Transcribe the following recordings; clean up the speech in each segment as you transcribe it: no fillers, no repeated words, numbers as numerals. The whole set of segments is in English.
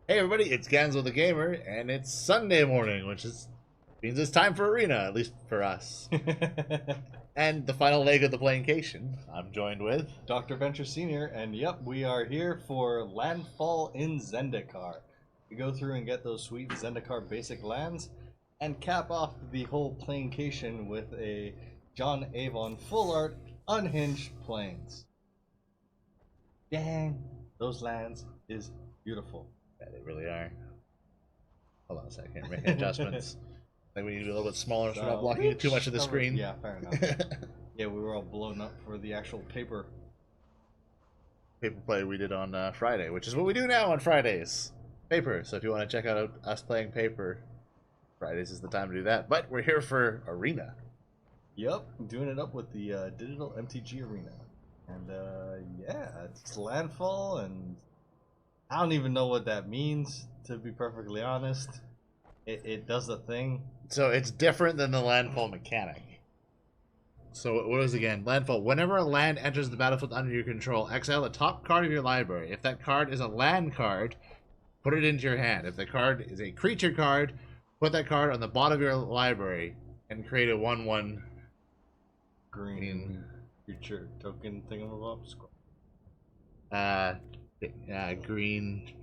Hey everybody, it's Ganzo the Gamer, and it's Sunday morning, which means it's time for Arena, at least for us. And the final leg of the Plane-cation. I'm joined with Dr. Venture Sr., and yep, we are here for Landfall in Zendikar. We go through and get those sweet Zendikar basic lands, and cap off the whole Plane-cation with a John Avon full art unhinged planes. Dang, those lands is beautiful. Yeah, they really are. Hold on a second, making adjustments. I think we need to be a little bit smaller so we're not blocking too much of the screen. Yeah, fair enough. Yeah, we were all blown up for the actual paper play we did on Friday, which is what we do now on Fridays. Paper. So if you want to check out us playing paper, Fridays is the time to do that. But we're here for Arena. Yep, doing it up with the digital MTG Arena. And yeah, it's Landfall, and I don't even know what that means, to be perfectly honest. It does a thing. So it's different than the landfall mechanic. So what is it again? Landfall. Whenever a land enters the battlefield under your control, exile the top card of your library. If that card is a land card, put it into your hand. If the card is a creature card, put that card on the bottom of your library and create a 1/1 green creature token thingamabob. Green.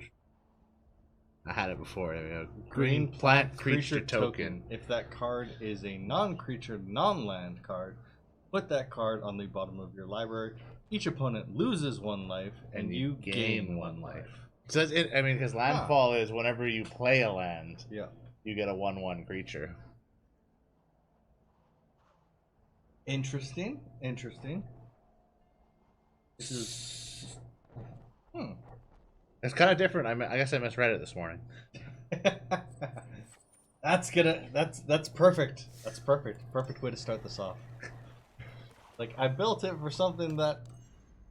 I had it before. There we go. Green plant creature token. If that card is a non-creature, non-land card, put that card on the bottom of your library. Each opponent loses 1 life, and you gain 1 life. So that's it. I mean, because landfall is whenever you play a land, yeah, you get a 1/1 creature. Interesting. This is It's kind of different. I guess I misread it this morning. That's perfect. That's perfect. Perfect way to start this off. Like, I built it for something that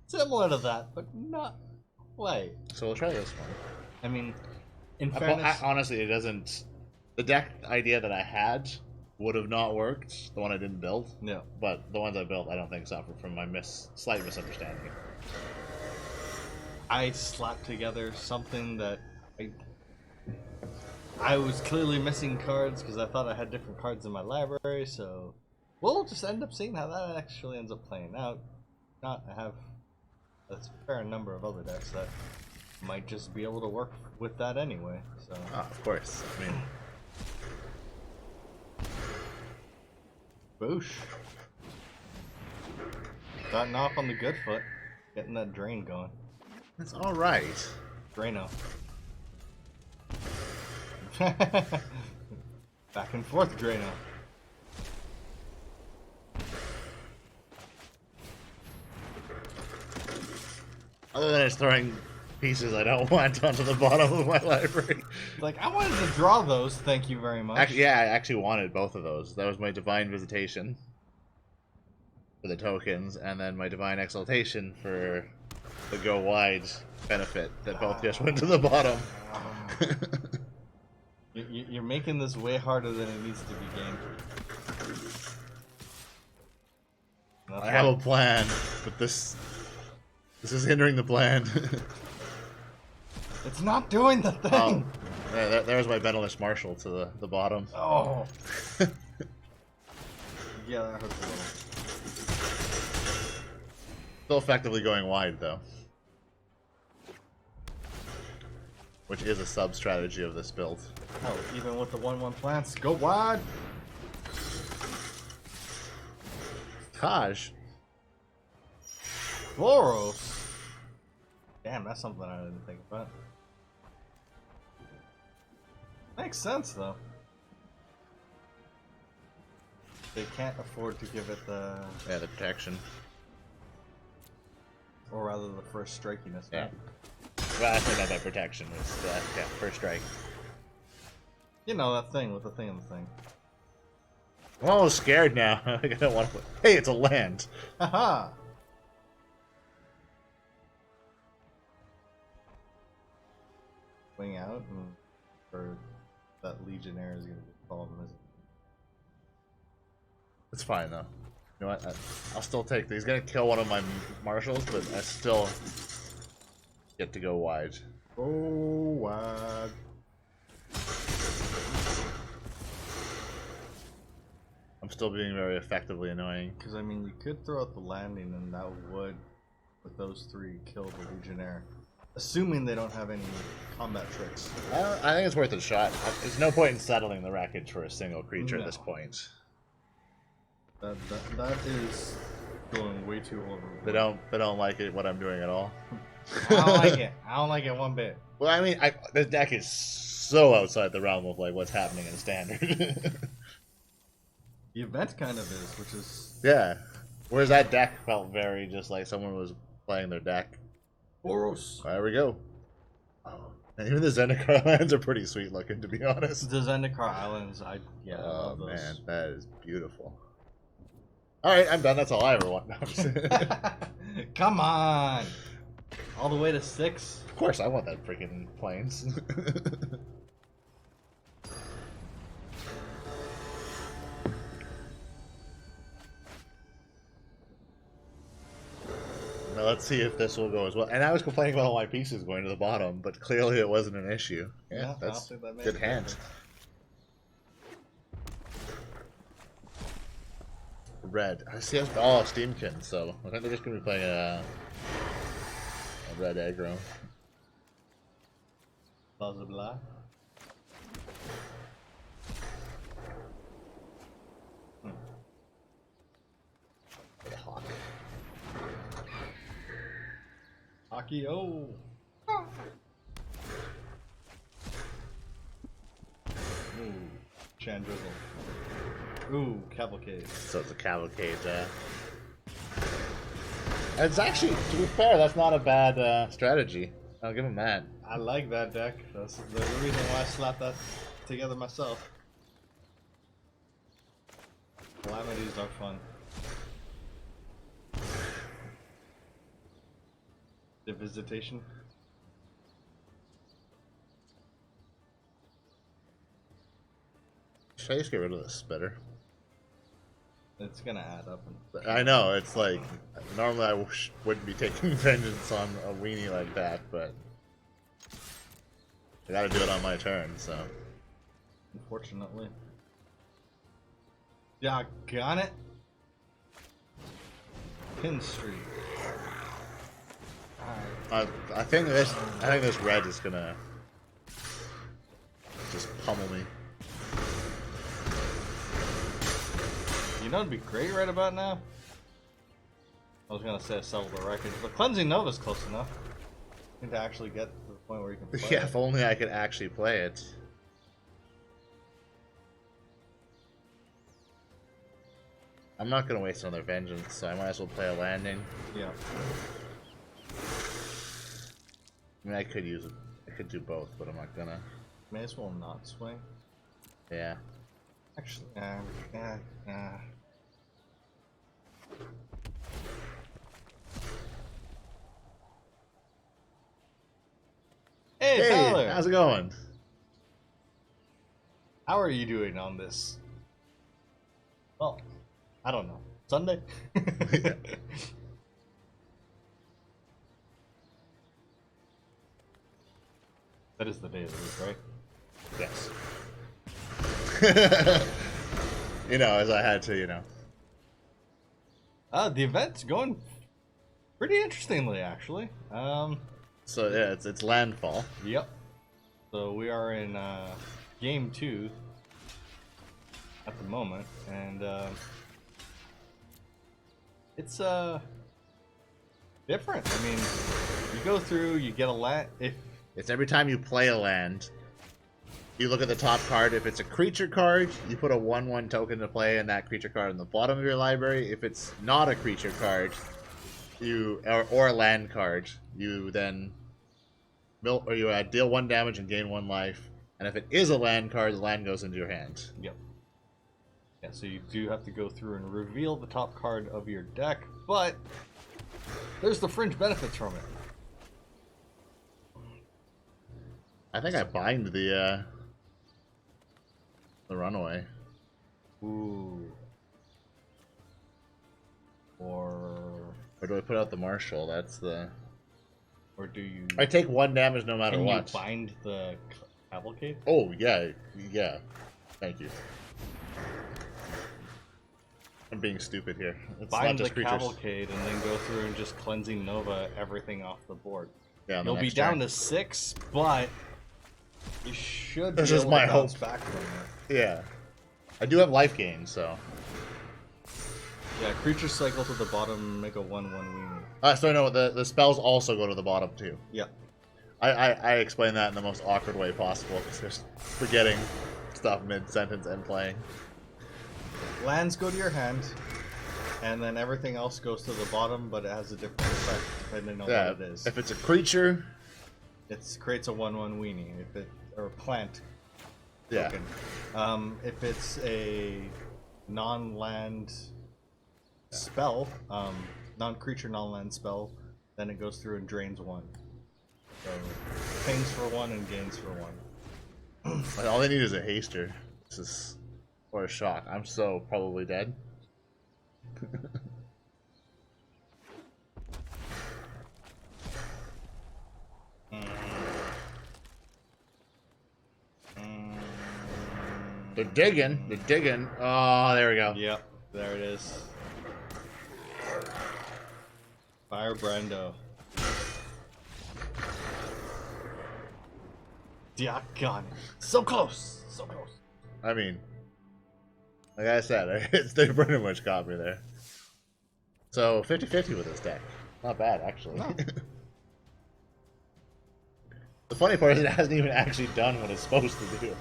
similar to that, but not quite. So we'll try this one. I mean, in fairness, honestly, it doesn't. The deck idea that I had would have not worked. The one I didn't build. No. But the ones I built, I don't think suffered from my slight misunderstanding. I slapped together something that I was clearly missing cards because I thought I had different cards in my library, so we'll just end up seeing how that actually ends up playing out. I have a fair number of other decks that might just be able to work with that anyway. So of course. I mean, boosh. Starting off on the good foot, getting that drain going. that's all right. Drano. Back and forth, Drano. Other than it's throwing pieces I don't want onto the bottom of my library. Like, I wanted to draw those, thank you very much. Actually, yeah, I actually wanted both of those. That was my Divine Visitation for the tokens, and then my Divine Exaltation for the go wide benefit that both just went to the bottom. You're making this way harder than it needs to be gamed. I have a plan, but this is hindering the plan. It's not doing the thing! Oh, there's my Benelish Marshal to the bottom. Oh! Yeah, that hurts a little. Still effectively going wide, though. Which is a sub-strategy of this build. Oh, even with the 1/1 plants, go wide! Taj. Boros! Damn, that's something I didn't think about. Makes sense, though. They can't afford to give it the... Yeah, the protection. Or rather, the first strikiness. Yeah. Well, actually, not that protection. It's first strike. You know, that thing with the thing and the thing. I'm almost scared now. I don't want to. Hey, it's a land. Haha! Swing out, and or that Legionnaire is going to be called, isn't it? It's fine though. You know what? I'll still take these. He's gonna kill one of my marshals, but I still get to go wide. Go wide. I'm still being very effectively annoying. Because, I mean, you could throw out the landing and that would, with those 3, kill the Legionnaire. Assuming they don't have any combat tricks. I think it's worth a shot. There's no point in settling the wreckage for a single creature at this point. That is going way too overboard. They don't like it what I'm doing at all. I don't like it. I don't like it one bit. Well, I mean, this deck is so outside the realm of like what's happening in standard. The event kind of is, which is... Yeah. Whereas that deck felt very just like someone was playing their deck. Boros. There we go. Oh, and even the Zendikar lands are pretty sweet looking, to be honest. The Zendikar Islands, I love those. Man, that is beautiful. Alright, I'm done. That's all I ever want. No, I'm just... Come on! All the way to 6? Of course, I want that freaking planes. Now let's see if this will go as well. And I was complaining about all my pieces going to the bottom, but clearly it wasn't an issue. Yeah, that's good hand. Red. I see. Oh, Steamkin. So I think they're just gonna be playing a red aggro. Possibly. Hawk. Hockey, oh! Ooh, Chandrizzle. Ooh, Cavalcade. So it's a Cavalcade. It's actually, to be fair, that's not a bad strategy. I'll give him that. I like that deck. That's the reason why I slapped that together myself. Calamities are fun. The visitation. Should I just get rid of the spitter? It's gonna add up. I know, it's like, normally I wouldn't be taking vengeance on a weenie like that, but I gotta do it on my turn, so. Unfortunately. Yeah, got it. Pin Street. I think this red is gonna just pummel me. You know, it'd be great right about now. I was gonna say settle the wreckage, but Cleansing Nova's close enough. I think to actually get to the point where you can play Yeah, it. if only I could actually play it. I'm not gonna waste another vengeance, so I might as well play a landing. Yeah. I mean, I could use it. I could do both, but I'm not gonna. May as well not swing. Yeah. Actually, Hey, Tyler! How's it going? How are you doing on this? Well, I don't know. Sunday? Yeah. That is the day of the week, right? Yes. You know, as I had to, you know. The event's going pretty interestingly, actually. So yeah, it's Landfall. Yep. So we are in game 2 at the moment, and it's different. I mean, you go through, you get a land. It's every time you play a land, you look at the top card. If it's a creature card, you put a 1/1 token to play and that creature card in the bottom of your library. If it's not a creature card, or a land card, you then deal 1 damage and gain 1 life. And if it is a land card, the land goes into your hand. Yep. Yeah, so you do have to go through and reveal the top card of your deck, but there's the fringe benefits from it. I think I bind the runaway. Ooh. Or do I put out the marshal? That's the... Or do you... I take 1 damage no matter Can what. you bind the cavalcade? Oh, yeah. Yeah. Thank you. I'm being stupid here. It's Bind not just the creatures. cavalcade and then go through and just cleansing Nova everything off the board. Yeah, You'll be down to 6, but you should be This is able my to bounce hope. back from it. Yeah. I do have life gain, so... Yeah, creature cycle to the bottom, make a 1/1 weenie. So no, the spells also go to the bottom, too. Yeah. I explain that in the most awkward way possible, because just forgetting stuff mid-sentence and playing. Lands go to your hand, and then everything else goes to the bottom, but it has a different effect depending on what it is. If it's a creature... It creates a 1/1 weenie, or plant Yeah. token. If it's a non-land spell, non-creature, non-land spell, then it goes through and drains 1. So, pains for 1 and gains for 1. Like, all they need is a haster. This is... Or a shock. I'm so probably dead. They're digging. They're digging. Oh, there we go. Yep, there it is. Fire Brando. Diakon. So close. So close. I mean, like I said, they pretty much got me there. So 50-50 with this deck. Not bad, actually. No. The funny part is it hasn't even actually done what it's supposed to do.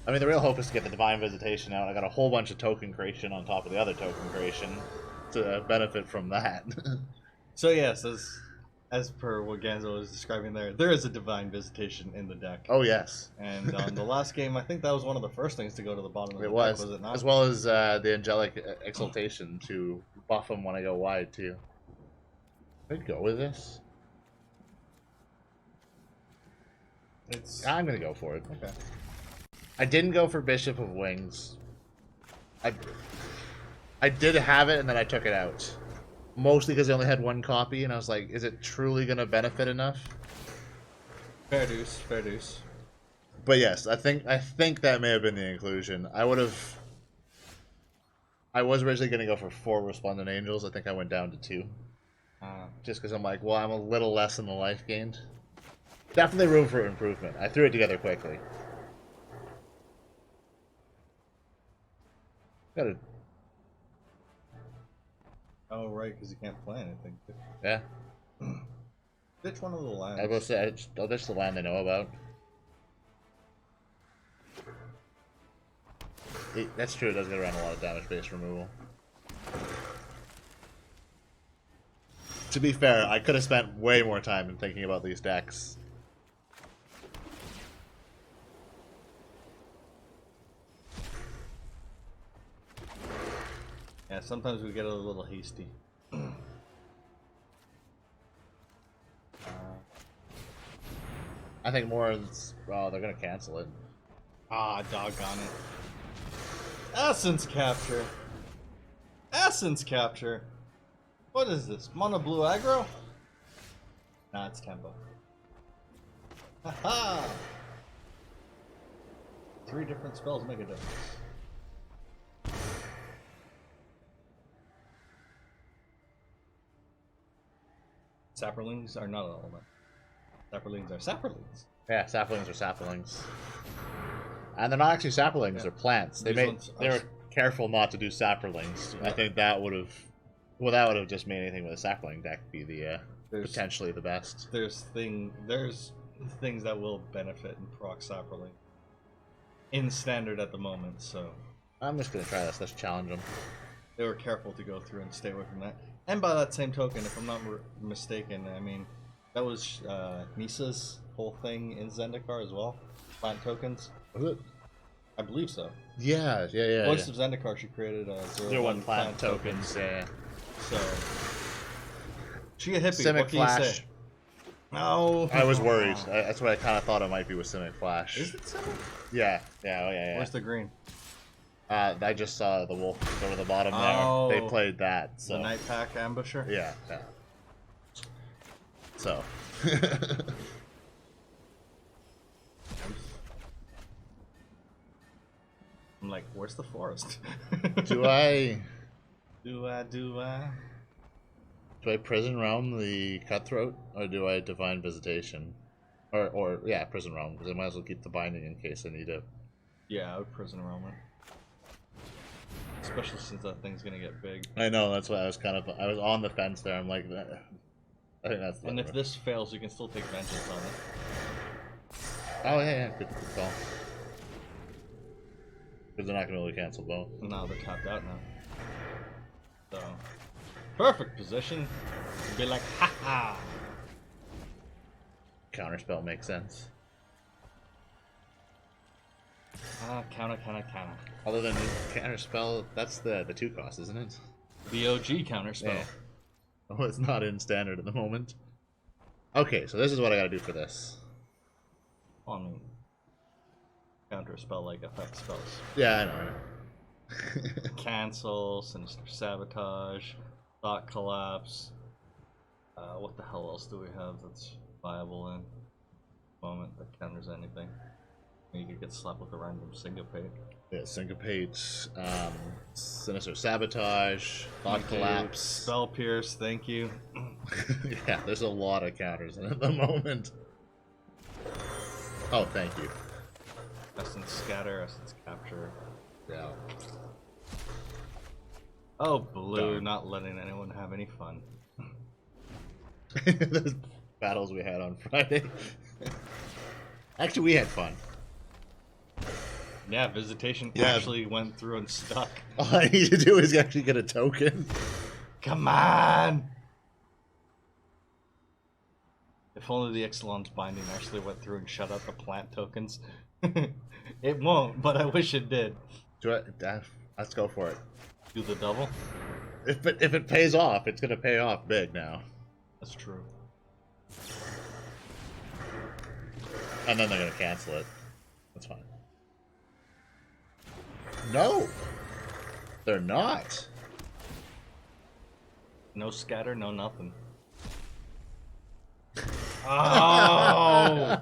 I mean, the real hope is to get the Divine Visitation out. I got a whole bunch of token creation on top of the other token creation to benefit from that. So yes, as per what Ganzo was describing there is a Divine Visitation in the deck. Oh, yes. And on the last game, I think that was one of the first things to go to the bottom of the It deck, was it not? as well as the Angelic Exaltation to buff them when I go wide, too. Should I go with this? I'm going to go for it. Okay. I didn't go for Bishop of Wings. I did have it, and then I took it out. Mostly because I only had 1 copy, and I was like, is it truly going to benefit enough? Fair dues, fair dues. But yes, I think that may have been the inclusion. I was originally going to go for 4 Resplendent Angels. I think I went down to 2. Just because I'm like, well, I'm a little less than the life gained. Definitely room for improvement. I threw it together quickly. Got it. Oh, right, because you can't play anything. Yeah. Ditch one of the lands. I will say, I'll ditch the land I know about. That's true, it does get around a lot of damage-based removal. To be fair, I could have spent way more time in thinking about these decks. Yeah, sometimes we get a little hasty. I think more is... Oh, they're gonna cancel it. Ah, doggone it. Essence Capture! Essence Capture! What is this? Mono blue aggro? Nah, it's tempo. Haha! 3 different spells make a difference. Saplings are not an element. Saplings are saplings. Yeah, saplings are saplings. And they're not actually saplings, Yeah. they're plants. They were careful not to do saplings. Yeah. I think that would have... Well, that would have just made anything with a sapling deck be the potentially the best. There's things that will benefit and proc sapling in standard at the moment, so I'm just gonna try this. Let's challenge them. they were careful to go through and stay away from that. And by that same token, if I'm not mistaken, I mean that was Nisa's whole thing in Zendikar as well. Plant tokens. Was it? I believe so. Yeah. Voice of Zendikar, she created a 0/1 plant tokens. Yeah. So she a hippie. Simic What can you Flash. say? No. I was worried. That's what I kind of thought it might be with Simic Flash. Is it Simic? Yeah. Yeah. Where's the green? I just saw the wolf go to the bottom there. Oh. They played that. So. The Night Pack Ambusher? Yeah. So, I'm like, where's the forest? Do I Do I? prison realm the cutthroat, or do I divine visitation? Or yeah, prison realm, because I might as well keep the binding in case I need it. Yeah, I would prison realm it. Especially since that thing's gonna get big. I know, that's why I was on the fence there. I'm like, I think that's. And if this fails, you can still take vengeance on it. Oh yeah, good call. Because they're not gonna be able to cancel both. No, they're tapped out now. So, perfect position. Be like, ha ha. Counterspell makes sense. Counter. Other than counterspell, that's the 2 cost, isn't it? The OG counterspell. Yeah. Oh, it's not in standard at the moment. Okay, so this is what I gotta do for this. On counterspell like effect spells. Yeah, I know. Cancel, Sinister Sabotage, Thought Collapse. What the hell else do we have that's viable in the moment that counters anything? You could get slapped with a random syncopate. Yeah, syncopate, Sinister Sabotage, Thought Collapse. Spell Pierce, thank you. Yeah, there's a lot of counters at the moment. Oh, thank you. Essence Scatter, Essence Capture. Yeah. Oh, blue, Darn. not letting anyone have any fun. Those battles we had on Friday. Actually, we had fun. Yeah, Visitation Yeah. actually went through and stuck. All I need to do is actually get a token. Come on! If only the Ixalan's Binding actually went through and shut out the plant tokens. It won't, but I wish it did. Let's go for it. Do the double? If it pays off, it's gonna pay off big now. That's true. And then they're gonna cancel it. That's fine. No! They're not! No scatter, no nothing. Oh!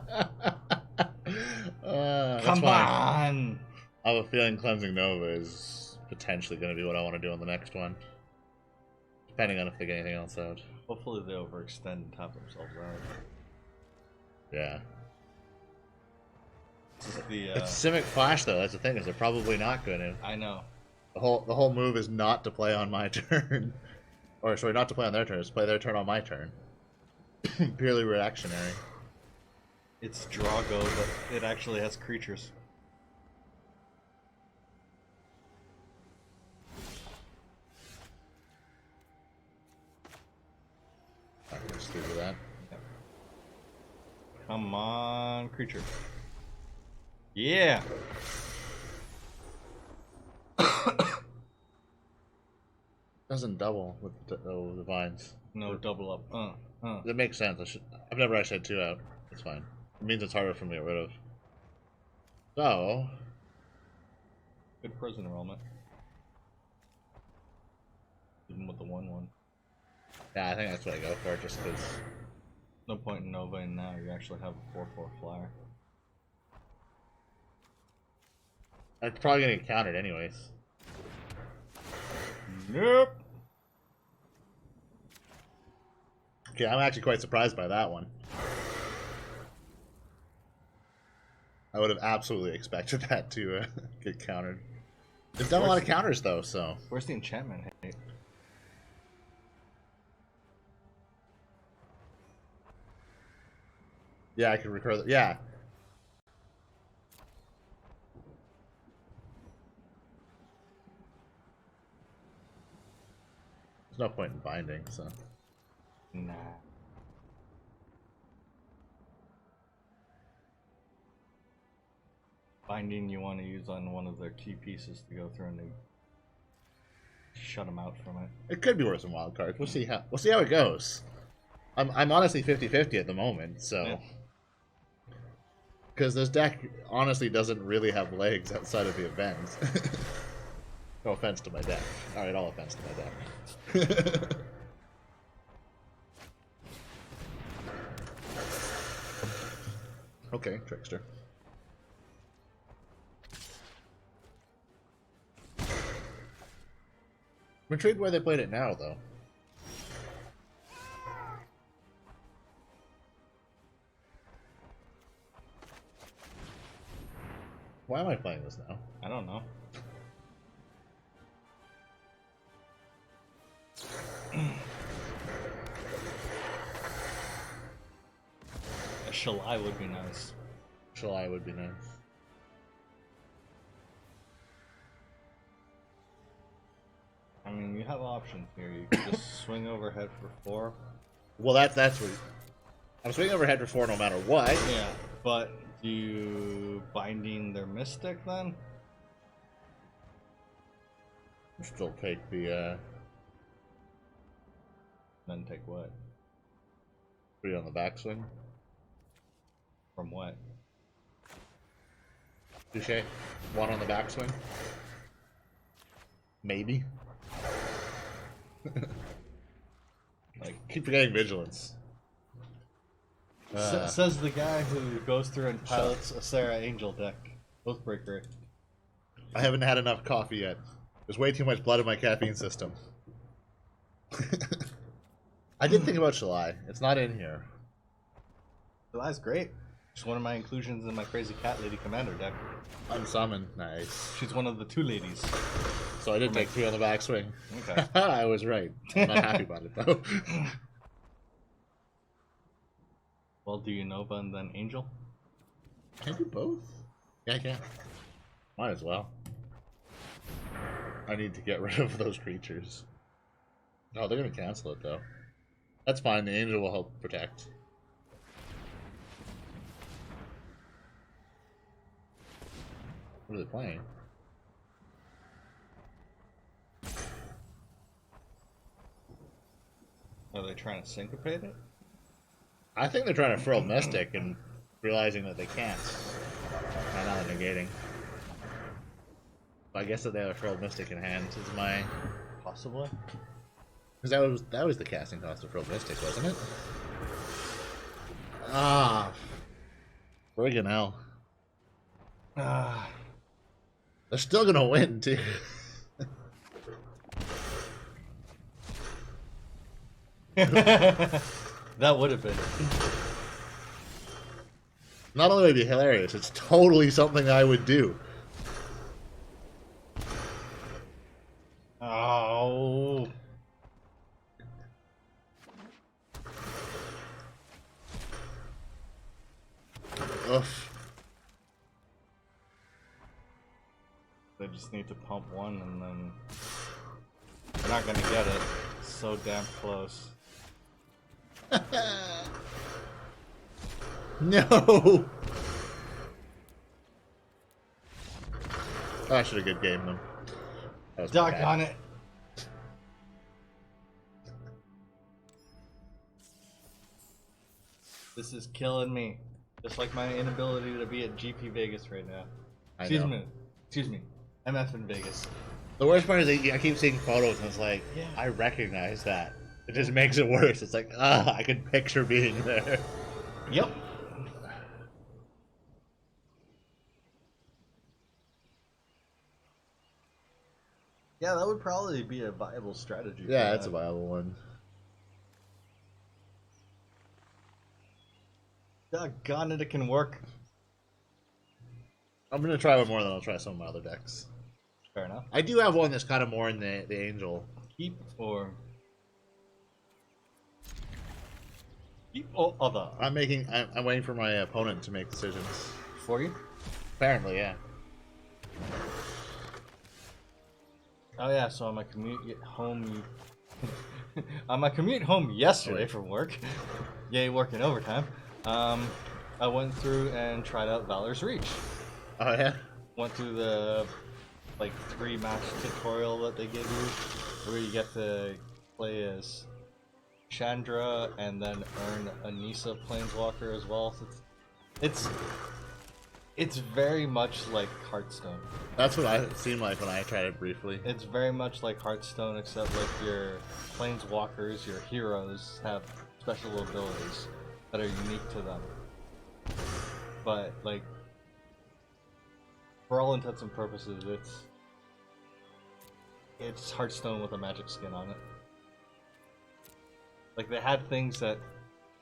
Come on! I have a feeling Cleansing Nova is potentially going to be what I want to do on the next one. Depending on if they get anything else out. Hopefully they overextend and tap themselves out. Yeah. This is the, It's Simic Flash though, that's the thing, is they're probably not going to. I know. The whole move is not to play on my turn. Or sorry, not to play on their turn, it's to play their turn on my turn. Purely reactionary. It's Drago, but it actually has creatures. Alright, let's do that. Come on, creature. Yeah! Doesn't double with the vines. No double up. That makes sense. I've never actually had 2 out. It's fine. It means it's harder for me to get rid of. So... Good prison enrollment. Even with the 1/1. Yeah, I think that's what I go for, just because... No point in Novaing now, you actually have a 4/4 flyer. It's probably gonna get countered anyways. Nope! Okay, I'm actually quite surprised by that one. I would have absolutely expected that to get countered. They've done a lot of counters though, so... Where's the enchantment hate? Yeah, I can recur that. Yeah. There's no point in binding, so... Nah. Binding you want to use on one of their key pieces to go through and they shut them out from it. It could be worse than wild cards. We'll see how it goes. I'm honestly 50-50 at the moment, so because this deck honestly doesn't really have legs outside of the events. No offense to my deck. All right, all offense to my deck. Okay, Trickster. I'm intrigued why they played it now, though. Why am I playing this now? I don't know. A Shalai would be nice. Shalai would be nice. I mean, you have options here. You can just swing overhead for 4. Well, that's what... I'm swinging overhead for 4 no matter what. Yeah, but do you binding their Mystic then? Still take the, Then take what? 3 on the backswing. From what? Touché. 1 on the backswing. Maybe. Like, keep forgetting vigilance. Says the guy who goes through and pilots a Sarah Angel deck. Oathbreaker. I haven't had enough coffee yet. There's way too much blood in my caffeine system. I did think about Shalai. It's not in here. Shalai's great. She's one of my inclusions in my Crazy Cat Lady Commander deck. Unsummoned. Nice. She's one of the 2 ladies. So I did take 3 on the backswing. Okay. I was right. I'm not happy about it, though. Well, do you Nova and then Angel? Can I do both? Yeah, I can. Might as well. I need to get rid of those creatures. No, they're going to cancel it, though. That's fine. The Angel will help protect. What are they playing? Are they trying to syncopate it? I think they're trying to frill Mystic and realizing that they can't. And now they're negating. I guess that they have a frilled Mystic in hand is my... Possibly. Because that was the casting cost of frilled Mystic, wasn't it? Ah. Friggin' hell. Ah. They're still gonna win, too. That would have been. Not only would it be hilarious, it's totally something I would do. Oh. Oof. They just need to pump 1 and then they're not gonna get it. It's so damn close. No! Oh, I should have good game them. Doggone it. This is killing me. Just like my inability to be at GP Vegas right now. Excuse me. MF in Vegas. The worst part is that I keep seeing photos and it's like, Yeah. I recognize that. It just makes it worse. It's like, I can picture being there. Yep. Yeah, that would probably be a viable strategy. Yeah, that's a viable one. Doggone it, it can work. I'm gonna try one more, then I'll try some of my other decks. Fair enough. I do have one that's kind of more in the Angel. Keep or... Keep or other? I'm waiting for my opponent to make decisions. For you? Apparently, yeah. Oh yeah, so on my commute home... on my commute home yesterday from work, yay working overtime, I went through and tried out Valor's Reach. Oh yeah? Went through the like 3-match tutorial that they give you, where you get to play as Chandra and then earn a Nisa Planeswalker as well. So it's very much like Hearthstone. That's what it seemed like when I tried it briefly. It's very much like Hearthstone, except like your Planeswalkers, your heroes, have special abilities that are unique to them. but like for all intents and purposes, it's Hearthstone with a magic skin on it. Like they had things that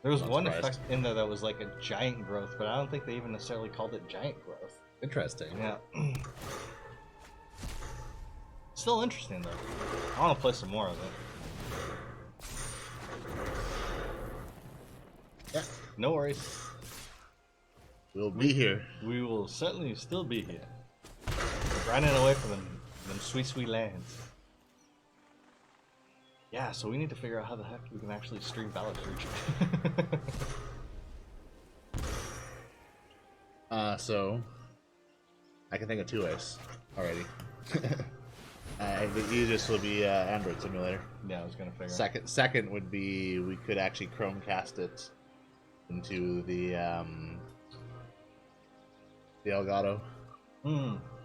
there was one effect in there that was like a giant growth, but I don't think they even necessarily called it giant growth. Interesting. Yeah. Still interesting though. I want to play some more of it. Yeah. No worries. We'll be here. We will certainly still be here. Grinding away from them sweet, sweet lands. Yeah, so we need to figure out how the heck we can actually stream Ballad Reach. So I can think of two ways already. The easiest will be Android Simulator. Yeah, I was gonna figure. Second would be we could actually Chromecast it into the Elgato.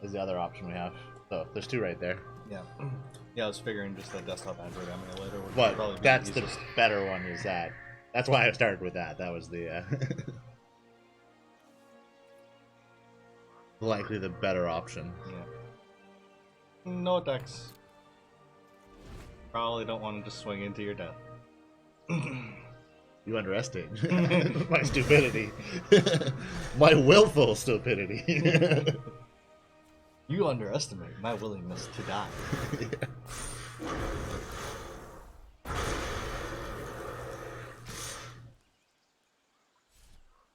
Is the other option we have. So there's two right there. Yeah. Yeah, I was figuring just a desktop Android emulator would but probably be that's the the better one. Is that? That's why I started with that. That was the likely the better option. Yeah. No attacks. Probably don't want to just swing into your death. You underestimate my stupidity. My willful stupidity. You underestimate my willingness to die. Yeah.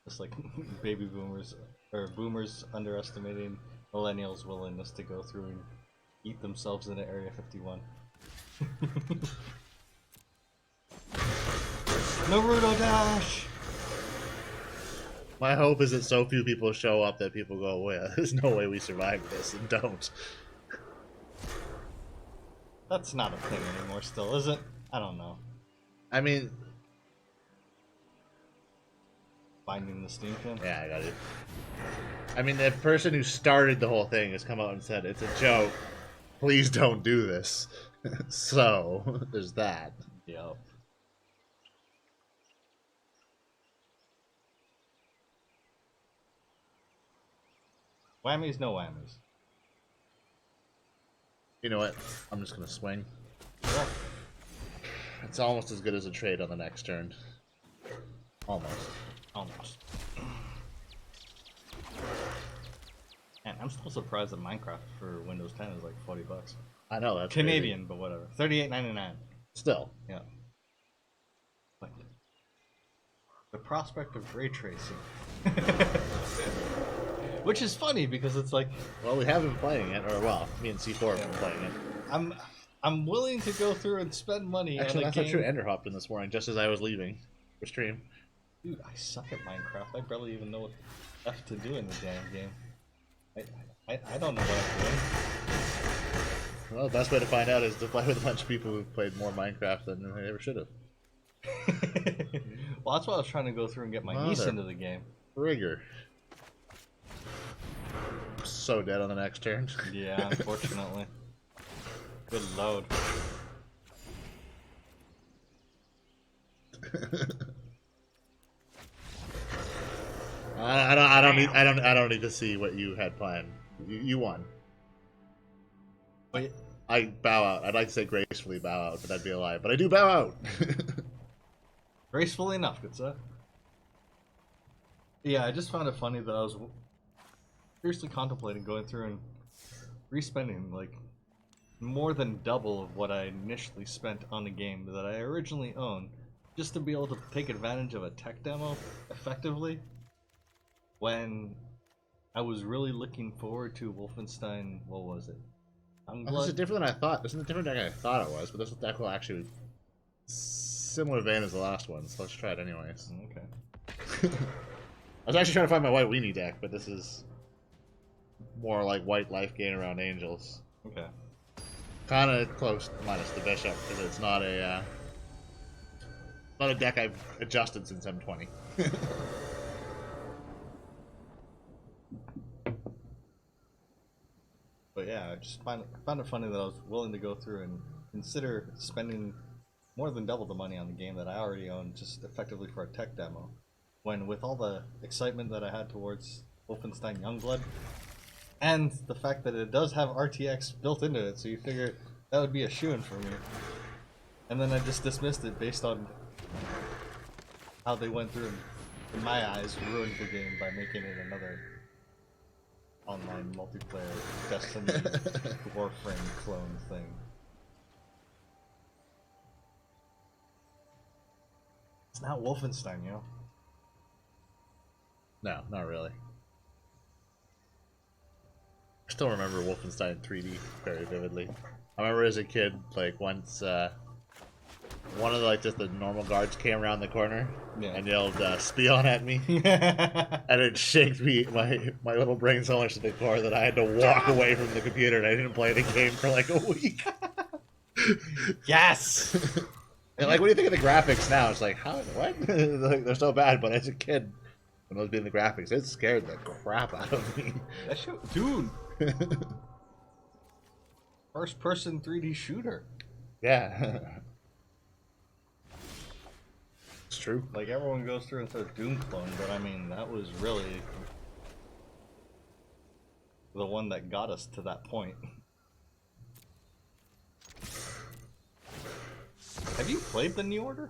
Just like baby boomers or boomers underestimating millennials' willingness to go through and eat themselves into Area 51. Naruto Dash! My hope is that so few people show up that people go, well, there's no way we survive this, and don't. That's not a thing anymore still, is it? I don't know. I mean... Finding the Steam Kin? Yeah, I got it. I mean, the person who started the whole thing has come out and said, it's a joke, please don't do this. So, there's that. Yep. Whammies, no whammies. You know what? I'm just gonna swing. Yeah. It's almost as good as a trade on the next turn. Almost. Almost. Man, I'm still surprised that Minecraft for Windows 10 is like $40. I know, that's Canadian, crazy. but whatever. $38.99. Still. Yeah. But the prospect of ray tracing. Which is funny because it's like, Well, we have been playing it, or well, me and C4 have been playing it. I'm willing to go through and spend money Actually, on a that's game. not true. Ender hopped in this morning just as I was leaving for stream. Dude, I suck at Minecraft. I barely even know what F to do in the damn game. I don't know what I'm doing. Well, the best way to find out is to play with a bunch of people who've played more Minecraft than they ever should have. Well, that's why I was trying to go through and get my niece into the game. Rigor. So dead on the next turn. Yeah, unfortunately. Good load. I don't need to see what you had planned. You won. Wait. I bow out. I'd like to say gracefully bow out, but that'd be a lie. But I do bow out. Gracefully enough, good sir. Yeah, I just found it funny that I was seriously contemplating going through and respending like more than double of what I initially spent on the game that I originally owned, just to be able to take advantage of a tech demo effectively when I was really looking forward to Wolfenstein. What was it? This is different than I thought. This is a different deck I thought it was, but this deck will actually similar vein as the last one, so let's try it anyways. Okay. I was actually trying to find my white weenie deck, but this is more like white life gain around angels. Okay. Kind of close, minus the bishop, because it's not a deck I've adjusted since M20. But yeah, I just found it funny that I was willing to go through and consider spending more than double the money on the game that I already own, just effectively for a tech demo, when with all the excitement that I had towards Wolfenstein Youngblood, and the fact that it does have RTX built into it, so you figure that would be a shoo-in for me. And then I just dismissed it based on how they went through and, in my eyes, ruined the game by making it another online multiplayer Destiny Warframe clone thing. It's not Wolfenstein, you know? No, not really. I still remember Wolfenstein 3D very vividly. I remember as a kid, like once one of the, like just the normal guards came around the corner and yelled "Spion" at me, and it shanked me my little brain so much to the core that I had to walk away from the computer and I didn't play the game for like a week. Yes. And like, what do you think of the graphics now? It's like, how? What? Like, they're so bad, but as a kid, when I was being the graphics, it scared the crap out of me. That shit, dude. First-person 3D shooter. Yeah. It's true. Like, everyone goes through and says Doom clone, but I mean, that was really the one that got us to that point. Have you played the New Order?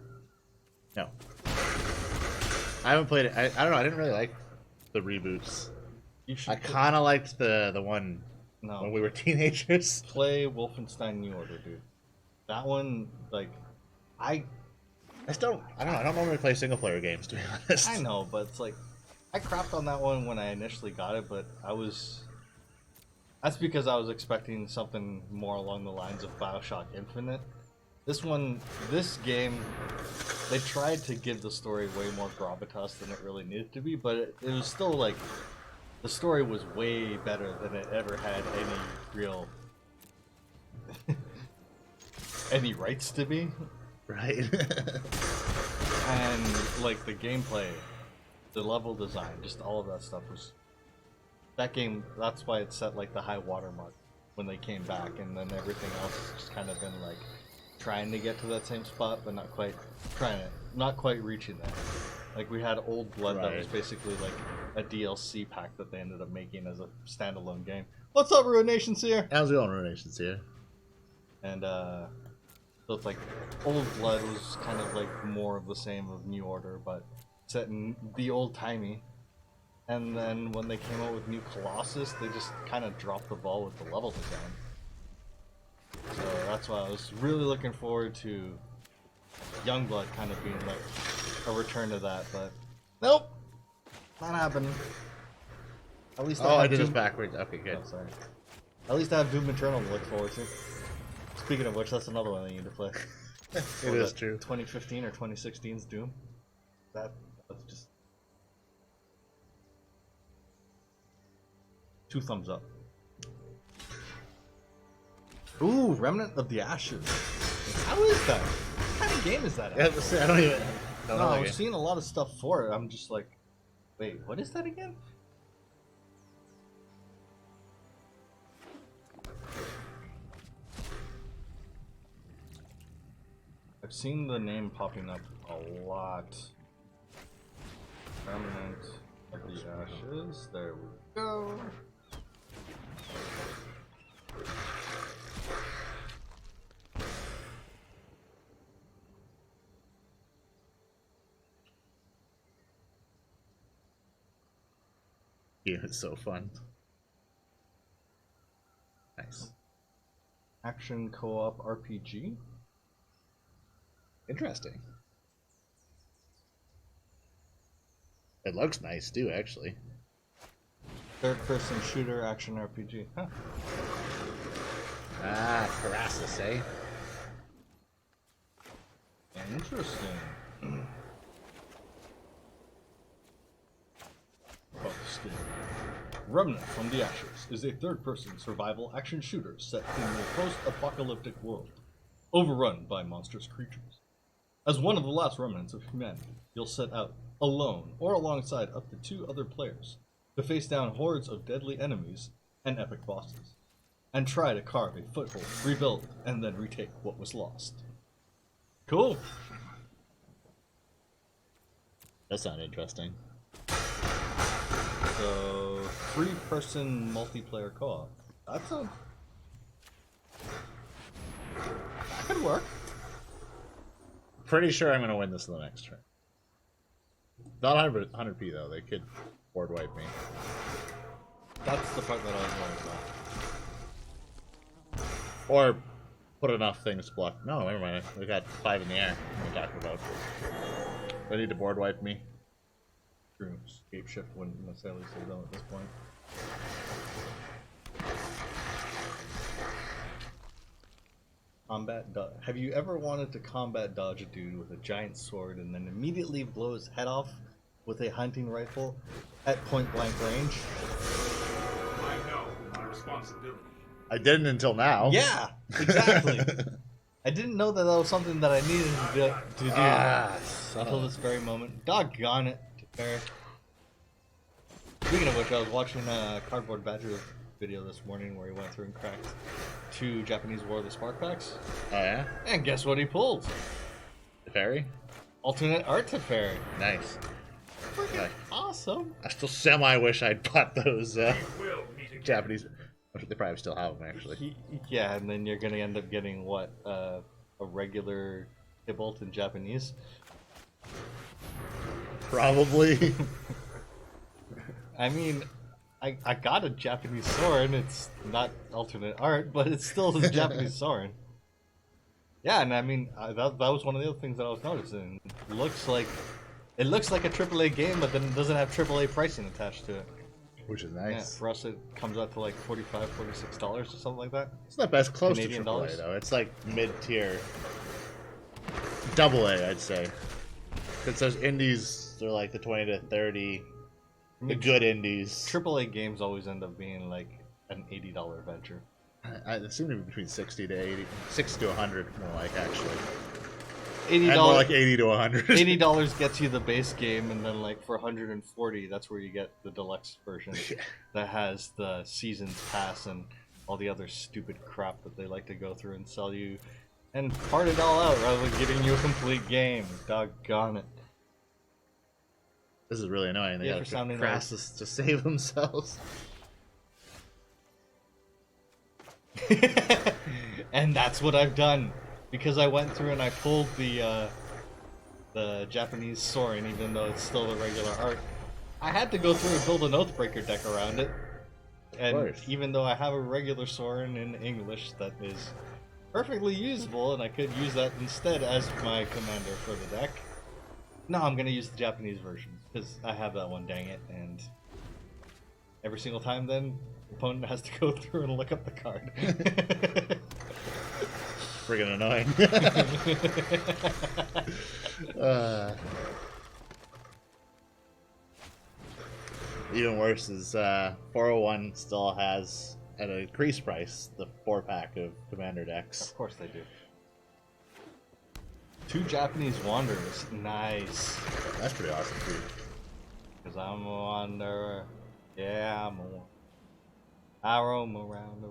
No. I haven't played it. I don't know. I didn't really like the reboots. I kind of liked the one when we were teenagers. Play Wolfenstein New Order, dude. That one, like, I don't know. I don't normally play single player games, to be honest. I know, but it's like, I crapped on that one when I initially got it, but that's because I was expecting something more along the lines of BioShock Infinite. This game, they tried to give the story way more gravitas than it really needed to be, but it was still like, the story was way better than it ever had any real, any rights to be. Right. And like the gameplay, the level design, just all of that stuff was, that game, that's why it set like the high watermark when they came back, and then everything else has just kind of been like, trying to get to that same spot, but not quite reaching that. Like we had Old Blood that was basically like a DLC pack that they ended up making as a standalone game. What's up, Ruination's here? How's it going, Ruination's here? And so it's like Old Blood was kind of like more of the same of New Order, but set in the old timey. And then when they came out with New Colossus, they just kind of dropped the ball with the level design. So that's why I was really looking forward to Youngblood kind of being like a return to that, but nope, not happening. At least I did this backwards. Okay, good. Oh, sorry. At least I have Doom Eternal to look forward to. Speaking of which, that's another one I need to play. It is true. 2015 or 2016's Doom. That's just 2 thumbs up. Ooh, Remnant of the Ashes. How is that? What kind of game is that? Yeah, I don't even. I've seen a lot of stuff for it. I'm just like, wait, what is that again? I've seen the name popping up a lot. Remnant of the Ashes. There we go. Yeah, it's so fun. Nice. Action co-op RPG? Interesting. It looks nice too, actually. Third-person shooter action RPG. Huh. Ah, Paralysis, eh? Interesting. Remnant from the Ashes is a third-person survival action shooter set in a post-apocalyptic world, overrun by monstrous creatures. As one of the last remnants of humanity, you'll set out, alone or alongside up to 2 other players, to face down hordes of deadly enemies and epic bosses, and try to carve a foothold, rebuild, and then retake what was lost. Cool! That sounds interesting. So, 3-person multiplayer co-op. That could work. Pretty sure I'm gonna win this in the next turn. Not 100p though. They could board wipe me. That's the part that I was worried about. Or put enough things to block. No, never mind. We got 5 in the air. What we're talking about. They need to board wipe me. True. Escape shift wouldn't necessarily save them at this point. Combat dodge. Have you ever wanted to combat dodge a dude with a giant sword and then immediately blow his head off with a hunting rifle at point blank range? I know my responsibility. I didn't until now. Yeah, exactly. I didn't know that was something that I needed to do until this very moment. Doggone it, Fair. Speaking of which, I was watching a Cardboard Badger video this morning where he went through and cracked 2 Japanese War of the Spark packs. Oh yeah? And guess what he pulled? The fairy? Alternate art to Fairy. Nice. Freaking Okay. awesome. I still semi wish I'd bought those We will meet again. Japanese. They probably still have them actually. Yeah, and then you're gonna end up getting what? A regular Tybalt in Japanese? Probably. I mean, I got a Japanese Soren. It's not alternate art, but it's still a Japanese Soren. Yeah, and I mean that was one of the other things that I was noticing. It looks like a AAA game, but then it doesn't have AAA pricing attached to it. Which is Yeah, nice. for us it comes out to like $45, $46 or something like that. It's not best close Canadian to AAA dollars? though. It's like mid-tier. Double A, I'd say. Because those indies, they're like the 20 to 30. The good indies. AAA games always end up being like an $80 venture. I seem to be between 60 to 80, 60 to 100 more like actually. $80, And more like 80 to 100. $80 gets you the base game, and then like for $140, that's where you get the deluxe version Yeah. that has the seasons pass and all the other stupid crap that they like to go through and sell you, and part it all out rather than giving you a complete game. Doggone it! This is really annoying. They Yeah, got for sounding Crassus to save themselves. And that's what I've done, because I went through and I pulled the Japanese Soren, even though it's still the regular art. I had to go through and build an Oathbreaker deck around it, and course. even though I have a regular Soren in English that is perfectly usable, and I could use that instead as my commander for the deck. No, I'm gonna use the Japanese version because I have that one. Dang it! And every single time, then the opponent has to go through and look up the card. Friggin' annoying. Even worse is 401 still has at an increased price the 4-pack of commander decks. Of course they do. 2 Japanese Wanderers. Nice. That's pretty awesome too. Because I'm a wanderer. Yeah, I'm a wanderer. I roam around.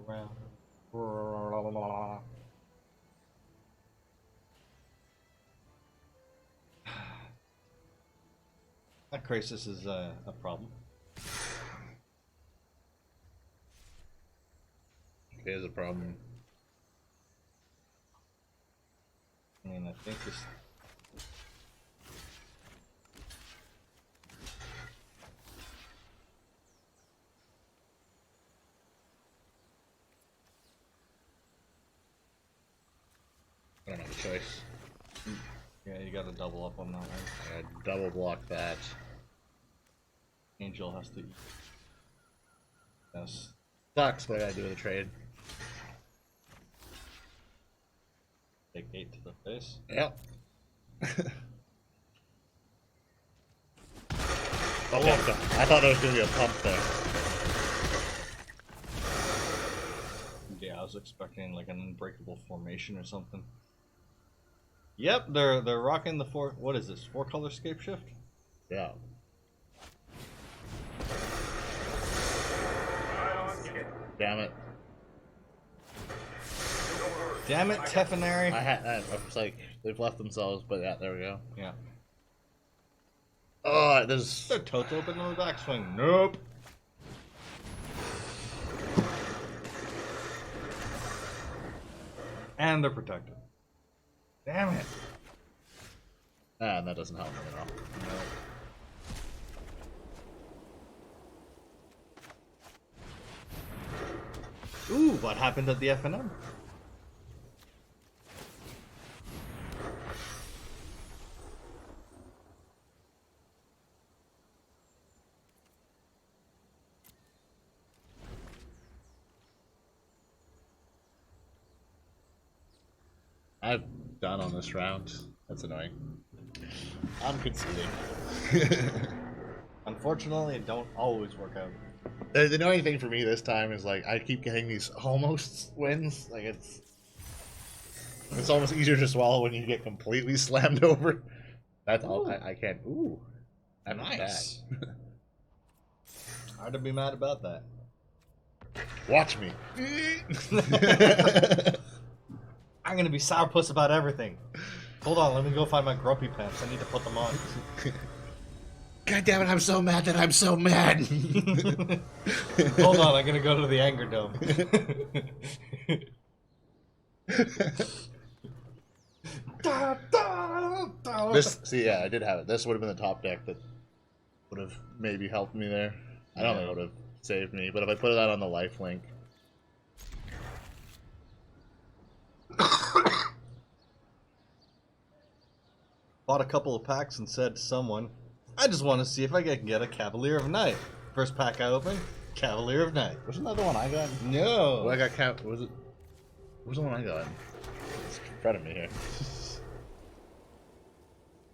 That crisis is a problem. It is a problem. I mean, I think this. I don't have a choice. Yeah, you gotta double up on that one. I gotta double block that. Angel has to eat. Yes. Sucks, but I gotta do with a trade. Take 8 to the face. Yep. Okay, I thought there was gonna be a pump there. Yeah, I was expecting like an unbreakable formation or something. Yep, they're rocking the 4. What is this? 4-color scape shift? Yeah. Damn it. Damn it, Tefanary. I was like, they've left themselves, but yeah, there we go. Yeah. Oh, there's... They're totes open on the backswing. Nope. And they're protected. Damn it. Ah, that doesn't help me at all. No. Ooh, what happened at the FNM? I've done on this round. That's annoying. I'm conceding. Unfortunately, it don't always work out. The annoying thing for me this time is like I keep getting these almost wins. Like it's almost easier to swallow when you get completely slammed over. That's all. I can't. Ooh, I'm Nice. bad. Hard to be mad about that. Watch me. I'm gonna be sourpuss about everything. Hold on, let me go find my grumpy pants. I need to put them on. God damn it! I'm so mad that I'm so mad. Hold on, I'm gonna go to the anger dome. Yeah, I did have it. This would have been the top deck that would have maybe helped me there. I don't think it would have saved me, but if I put that on the life link. Bought a couple of packs and said to someone, I just want to see if I can get a Cavalier of Night. First pack I opened, Cavalier of Night. Wasn't that the one I got? No. Well, I got What was it? What was the one I got? It's in front of me here.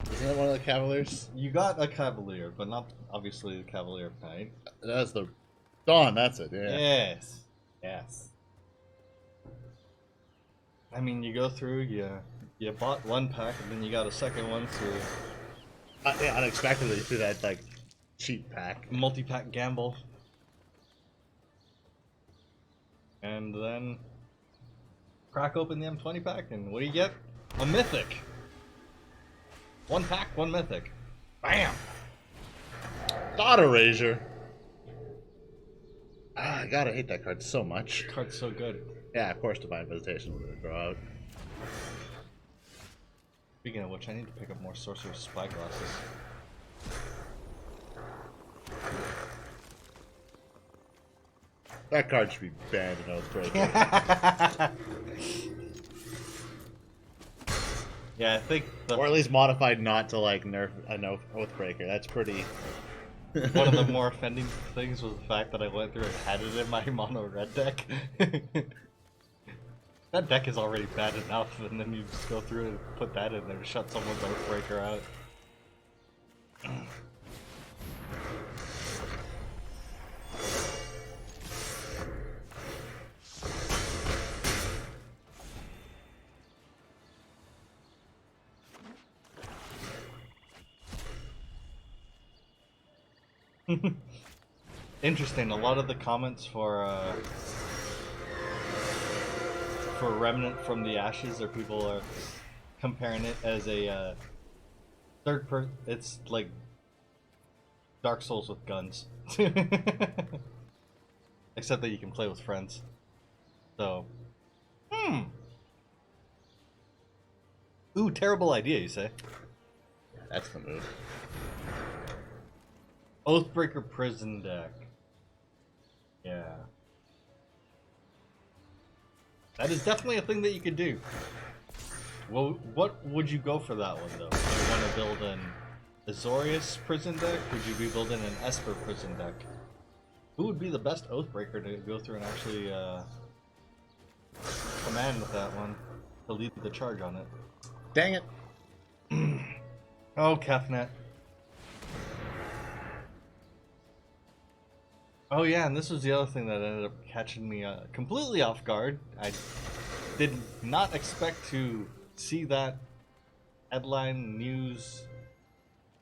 Isn't that one of the Cavaliers? You got a Cavalier, but not obviously the Cavalier of Night. That's the Dawn. That's it. Yeah. Yes. Yes. I mean, you go through, you bought one pack, and then you got a second one to Yeah, unexpectedly through that like cheap pack. multi-pack gamble. And then crack open the M20 pack, and what do you get? A mythic. One pack, one mythic. Bam! Thought Erasure. I gotta hate that card so much. Card's so good. Yeah, of course, Divine Visitation would draw out. Speaking of which, I need to pick up more Sorcerer's Spyglasses. That card should be banned in Oathbreaker. Yeah, I think Or at least modified not to like nerf an Oathbreaker. That's pretty. one of the more offending things was the fact that I went through and had it in my mono red deck. That deck is already bad enough, and then you just go through and put that in there to shut someone's Oathbreaker out. Interesting. A lot of the comments for Remnant from the Ashes, or people are comparing it as a third person. It's like Dark Souls with guns, except that you can play with friends. So, ooh, terrible idea, you say? That's the move. Oathbreaker prison deck. Yeah. That is definitely a thing that you could do. Well, what would you go for that one, though? Do you want to build an Azorius prison deck? Would you be building an Esper prison deck? Who would be the best Oathbreaker to go through and actually command with that one to lead the charge on it? Dang it. Oh, Kefnet. Oh yeah, and this was the other thing that ended up catching me completely off guard. I did not expect to see that headline news,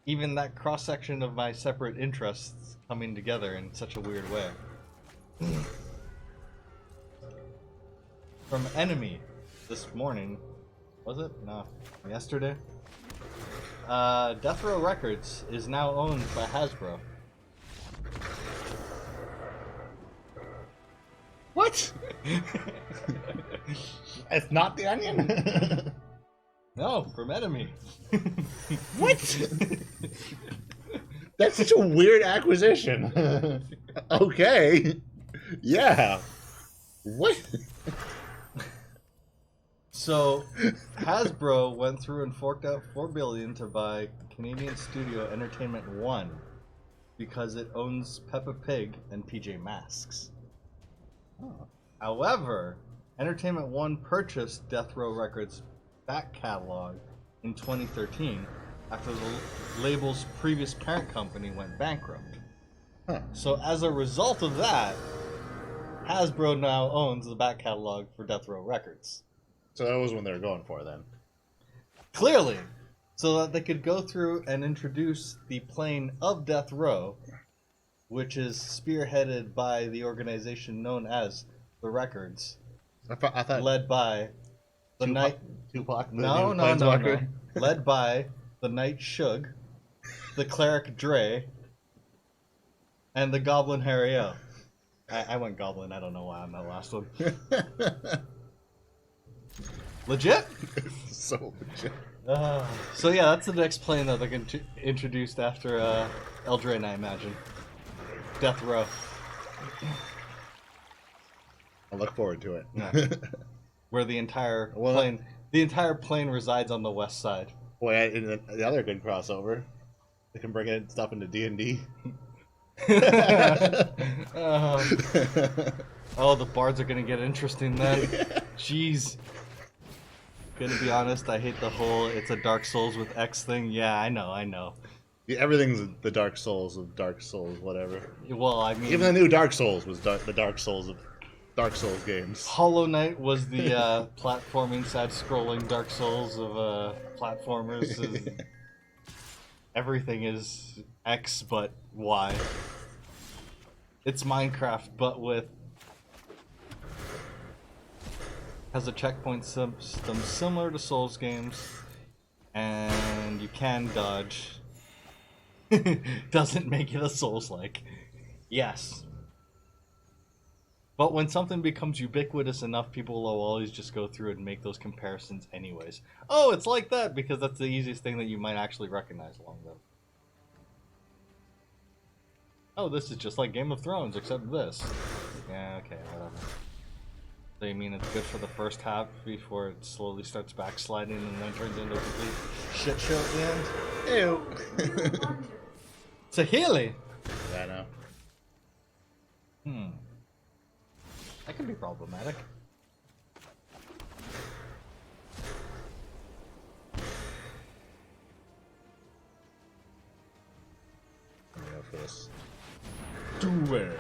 even that cross-section of my separate interests coming together in such a weird way. From Enemy this morning, was it? No, yesterday? Death Row Records is now owned by Hasbro. What? It's not the Onion? No, from Enemy. What? That's such a weird acquisition. Okay. Yeah. What? So, Hasbro went through and forked out $4 billion to buy Canadian studio Entertainment One because it owns Peppa Pig and PJ Masks. Oh. However, Entertainment One purchased Death Row Records' back catalog in 2013 after the label's previous parent company went bankrupt. Huh. So as a result of that, Hasbro now owns the back catalog for Death Row Records. So that was when they were going for then. Clearly, so that they could go through and introduce the plane of Death Row, which is spearheaded by the organization known as the Records, I thought led by the Tupac. No, led by the Knight Shug, the Cleric Dre, and the Goblin Harry-O. I went Goblin. I don't know why on that last one. Legit? So legit. So yeah, that's the next plane that they're going to introduce after Eldraine, I imagine. Death Row. I look forward to it. Yeah. Where the entire plane resides on the west side. Boy, in the other good crossover, they can bring in stuff into D&D. Oh, the bards are gonna get interesting then. Jeez. Gonna be honest, I hate the whole "it's a Dark Souls with X" thing. Yeah, I know. Yeah, everything's the Dark Souls of Dark Souls, whatever. Well, I mean, Even the new Dark Souls was the Dark Souls of Dark Souls games. Hollow Knight was the platforming, side-scrolling Dark Souls of platformers. Everything is X, but Y. It's Minecraft, but has a checkpoint system similar to Souls games, and you can dodge. Doesn't make it a Souls-like. Yes. But when something becomes ubiquitous enough, people will always just go through and make those comparisons anyways. Oh, it's like that, because that's the easiest thing that you might actually recognize along them. Oh, this is just like Game of Thrones, except this. Yeah, okay, whatever. So you mean it's good for the first half before it slowly starts backsliding and then turns into a complete shit show at the end? Ew. It's a Healy! Yeah, I know. That can be problematic. Let me go for this. Do it!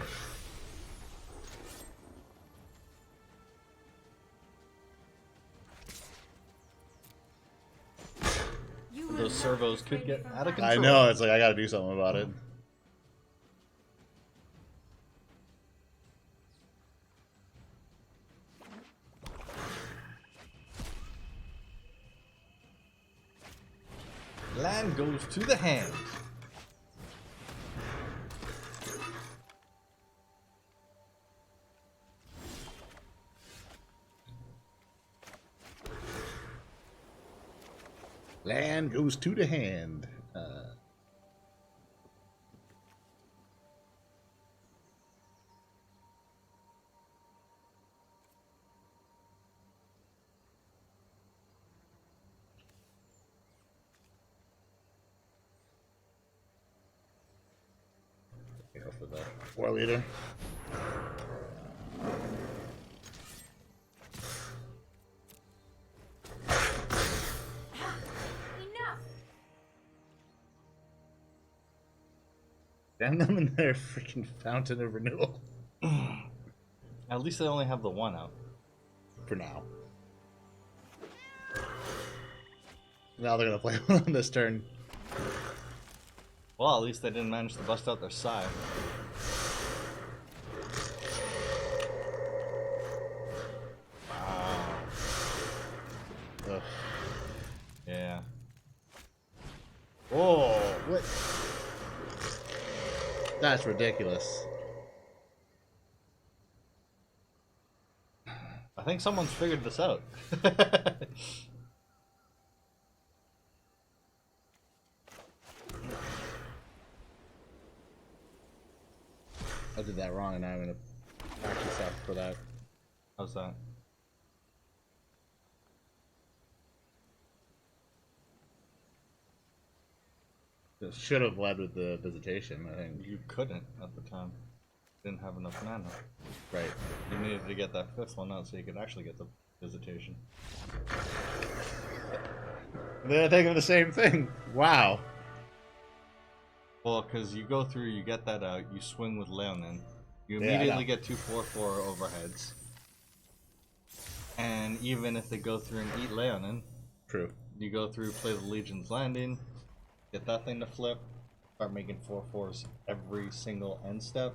Those servos could get out of control. I know, it's like I gotta do something about it. Land goes to the hand. Land goes to the hand. Go for the war leader. Damn them in their freaking fountain of renewal. At least they only have the one out. For now. Now they're gonna play one on this turn. Well, at least they didn't manage to bust out their side. Wow. Ugh. Yeah. Oh, What? That's ridiculous. I think someone's figured this out. I did that wrong, and now I'm gonna actually suffer for that. How's that? Should have led with the visitation, I think. You couldn't at the time. Didn't have enough mana. Right. You needed to get that 5th one out so you could actually get the visitation. They're thinking the same thing. Wow. Well, because you go through, you get that out, you swing with Leonin, you Yeah, I immediately know. get 2/4/4 overheads. And even if they go through and eat Leonin, True. you go through, play the Legion's Landing, get that thing to flip, start making 4/4s every single end step.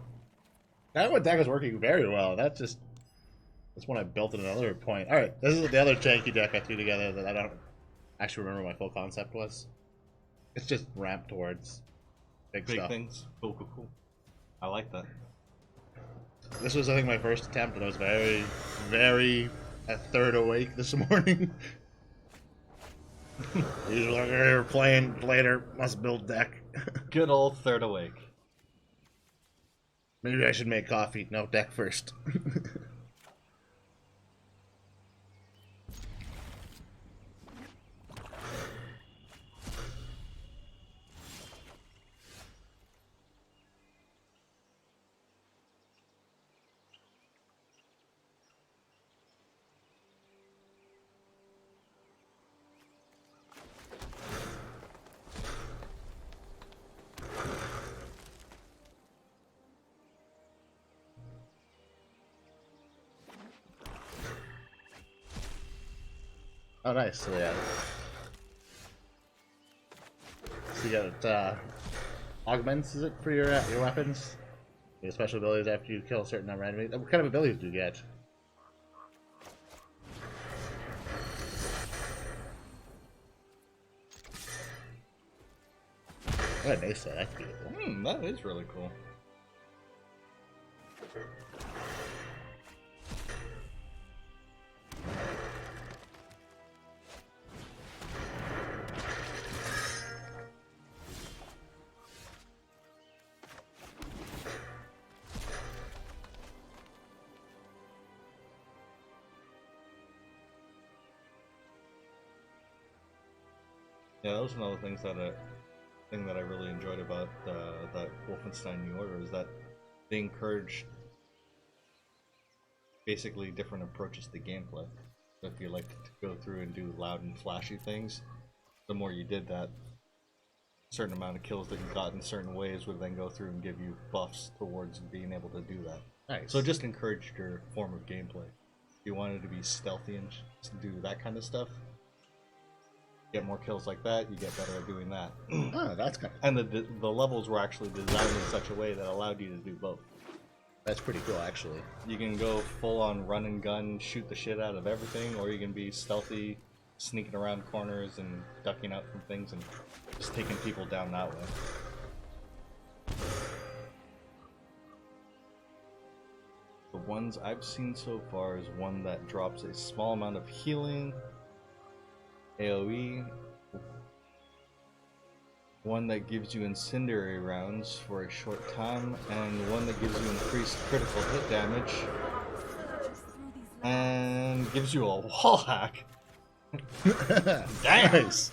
That one deck is working very well. That's when I built at another point. Alright, this is the other janky deck I threw together that I don't actually remember my full concept was. It's just ramp towards big Big stuff. things. Cool, cool, cool. I like that. This was, I think, my first attempt, and I was very, very a third awake this morning. Usually, we're playing later, must build deck. Good old third awake. Maybe I should make coffee. No, deck first. Oh, nice. So, yeah. So you got augments, is it, for your weapons? Your special abilities after you kill a certain number of enemies. What kind of abilities do you get? Oh, a nice set. That's beautiful. That is really cool. Yeah, that was another thing that I really enjoyed about that Wolfenstein New Order is that they encouraged basically different approaches to gameplay. So if you like to go through and do loud and flashy things, the more you did that, a certain amount of kills that you got in certain ways would then go through and give you buffs towards being able to do that. Nice. So it just encouraged your form of gameplay. If you wanted to be stealthy and do that kind of stuff, get more kills like that, you get better at doing that. Oh, that's kind of... And the levels were actually designed in such a way that allowed you to do both. That's pretty cool, actually. You can go full on run and gun, shoot the shit out of everything, or you can be stealthy, sneaking around corners and ducking out from things and just taking people down that way. The ones I've seen so far is one that drops a small amount of healing, AoE, one that gives you incendiary rounds for a short time, and one that gives you increased critical hit damage, and gives you a wall hack. Damn! Nice.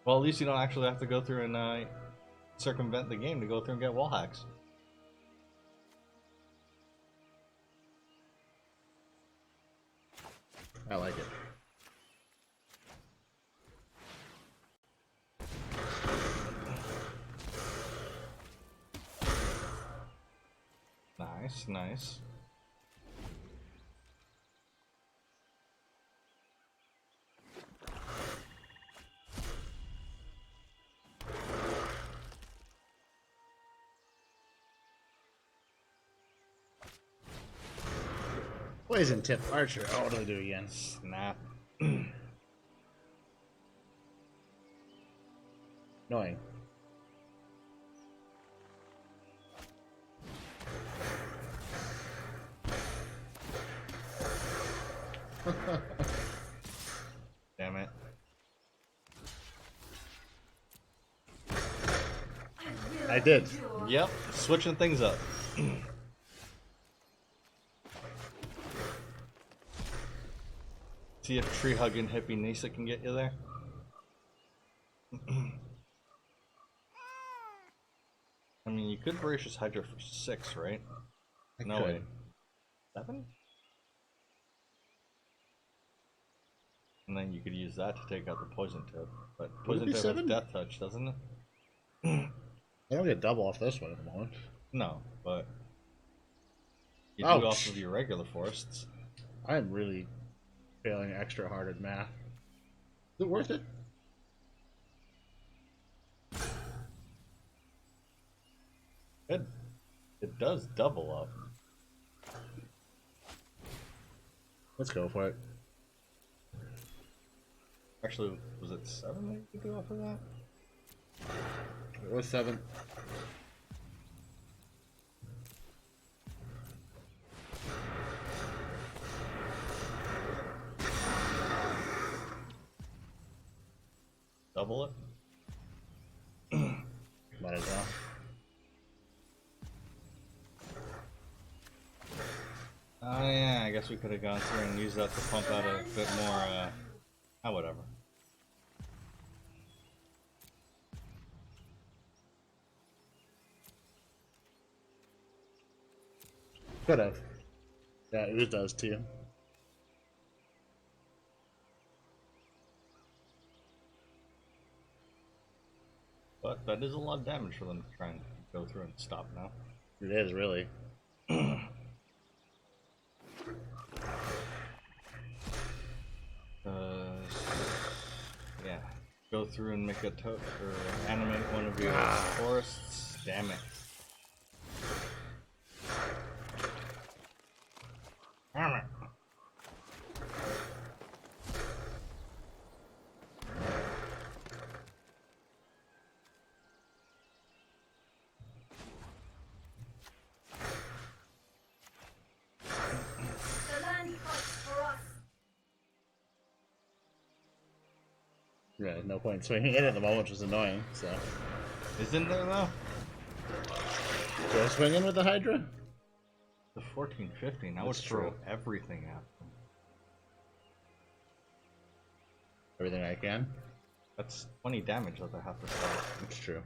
Well, at least you don't actually have to go through and circumvent the game to go through and get wall hacks. I like it. Nice, nice. Poison tip archer. Oh, what do I do again? Snap. Annoying. Damn it. I did. Yep, switching things up. See if tree hugging hippie Nisa can get you there. I mean, you could Voracious Hydra for 6, right? No, could. wait. 7? And then you could use that to take out the Poison Tip. But Would it Poison be Tip 7? has Death Touch, doesn't it? I don't get double off this one at the moment. No, but you do Ouch. off of your regular forests. I'm really failing extra hard at math. Is it worth it? It does double up. Let's go for it. Actually, was it 7 that you could do off of that? It was 7. Double it? Might as well. Oh yeah, I guess we could have gone through and used that to pump out a bit more, whatever. Could have. Yeah, it does too. But that is a lot of damage for them to try and go through and stop now. It is, really. Yeah. Go through and make a or animate one of your forests. Damn it. Damn it. Yeah, no point in swinging it at the moment, which is annoying, so. Isn't there though? Do I swing in with the Hydra? The 14-15, I would That's throw true. everything at them. Everything I can? That's 20 damage that they have to stop. That's true.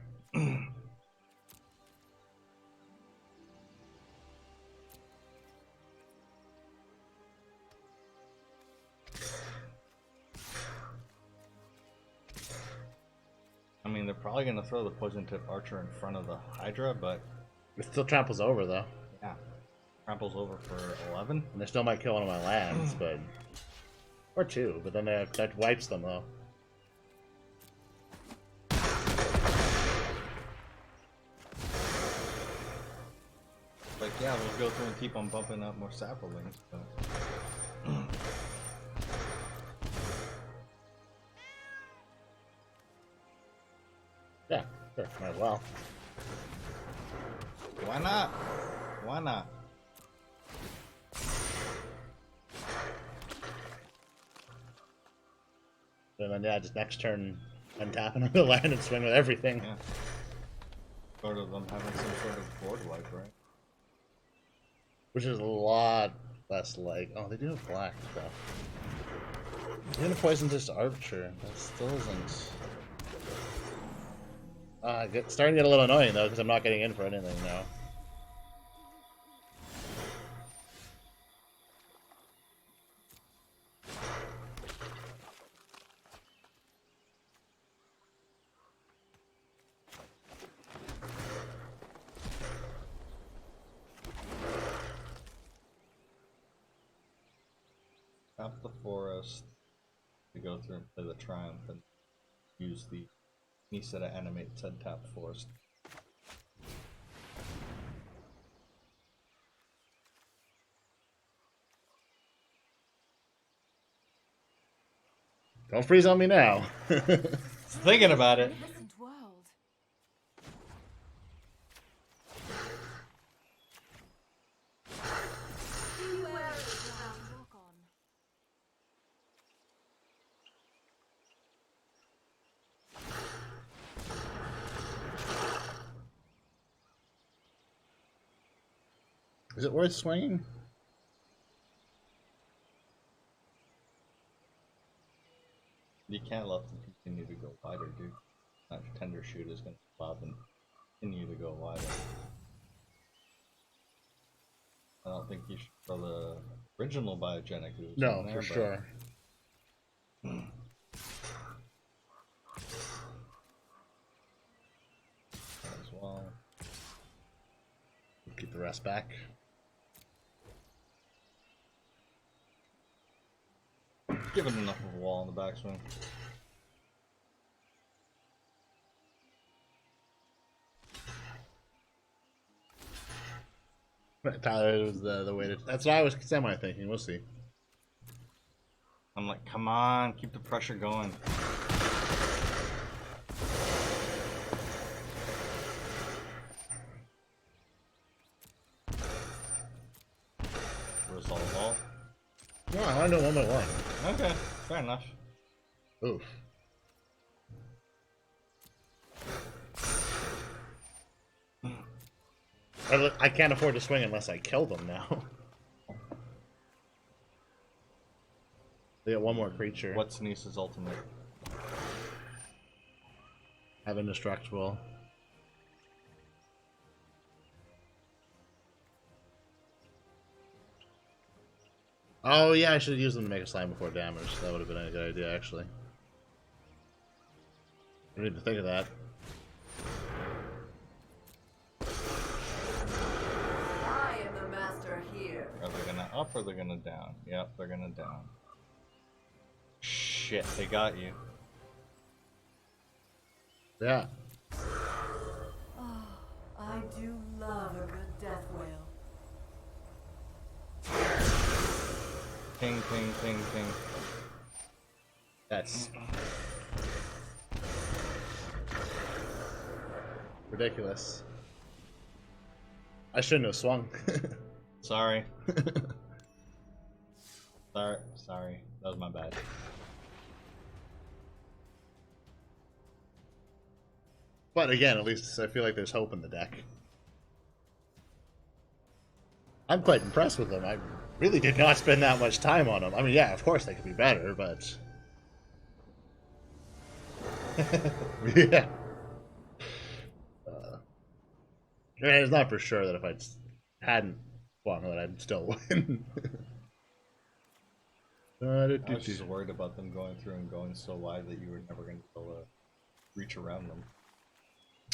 I mean, they're probably going to throw the Poison Tip Archer in front of the Hydra, but It still tramples over, though. yeah. Tramples over for 11. And they still might kill one of my lands, but... Or 2, but then that wipes them, though. Like, yeah, we'll go through and keep on bumping up more saplings, but... Yeah, sure, might as well. Why not? Why not? And then, yeah, just next turn, untap another land and swing with everything. Yeah. Sort of them having some sort of board wipe, right? Which is a lot less like... Oh, they do have black stuff. They're gonna poison this Archer. That still isn't... Starting to get a little annoying, though, because I'm not getting in for anything now. Tap the forest to go through and play the Triumph and use the Nisa to animate said tap forest. Don't freeze on me now. Thinking about it. Magnificent world. Is it worth swinging? You can't let them continue to go wider, dude. That tender shoot is going to allow them to continue to go wider. I don't think you should throw the original biogenic ooze No, in there, for but... sure. As well. Keep the rest back. Give it enough of a wall in the backswing. Tyler was the way to. That's what I was semi-thinking. We'll see. I'm like, come on, keep the pressure going. Resolve all. No, I want to do one by one. Okay, fair enough. Oof. I can't afford to swing unless I kill them now. They got one more creature. What's Niece's ultimate? Have indestructible. Oh yeah, I should have used them to make a slime before damage. That would have been a good idea, actually. I need to think of that. I am the master here. Are they gonna up or they're gonna down? Yep, they're gonna down. Shit, they got you. Yeah. Oh, I do love a good death wail. Ping, ping, ping, ping. That's ridiculous. I shouldn't have swung. Sorry. Sorry. That was my bad. But again, at least I feel like there's hope in the deck. I'm quite impressed with them. I really did not spend that much time on them. I mean, yeah, of course they could be better, but... yeah. It's not for sure that if I hadn't swung that I'd still win. I was just worried about them going through and going so wide that you were never going to be able to reach around them.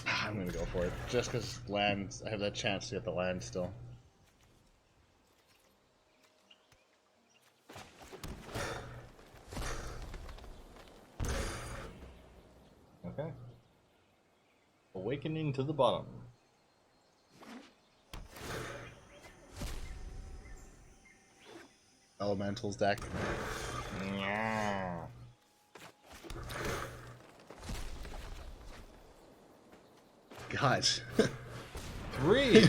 I'm going to go for it. Just because lands, I have that chance to get the land still. Okay. Awakening to the bottom. Elementals deck. Yeah. God. 3!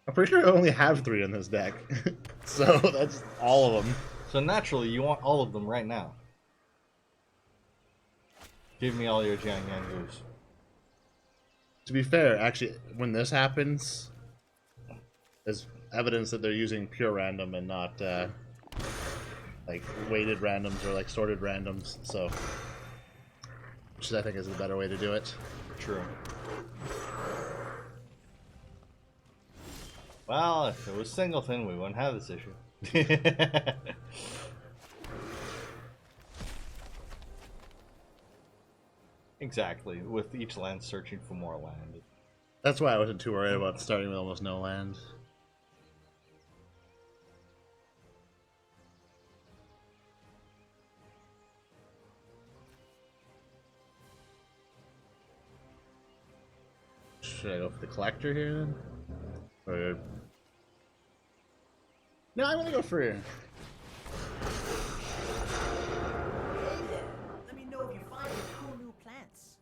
I'm pretty sure I only have 3 in this deck. So that's all of them. So naturally, you want all of them right now. Give me all your Jiang Yangus. To be fair, actually, when this happens, there's evidence that they're using pure random and not like weighted randoms or like sorted randoms. So, which I think is the better way to do it. True. Well, if it was singleton, we wouldn't have this issue. Exactly, with each land searching for more land. That's why I wasn't too worried about starting with almost no land. Should I go for the collector here then? Or... No, I'm gonna go for... Hey there. Let me know if you find any cool new plants.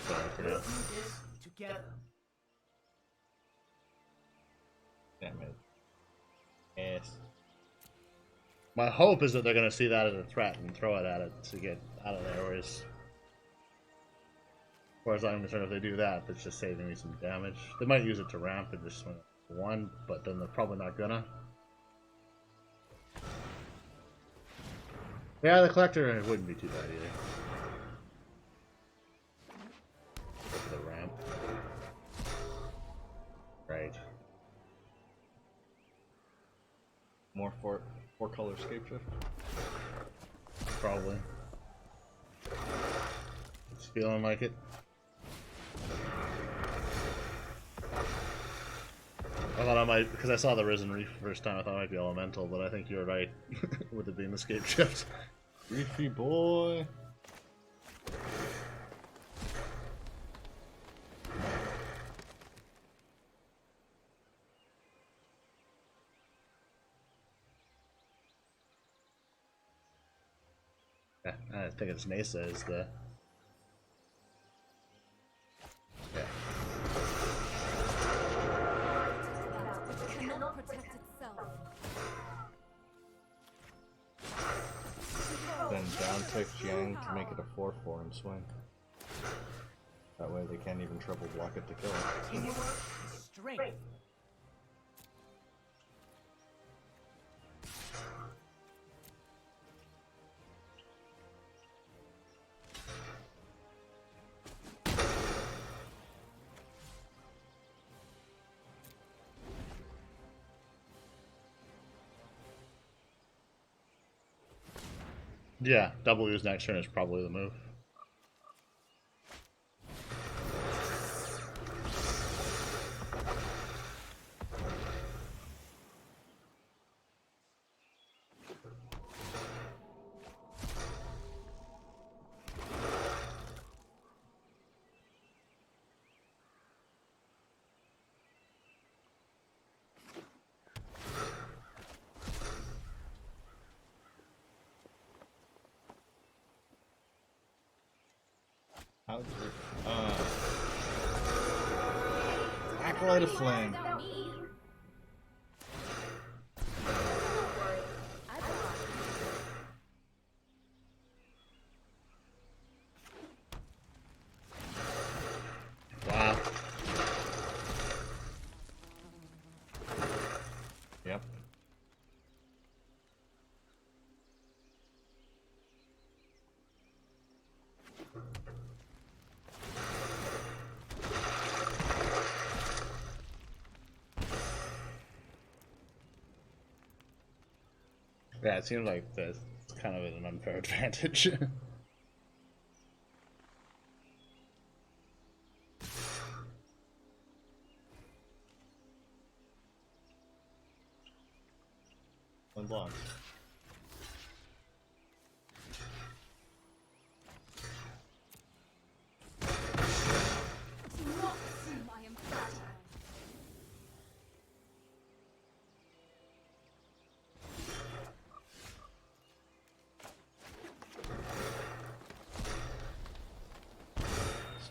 Sorry, I forgot. Let's do this together. Damn it. Yes. My hope is that they're gonna see that as a threat and throw it at it to get out of there, far as I'm concerned, if they do that, it's just saving me some damage. They might use it to ramp and just swing one, but then they're probably not gonna. Yeah, the collector it wouldn't be too bad either. Go for the ramp. Right. More four color scape shift. Probably. It's feeling like it. I thought I might, because I saw the Risen Reef first time, I thought it might be Elemental, but I think you're right with it being the scape shift. Reefy boy. Yeah, I think it's Mesa is the... Yeah. It cannot protect itself. Then down tick Jiang to make it a 4/4 and swing. That way they can't even triple block it to kill it. Teamwork, strength. Yeah, double use next turn is probably the move. How's it? Acolyte of Flame. Without me. I brought Wow. Yep. Yeah, it seems like that's kind of an unfair advantage. One block. do not assume I am fragile.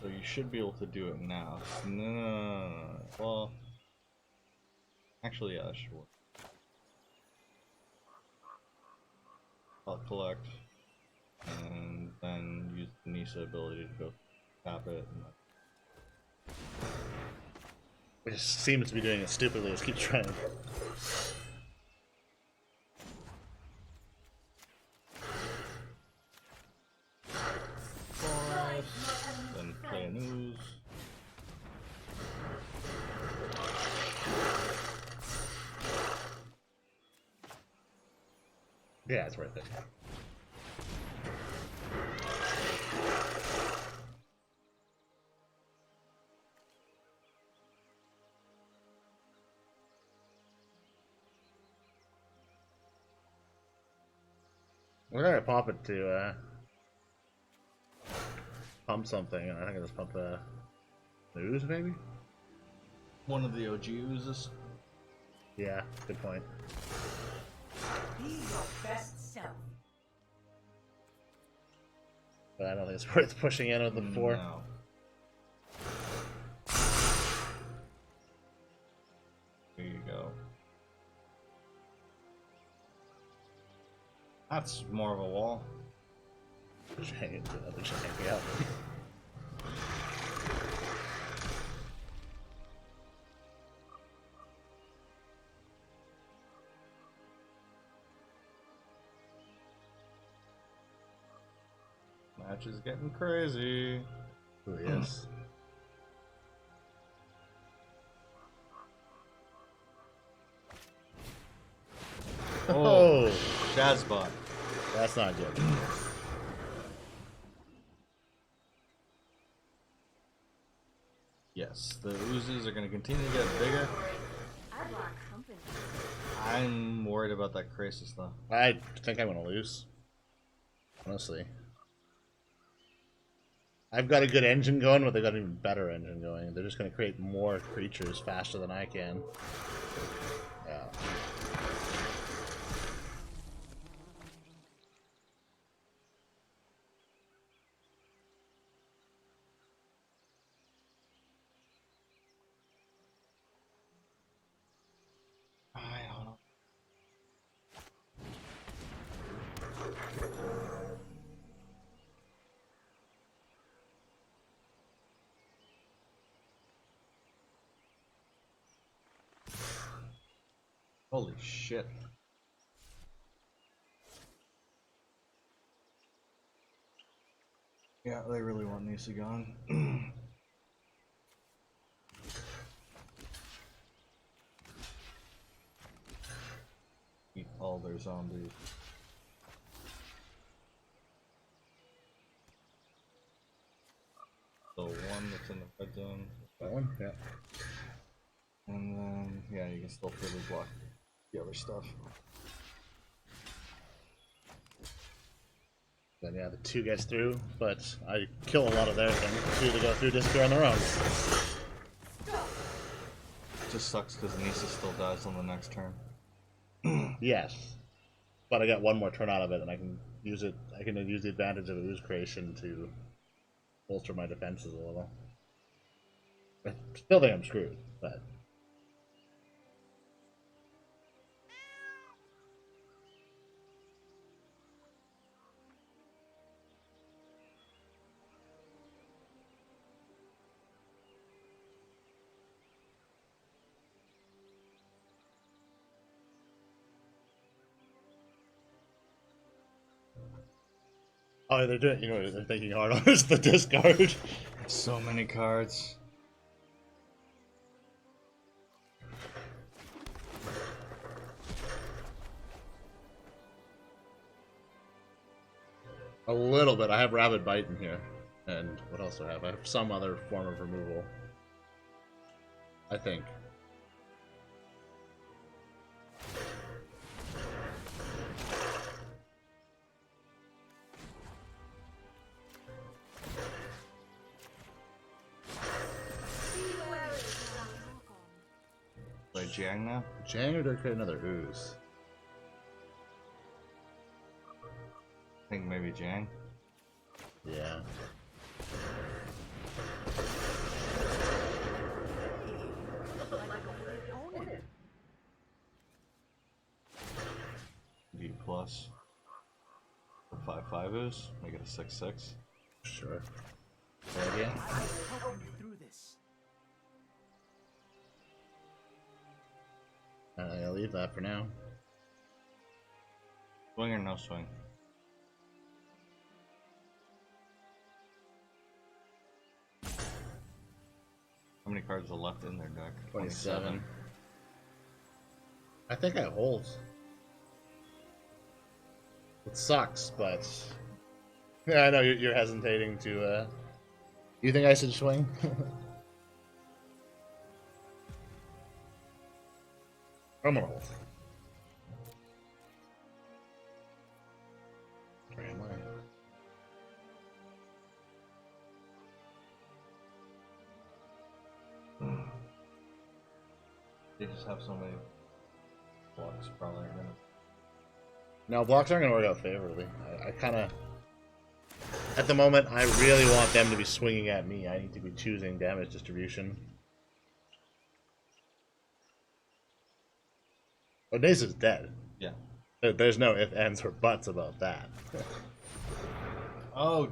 So you should be able to do it now. No. Well, actually, yeah, that should work. I'll collect, and then use the Nisa ability to go tap it. And It just seems to be doing it stupidly, just keep trying. then play a news. Yeah, it's worth it. We're gonna pop it to pump something. I think I just pump news maybe? One of the OG uses. Yeah, good point. Be your best self. But I don't think it's worth pushing in with the 4. No. There you go. That's more of a wall. Just hang it to that, just hang me up. match is getting crazy. Ooh, yes. Oh, Shazbot. That's not good. Yes, the oozes are going to continue to get bigger. I brought company. I'm worried about that crisis though. I think I'm gonna lose. Honestly. I've got a good engine going, but they've got an even better engine going. They're just gonna create more creatures faster than I can. Yeah. I don't know. Holy shit. Yeah, they really want Nisa gone. Eat all their zombies. The one that's in the red zone. That one? Yeah. And then, yeah, you can still further block the other stuff. Then yeah, the 2 gets through, but I kill a lot of their things. The 2 that go through disappear on their own. Just sucks because Nisa still dies on the next turn. Yes. But I got one more turn out of it, and I can use it. I can use the advantage of ooze creation to bolster my defenses a little. I still think I'm screwed, but oh, they're doing. You know, what they're thinking hard on is the discard. So many cards. A little bit. I have Rabid Bite in here, and what else do I have? I have some other form of removal. I think. Play Jiang now? Jang or do I create another ooze? I think maybe Jiang. Yeah. D plus. 5/5 is. Make it a 6/6. Sure. Good idea. Helping you through this. I'll leave that for now. Swing or no swing? How many cards are left in their deck? 27. I think I hold. It sucks, but yeah, I know you're hesitating to. You think I should swing? I'm gonna hold. Or am I? They just have so many blocks, probably are gonna. No, blocks aren't gonna work out favorably. I kind of. At the moment, I really want them to be swinging at me. I need to be choosing damage distribution. Odesa's dead. Yeah. There's no ifs, ands, or buts about that. Oh.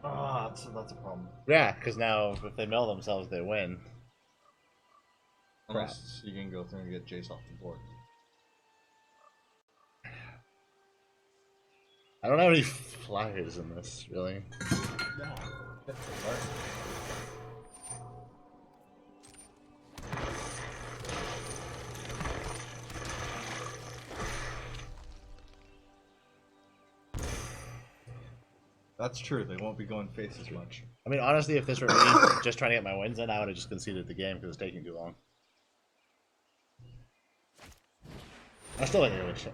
Ah, that's a problem. Yeah, because now if they mill themselves, they win. Unless you can go through and get Jace off the board. I don't have any flyers in this, really. Yeah. That's the part. That's true. They won't be going face as much. I mean, honestly, if this were me just trying to get my wins in, I would have just conceded the game because it's taking too long. I still think it was.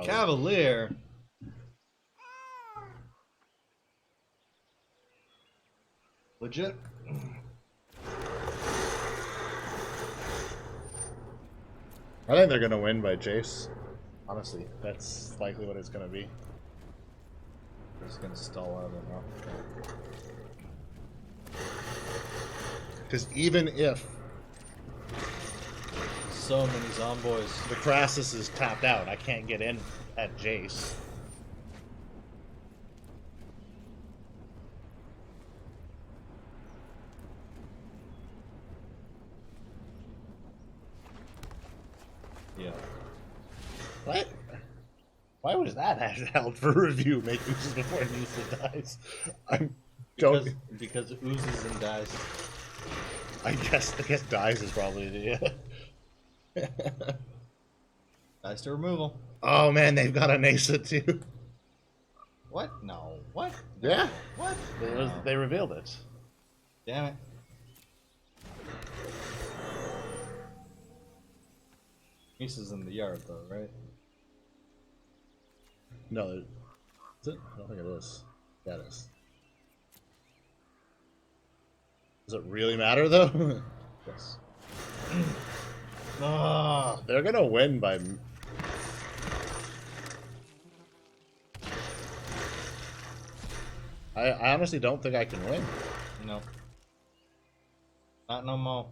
Cavalier. Legit. I think they're gonna win by Jace. Honestly, that's likely what it's gonna be. We're just gonna stall out enough. Because even if So many zomboys. the Crassus is tapped out, I can't get in at Jace. Yeah. What? Why was that held for review? Make uses before Nisa dies. I'm joking. Because it oozes and dies. I guess dies is probably the. Dies to removal. Oh man, they've got a Nisa too. What? No. What? Yeah. What? They revealed it. Damn it. Misa's in the yard though, right? No, is it? I don't think it is. That is. Does it really matter though? Yes. Ah. They're gonna win by. I honestly don't think I can win. No. Not no more.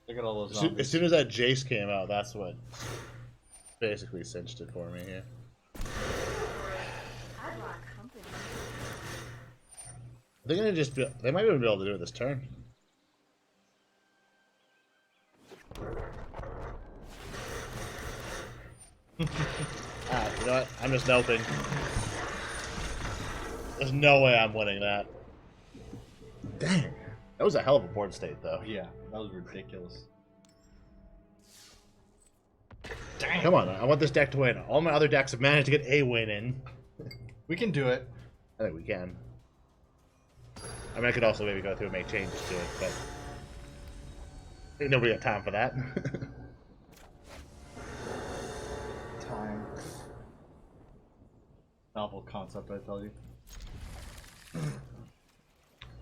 Look at all those As zombies. soon as that Jace came out, that's what basically cinched it for me here. I brought company. They're gonna just be. They might even be able to do it this turn. You know what? I'm just noping. There's no way I'm winning that. Dang. That was a hell of a board state, though. Yeah, that was ridiculous. Come on, I want this deck to win. All my other decks have managed to get a win in. We can do it. I think we can. I mean, I could also maybe go through and make changes to it, but I think nobody got time for that. Time. Novel concept, I tell you.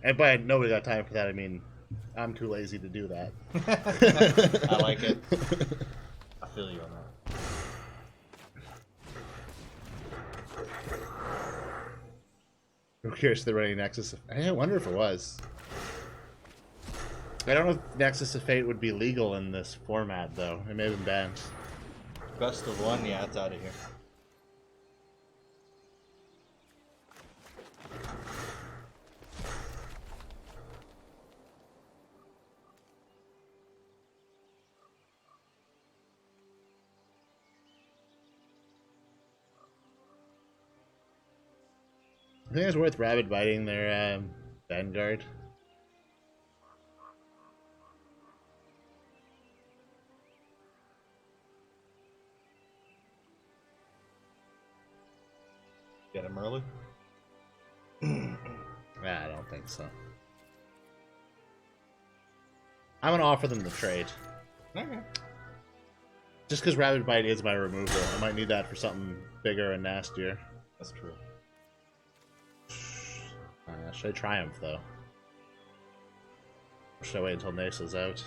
And by nobody got time for that, I mean I'm too lazy to do that. I like it. I feel you on that. I'm curious if they're running Nexus. I wonder if it was. I don't know if Nexus of Fate would be legal in this format, though. It may have been banned. Best of one, yeah, it's out of here. I think it's worth rabbit biting their Vanguard. Get him early? I don't think so. I'm gonna offer them the trade. Okay. Just because Rabbit Bite is my removal. I might need that for something bigger and nastier. That's true. Should I Triumph, though? Or should I wait until Nasa's out?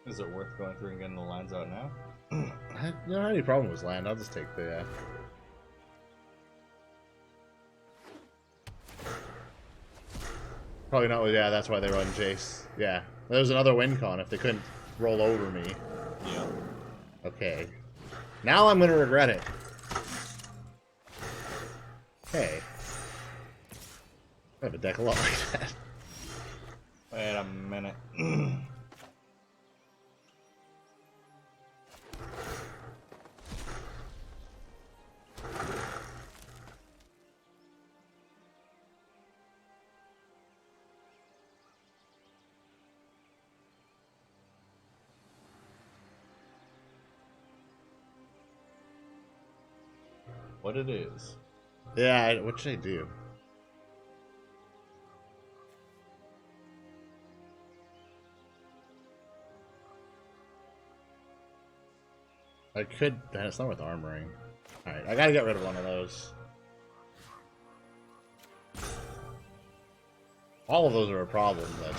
Is it worth going through and getting the lines out now? I don't have any problem with land. I'll just take the... Probably not. Yeah, that's why they run Jace. Yeah. There was another win con if they couldn't roll over me. Yeah. Okay. Now I'm going to regret it. Hey. I have a deck a lot like that. Wait a minute. what it is. Yeah, what should I do? I could. It's not worth armoring. Alright, I gotta get rid of one of those. All of those are a problem, but.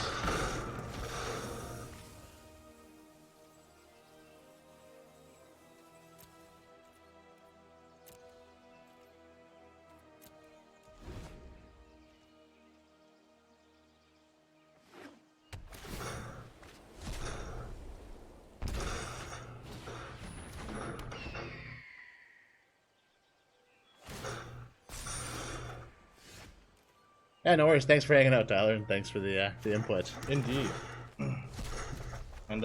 Yeah, no worries. Thanks for hanging out, Tyler, and thanks for the input. Indeed. And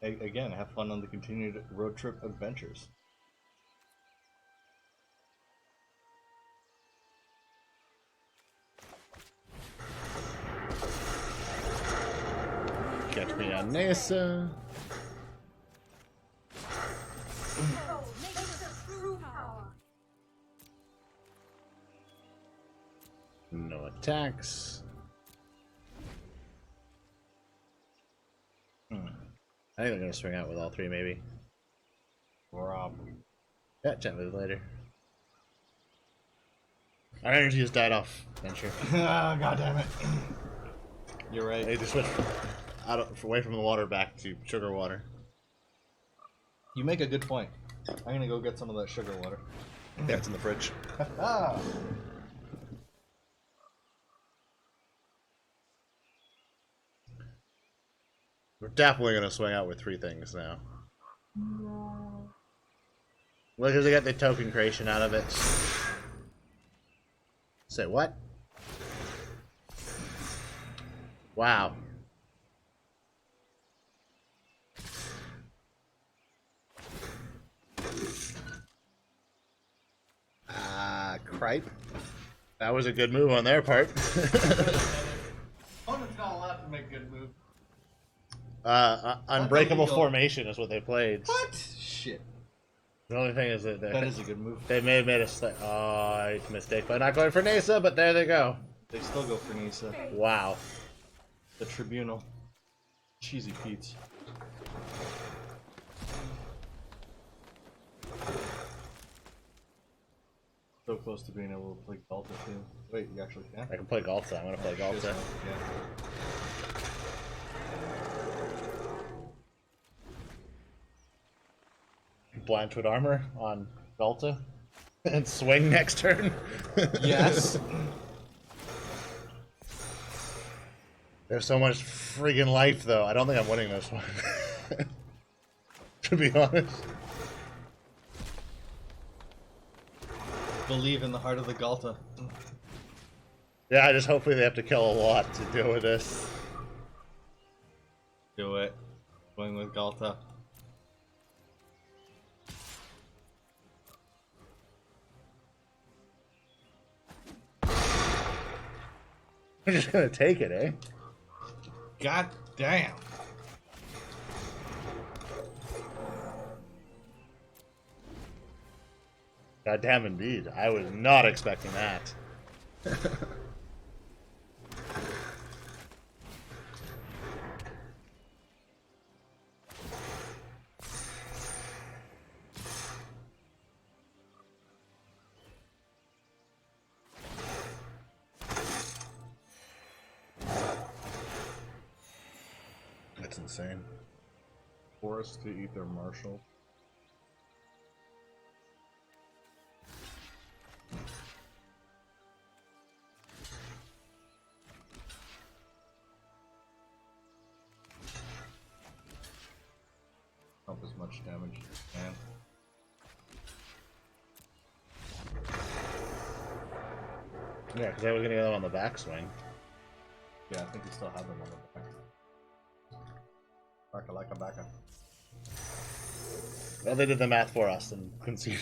again, have fun on the continued road trip adventures. Catch me on Nasa. No attacks. I think they're gonna swing out with all three, maybe. Probably. Yeah, chat with it later. Our energy has died off, Venture. God damn it. You're I right. need to switch away from the water back to sugar water. You make a good point. I'm gonna go get some of that sugar water. Yeah, it's in the fridge. Ah. We're definitely gonna swing out with three things now. Look, because they got the token creation out of it. Say what? Wow. Cripe. That was a good move on their part. Opponent's not allowed to make good moves. Unbreakable illegal. formation is what they played. What? Shit. The only thing is that That is a good move. they may have made a mistake by not going for Nasa, but there they go. They still go for Nisa. Wow. The Tribunal. Cheesy Pete's. So close to being able to play Galta too. Wait, you actually can? I can play Galta. I'm gonna play Galta. Yeah. Blanchwood armor on Galta. And swing next turn. Yes. There's so much friggin' life, though. I don't think I'm winning this one. To be honest. Believe in the heart of the Galta. Yeah, I just hopefully they have to kill a lot to deal with this. Do it. Going with Galta. I'm just gonna take it, eh? God damn. Goddamn, indeed. I was not expecting that. That's insane. Forest to Ether Marshall. Not as much damage as you can. Yeah, because I was gonna get them on the backswing. Yeah, I think you still have them on the back. Baka like a baka. Well, they did the math for us and couldn't see.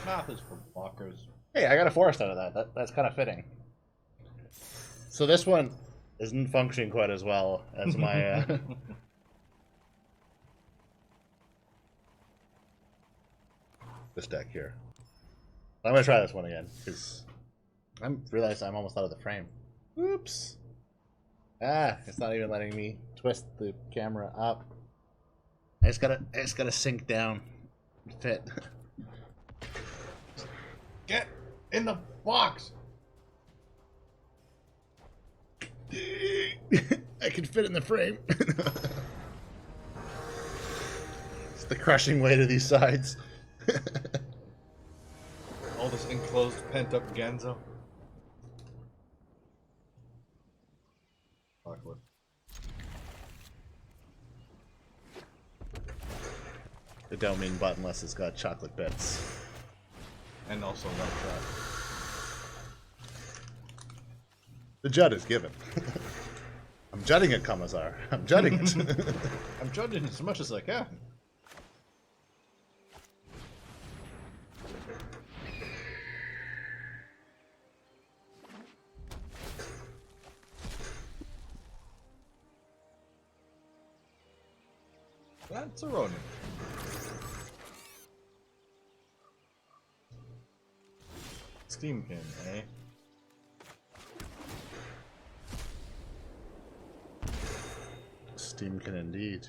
Math is for blockers. Hey, I got a forest out of that. That's kind of fitting. So this one isn't functioning quite as well as my. this deck here. I'm gonna try this one again because I realized I'm almost out of the frame. Oops. Ah, it's not even letting me twist the camera up. I just gotta sink down. Fit. Get in the box! I can fit in the frame. It's the crushing weight of these sides. All this enclosed, pent-up Genzo. Awkward. It don't mean button unless it's got chocolate bits. And also that trap. The jud is given. I'm judding it, Commissar. I'm judding it. I'm judging as much as I can. That's a Ronin. Steamkin, eh? Steamkin indeed.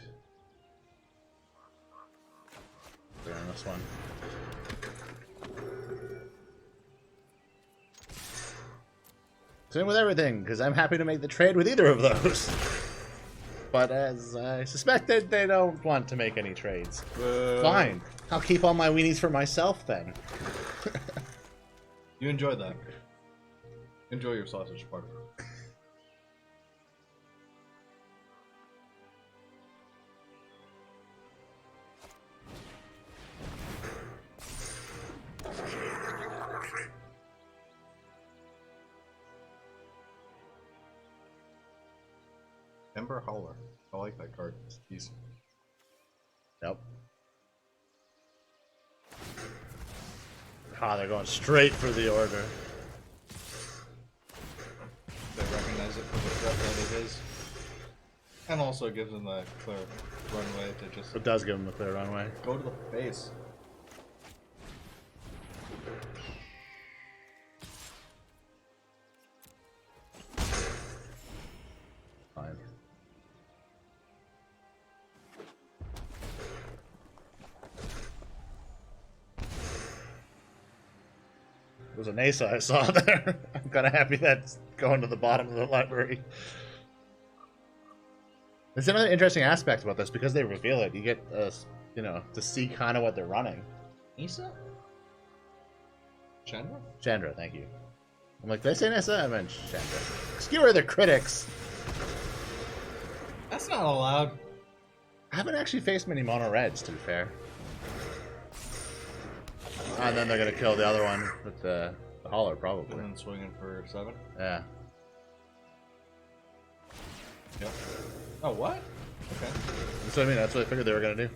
There on this one. Same with everything, because I'm happy to make the trade with either of those. But as I suspected, they don't want to make any trades. Fine. I'll keep all my weenies for myself then. You enjoy that. Enjoy your sausage part. Ember Howler. I like that card. It's decent. Yep. Ah, they're going straight for the order. They recognize it for the threat that it is. And also gives them that clear runway to just It does give them a clear runway. go to the face. Fine. It was an ace I saw there. I'm kind of happy that's going to the bottom of the library. There's another interesting aspect about this because they reveal it. You get, you know, to see kind of what they're running. Issa? Chandra? Chandra, thank you. I'm like, did I say Nessa? I meant Chandra. Skewer the critics. That's not allowed. I haven't actually faced many mono reds, to be fair. And then they're gonna kill the other one with the hauler, probably. And then swinging for 7. Yeah. Yep. Oh, what? Okay. That's what I mean. That's what I figured they were gonna do.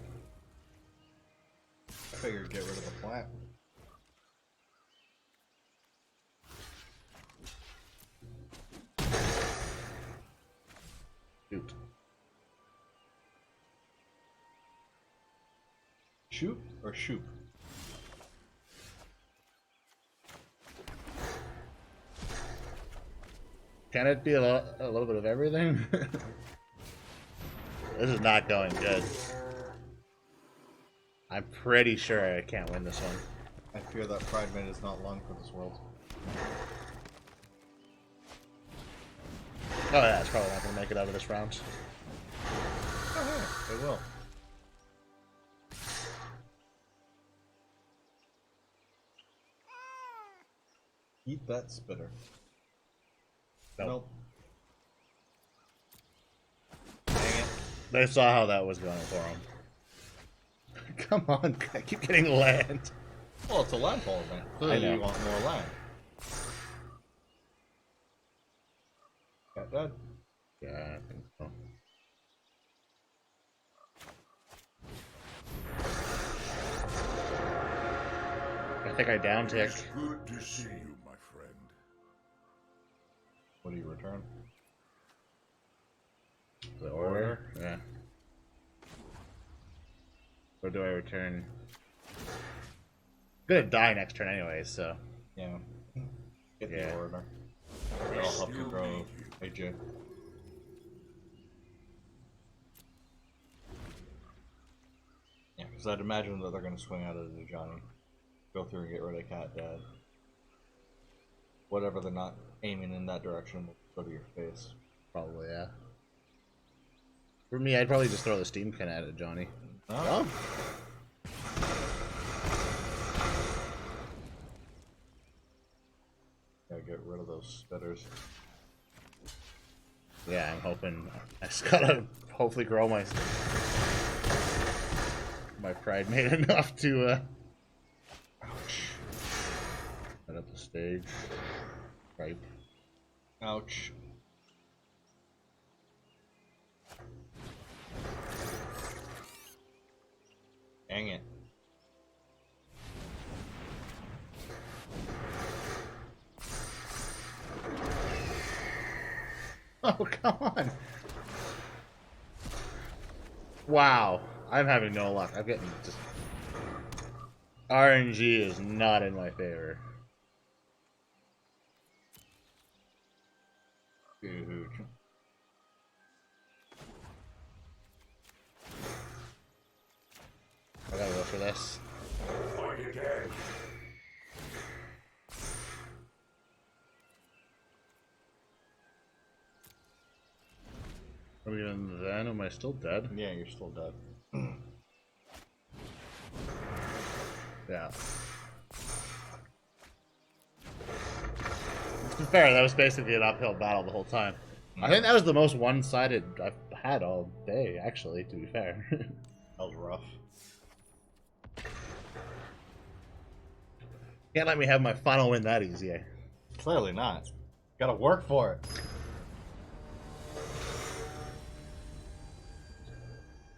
I figured get rid of the plant. Shoot. Shoot or shoot? Can it be a little bit of everything? This is not going good. I'm pretty sure I can't win this one. I fear that Pride Mate is not long for this world. Oh yeah, it's probably not gonna make it out of this round. Oh, yeah, they will. Eat that spitter. Nope. Dang it. They saw how that was going for them. Come on, I keep getting land. Well, it's a landfall event. Clearly know. you want more land. Got that? Yeah, I think so. I think I down ticked. Good to see you, my friend. What do you return? The order? Yeah. Or do I return? Gonna die next turn anyway, so. Yeah. Get Yeah. the order. I'll help you grow AJ. Yeah, because I'd imagine that they're going to swing out of the Johnny. Go through and get rid of Cat Dad. Whatever they're not aiming in that direction will go to your face. Probably, yeah. For me, I'd probably just throw the steam can at it, Johnny. Oh. Gotta get rid of those spitters. Yeah, I'm hoping. I just gotta hopefully grow my pride made enough to set up the stage. Right. Ouch. Dang it. Oh, come on. Wow. I'm having no luck. I'm getting just... RNG is not in my favor. Huge. I gotta go for this. Fight again. Are we doing then? Am I still dead? Yeah, you're still dead. Yeah. To be fair, that was basically an uphill battle the whole time. I think that was the most one-sided I've had all day, actually, to be fair. That was rough. Can't let me have my final win that easy, eh? Clearly not. Gotta work for it.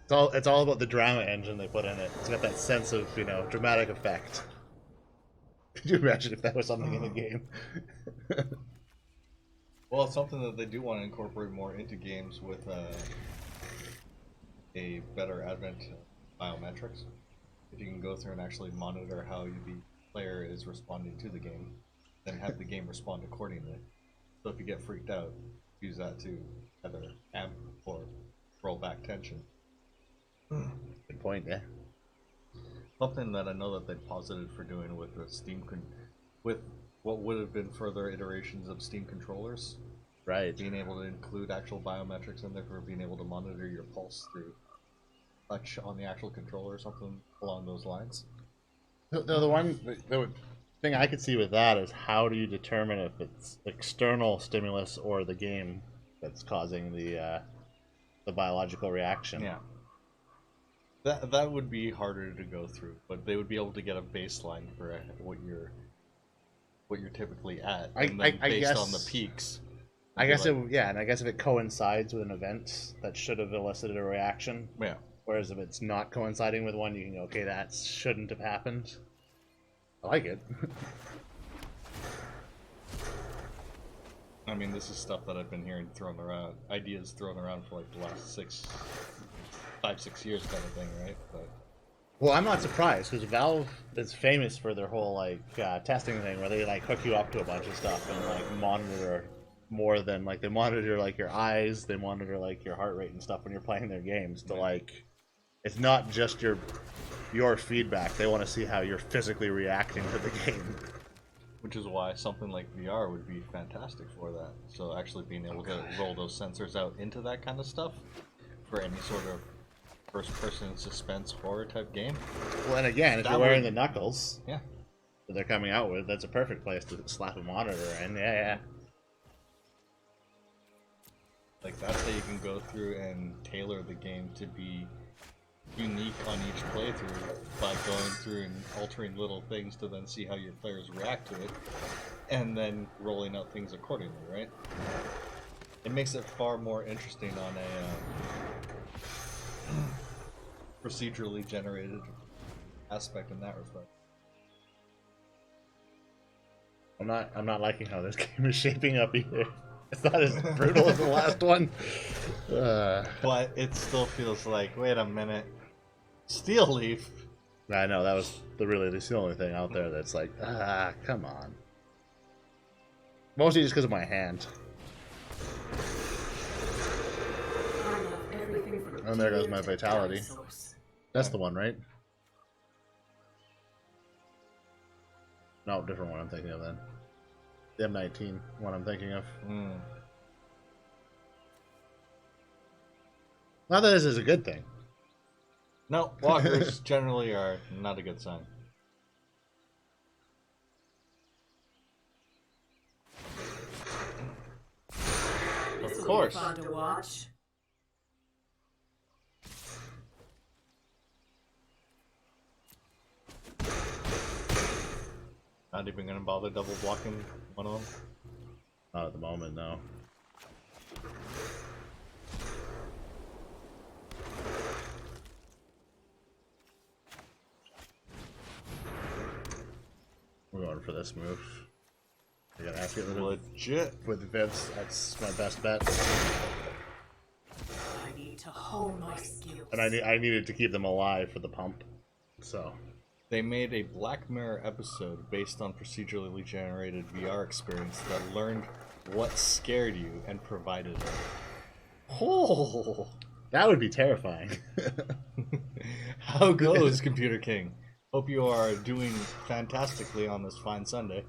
It's all about the drama engine they put in it. It's got that sense of, you know, dramatic effect. Could you imagine if that was something in the game? Well, it's something that they do want to incorporate more into games with a better advent of biometrics. If you can go through and actually monitor how the player is responding to the game, then have the game respond accordingly. So if you get freaked out, use that to either amp or roll back tension. Good point, yeah. Something that I know that they posited for doing with the with what would have been further iterations of Steam controllers, Right. being able to include actual biometrics in there for being able to monitor your pulse through touch on the actual controller or something along those lines. The thing I could see with that is how do you determine if it's external stimulus or the game that's causing the biological reaction? Yeah. That would be harder to go through, but they would be able to get a baseline for what you're typically at, and then I based guess, on the peaks. I guess and I guess if it coincides with an event that should have elicited a reaction, Yeah. whereas if it's not coinciding with one, you can go, okay, that shouldn't have happened. I like it. I mean, this is stuff that I've been hearing thrown around, ideas thrown around for like the last 5-6 years kind of thing, right? But Well, I'm not surprised because Valve is famous for their whole like testing thing where they like hook you up to a bunch of stuff and like monitor more than like they monitor like your eyes, they monitor like your heart rate and stuff when you're playing their games. To like, it's not just your feedback. They want to see how you're physically reacting to the game. which is why something like VR would be fantastic for that. So actually being able to roll those sensors out into that kind of stuff for any sort of first-person suspense horror type game. Well, and again, if That you're wearing would- the knuckles Yeah. that they're coming out with, that's a perfect place to slap a monitor in. Yeah. Like that's how you can go through and tailor the game to be unique on each playthrough by going through and altering little things to then see how your players react to it, and then rolling out things accordingly, right? It makes it far more interesting on a procedurally generated aspect in that respect. I'm not liking how this game is shaping up either. It's not as brutal as the last one. But it still feels like, wait a minute, Steel Leaf? I know, that was the only thing out there that's like, come on. Mostly just because of my hand. I love everything from And there goes deer my to vitality. dinosaurs. That's the one, right? No, different one I'm thinking of then. The M19 one I'm thinking of. Not that this is a good thing. No, walkers generally are not a good sign. This Of will course. be fun to watch. Not even gonna bother double blocking one of them. Not at the moment, no. We're going for this move. I gotta ask it Legit. with Vince. That's my best bet. I need to hone my skills. And I needed to keep them alive for the pump. So They made a Black Mirror episode based on procedurally generated VR experience that learned what scared you and provided it. Oh, that would be terrifying. how goes, Computer King? Hope you are doing fantastically on this fine Sunday.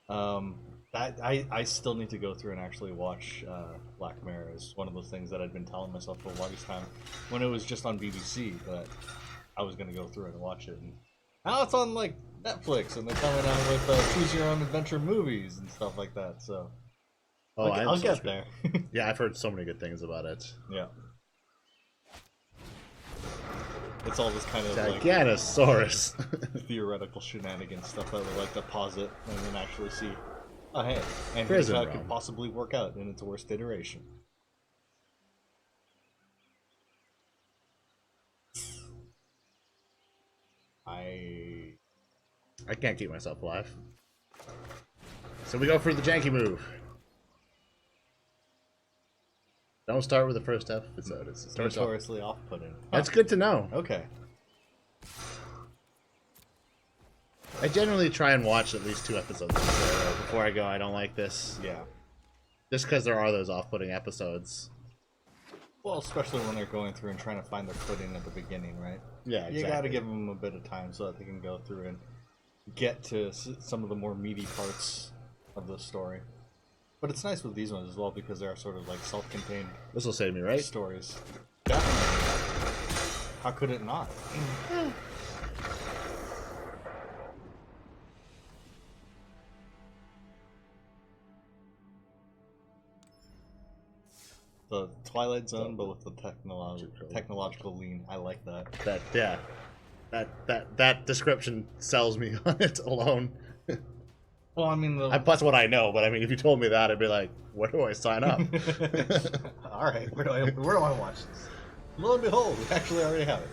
I still need to go through and actually watch Black Mirror. Is one of those things that I'd been telling myself for the longest time when it was just on BBC that I was going to go through and watch it. And now it's on like Netflix, and they're coming out with choose your own adventure movies and stuff like that. So I'll get there. Yeah, I've heard so many good things about it. Yeah. It's all this kind of Giganosaurus. like theoretical shenanigans stuff that we like to pause it and then actually see. Oh hey, and here's Prison how it realm. could possibly work out in its worst iteration. I can't keep myself alive. So we go for the janky move. Don't start with the first episode. It starts off. Notoriously off-putting. That's good to know. Okay. I generally try and watch at least 2 episodes before I go, I don't like this. Yeah. Just because there are those off-putting episodes. Well, especially when they're going through and trying to find their footing at the beginning, right? Yeah, exactly. You got to give them a bit of time so that they can go through and get to some of the more meaty parts of the story. But it's nice with these ones as well because they are sort of like self-contained This will save me, right? stories. Definitely. How could it not? The Twilight Zone, but with the technological lean. I like that. That description sells me on it alone. Well, I mean, Plus what I know, but I mean, if you told me that, I'd be like, where do I sign up? all right, where do I watch this? Lo and behold, we actually already have it.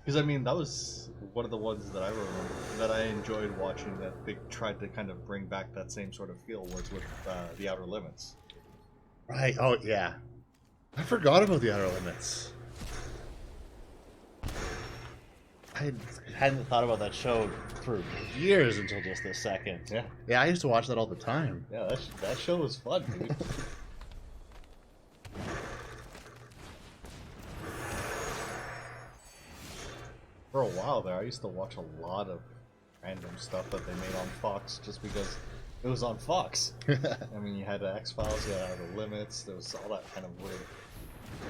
Because I mean, that was one of the ones that I remember that I enjoyed watching. That they tried to kind of bring back that same sort of feel, was with the Outer Limits. Right, oh yeah. I forgot about the Outer Limits. I hadn't thought about that show for years until just this second. Yeah. Yeah, I used to watch that all the time. Yeah, that show was fun, dude. For a while there, I used to watch a lot of random stuff that they made on Fox just because it was on Fox. I mean, you had the X-Files, you had Outer Limits, there was all that kind of weird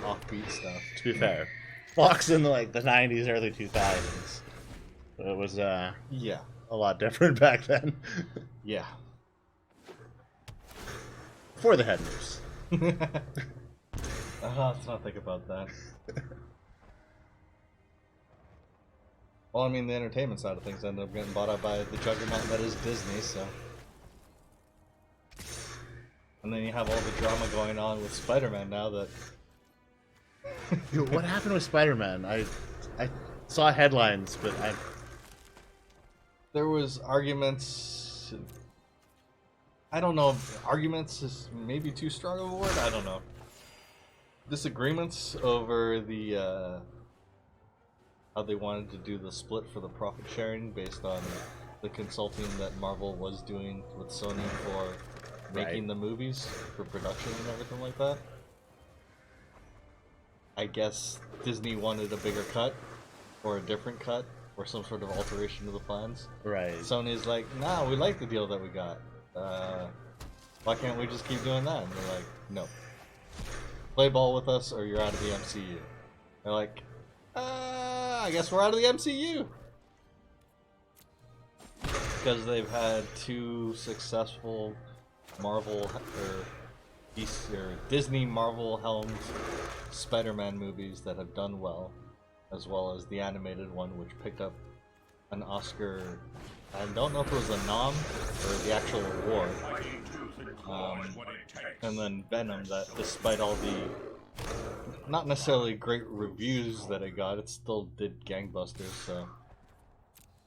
offbeat stuff. To be fair, Fox in the 90s, early 2000s. It was Yeah. a lot different back then. Yeah. For the head moves. Let's not think about that. Well, I mean, the entertainment side of things ended up getting bought out by the juggernaut that is Disney, so. And then you have all the drama going on with Spider-Man now that. Dude, what happened with Spider-Man? I saw headlines, but There was arguments. I don't know if arguments is maybe too strong of a word. I don't know. Disagreements over the how they wanted to do the split for the profit sharing based on the consulting that Marvel was doing with Sony for making the movies, for production and everything like that. I guess Disney wanted a bigger cut, or a different cut, or some sort of alteration to the plans. Right. Sony's like, nah, we like the deal that we got. Why can't we just keep doing that? And they're like, no. Play ball with us or you're out of the MCU. They're like, I guess we're out of the MCU. Because they've had 2 successful Marvel or Disney Marvel helmed Spider-Man movies that have done well as the animated one, which picked up an Oscar. I don't know if it was a nom or the actual award. And then Venom, that despite all the not necessarily great reviews that it got, it still did gangbusters. So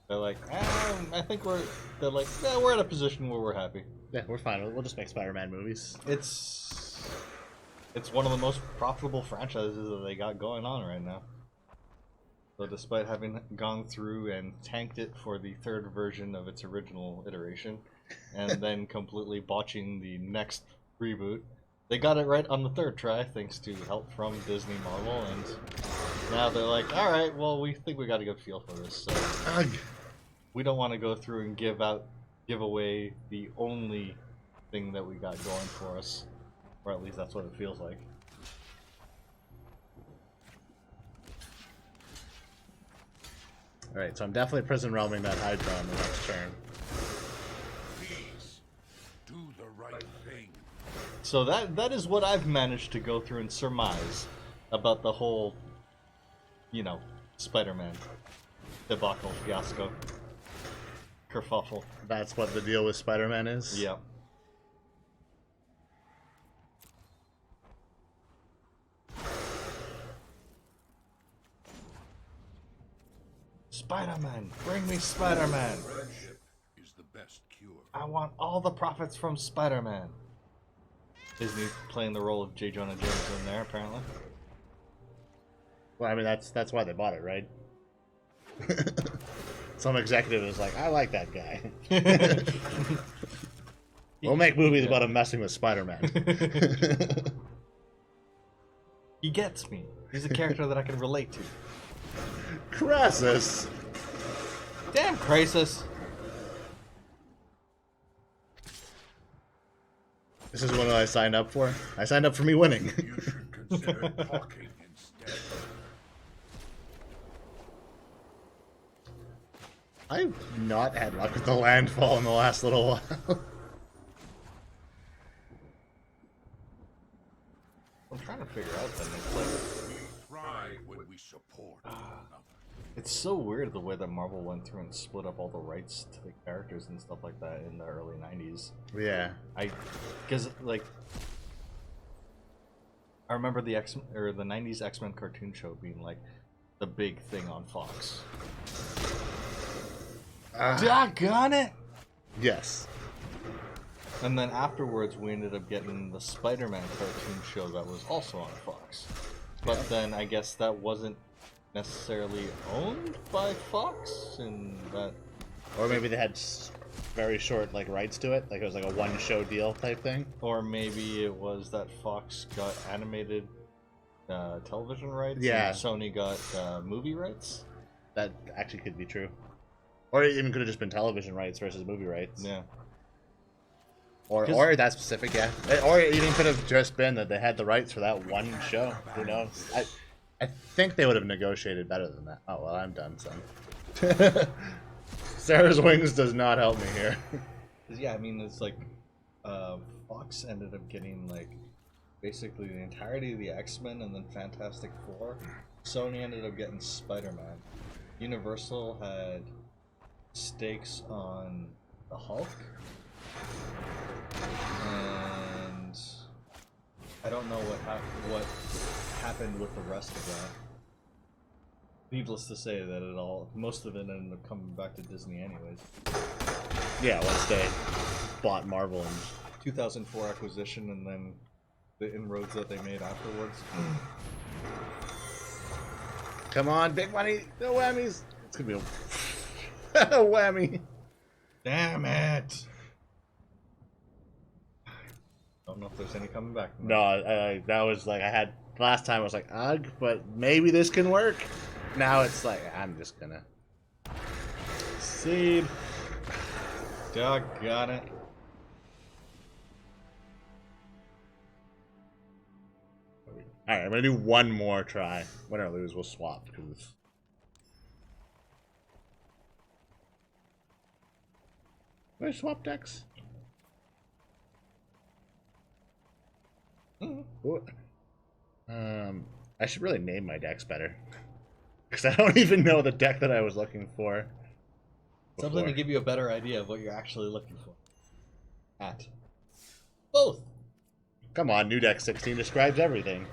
they're like, I think they're like, yeah, we're in a position where we're happy. Yeah, we're fine. We'll just make Spider-Man movies. It's one of the most profitable franchises that they got going on right now. So despite having gone through and tanked it for the 3rd version of its original iteration, and then completely botching the next reboot, they got it right on the 3rd try, thanks to help from Disney Marvel, and now they're like, alright, well, we think we got a good feel for this, so we don't want to go through and give away the only thing that we got going for us, or at least that's what it feels like. Alright, so I'm definitely prison realming that Hydra on the next turn. Please, do the right thing. So that is what I've managed to go through and surmise about the whole, Spider-Man debacle, fiasco, kerfuffle. That's what the deal with Spider-Man is? Yeah. Spider-Man! Bring me Spider-Man! Friendship is the best cure. I want all the profits from Spider-Man! Disney playing the role of J. Jonah Jameson in there, apparently. Well, I mean, that's why they bought it, right? Some executive is like, I like that guy. We'll make movies about him messing with Spider-Man. He gets me. He's a character that I can relate to. Crassus! Damn, Crisis! This is what I signed up for. I signed up for me winning. You should consider talking instead. I've not had luck with the landfall in the last little while. I'm trying to figure out that next level. We thrive when we support one another. It's so weird the way that Marvel went through and split up all the rights to the characters and stuff like that in the early 90s. Yeah. Because I remember the 90s X-Men cartoon show being like the big thing on Fox. Doggone it! Yes. And then afterwards we ended up getting the Spider-Man cartoon show that was also on Fox. But then I guess that wasn't necessarily owned by Fox, and that... Or maybe they had very short rights to it, like it was like a one-show deal type thing. Or maybe it was that Fox got animated television rights, Yeah. and Sony got movie rights. That actually could be true. Or it even could have just been television rights versus movie rights. Yeah. Or that specific, yeah. Or it even could have just been that they had the rights for that one show. Who knows? I think they would have negotiated better than that. Oh, well, I'm done, son. Sarah's Wings does not help me here. Yeah, I mean, it's like Fox ended up getting basically the entirety of the X-Men and then Fantastic Four. Sony ended up getting Spider-Man. Universal had stakes on the Hulk. And I don't know what happened with the rest of that. Needless to say that most of it ended up coming back to Disney anyways. Yeah, once they bought Marvel and 2004 acquisition and then the inroads that they made afterwards. Come on, big money. No whammies. It's gonna be a whammy. Damn it! Don't know if there's any coming back. From No, that was like I had last time. I was like, ugh, but maybe this can work. Now it's like I'm just gonna seed. Doggone it. All right, I'm gonna do one more try. Win or lose, we'll swap because. Do I swap decks? What? I should really name my decks better. Because I don't even know the deck that I was looking for. Something to give you a better idea of what you're actually looking for. At. Both! Come on, new deck 16 describes everything.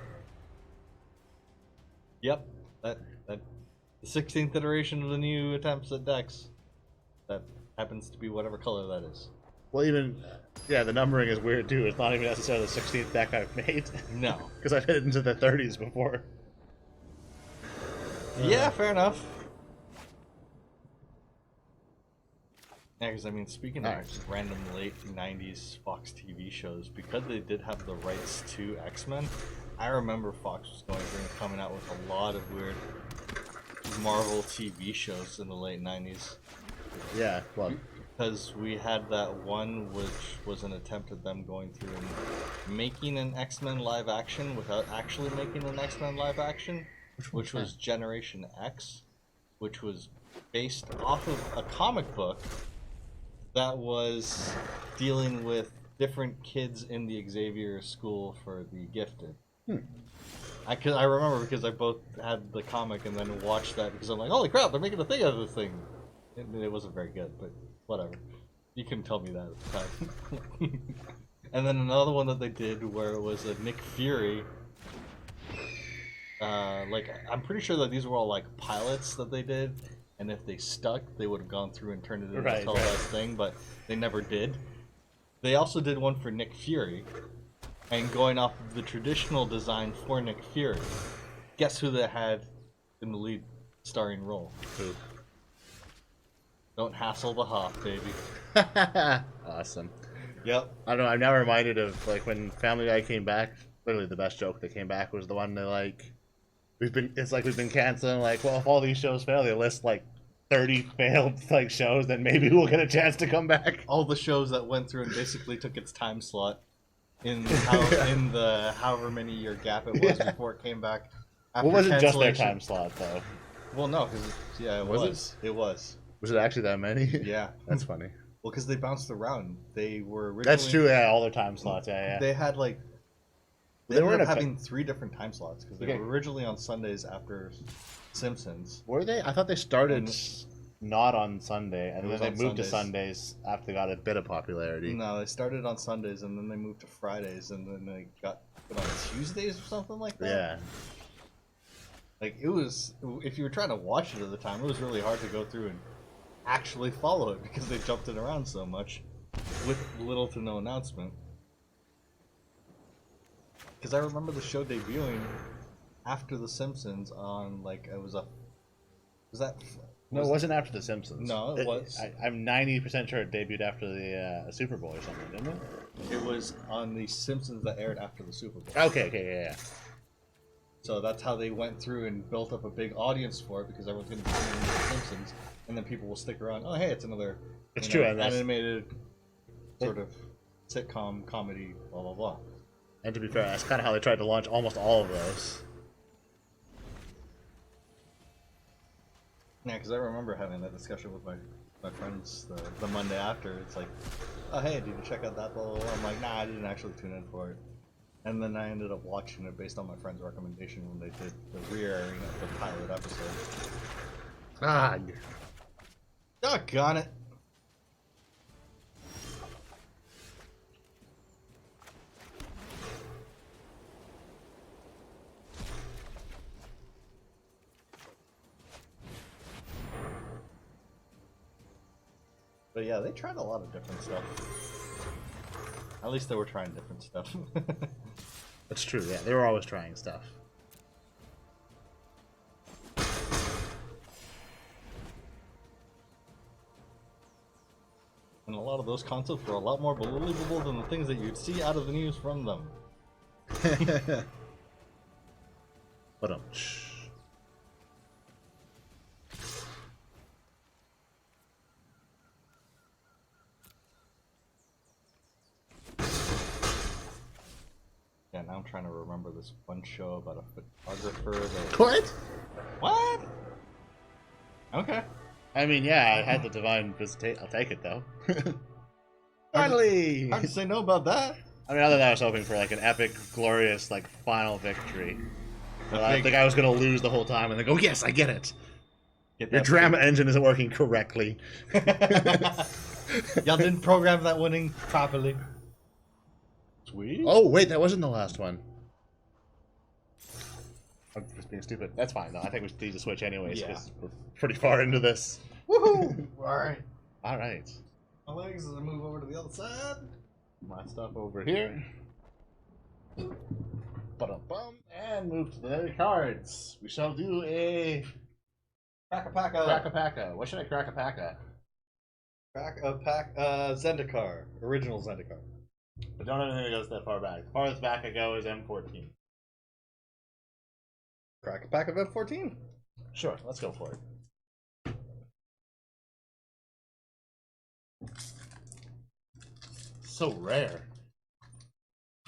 Yep. That the 16th iteration of the new attempts at decks. That happens to be whatever color that is. Well, even, yeah, the numbering is weird too. It's not even necessarily the 16th deck I've made. No. Because I've hit it into the 30s before. Yeah, fair enough. Yeah, because I mean, speaking of Alright. just random late 90s Fox TV shows, because they did have the rights to X-Men, I remember Fox was going through and coming out with a lot of weird Marvel TV shows in the late 90s. Yeah, well, Because we had that one which was an attempt at them going through and making an X-Men live action without actually making an X-Men live action, which was Generation X, which was based off of a comic book that was dealing with different kids in the Xavier School for the Gifted. I remember because I both had the comic and then watched that because I'm like, holy crap, they're making a thing out of this thing. It wasn't very good, but whatever. You couldn't tell me that at the time. And then another one that they did where it was a Nick Fury. Like, I'm pretty sure that these were all like pilots that they did, and if they stuck, they would have gone through and turned it into a televised thing, but they never did. They also did one for Nick Fury, and going off of the traditional design for Nick Fury, guess who they had in the lead starring role? Who? Don't hassle the Hoff, baby. Awesome. Yep. I don't know, I'm now reminded of like when Family Guy came back. Literally the best joke that came back was the one they like we've been canceling, like, well, if all these shows fail, they list like 30 failed like shows, then maybe we'll get a chance to come back. All the shows that went through and basically took its time slot in the however many year gap it was before it came back. After What wasn't just their cancellation. time slot though? Well, no, because yeah, it Was it? was. It was. Was it actually that many? Yeah. That's funny. Well, because they bounced around. They were originally. That's true, yeah, all their time slots, yeah. They had like. They They were ended in up a having 3 different time slots because they Okay. were originally on Sundays after Simpsons. Were they? I thought they started And- not on Sunday, and It then was they on moved to Sundays. Sundays after they got a bit of popularity. No, they started on Sundays and then they moved to Fridays and then they got put on Tuesdays or something like that. Yeah. Like, it was, if you were trying to watch it at the time, it was really hard to go through and actually follow it because they jumped it around so much with little to no announcement. Because I remember the show debuting after The Simpsons on, like, it was a. Was that. No, it wasn't after The Simpsons. No, it was. I'm 90% sure it debuted after the Super Bowl or something, didn't it? It was on The Simpsons that aired after the Super Bowl. Okay, yeah. So that's how they went through and built up a big audience for it because everyone's going to be tuning into The Simpsons, and then people will stick around. Oh, hey, it's another It's true, and that's- animated sort of sitcom comedy, blah blah blah. And to be fair, that's kind of how they tried to launch almost all of those. Yeah, because I remember having that discussion with my friends the Monday after. It's like, oh hey, did you check out that? Blah, blah, blah. I'm like, nah, I didn't actually tune in for it. And then I ended up watching it based on my friend's recommendation when they did the re-airing of the pilot episode. God. Doggone it! But yeah, they tried a lot of different stuff. At least they were trying different stuff. That's true, yeah. They were always trying stuff. And a lot of those concepts were a lot more believable than the things that you'd see out of the news from them. But Yeah, now I'm trying to remember this one show about a photographer that... what? What? Okay. I mean, yeah, I had the divine visitation. I'll take it though. Finally. Hard to say no about that. I mean, other than that, I was hoping for like an epic, glorious, like final victory. But I big- think I was gonna lose the whole time, and then go, yes, I get it. Get Your that drama engine isn't working correctly. Y'all didn't program that winning properly. Sweet. Oh wait, that wasn't the last one. I'm just being stupid. That's fine though. I think we need to switch anyways Yeah. because we're pretty far into this. Woohoo! Alright. All right, My legs as I move over to the other side. my stuff over here. Ba-dum-bum, and move to the cards. We shall do a Crack-a-pack-a. crack-a-pack-a. What should I crack-a-pack-a? Crack-a-pack. Zendikar. Original Zendikar. I don't have anything that goes that far back. The farthest back I go is M14. Crack-a-pack Event 14. Sure, let's go for it. So rare.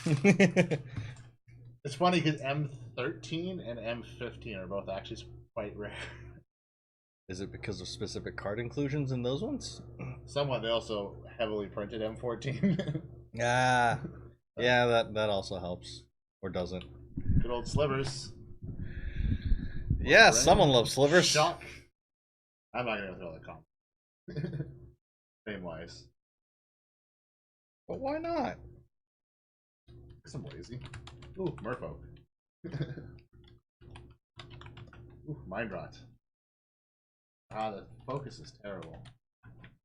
It's funny because M13 and M15 are both actually quite rare. Is it because of specific card inclusions in those ones? Somewhat, they also heavily printed M14. Ah, yeah, that also helps. Or doesn't. Good old slivers. Yeah, Right. someone loves slivers. Shock. I'm not gonna throw that comp. Name wise. But why not? Because I'm lazy. Ooh, Merfolk. Ooh, Mind Rot. Ah, the focus is terrible.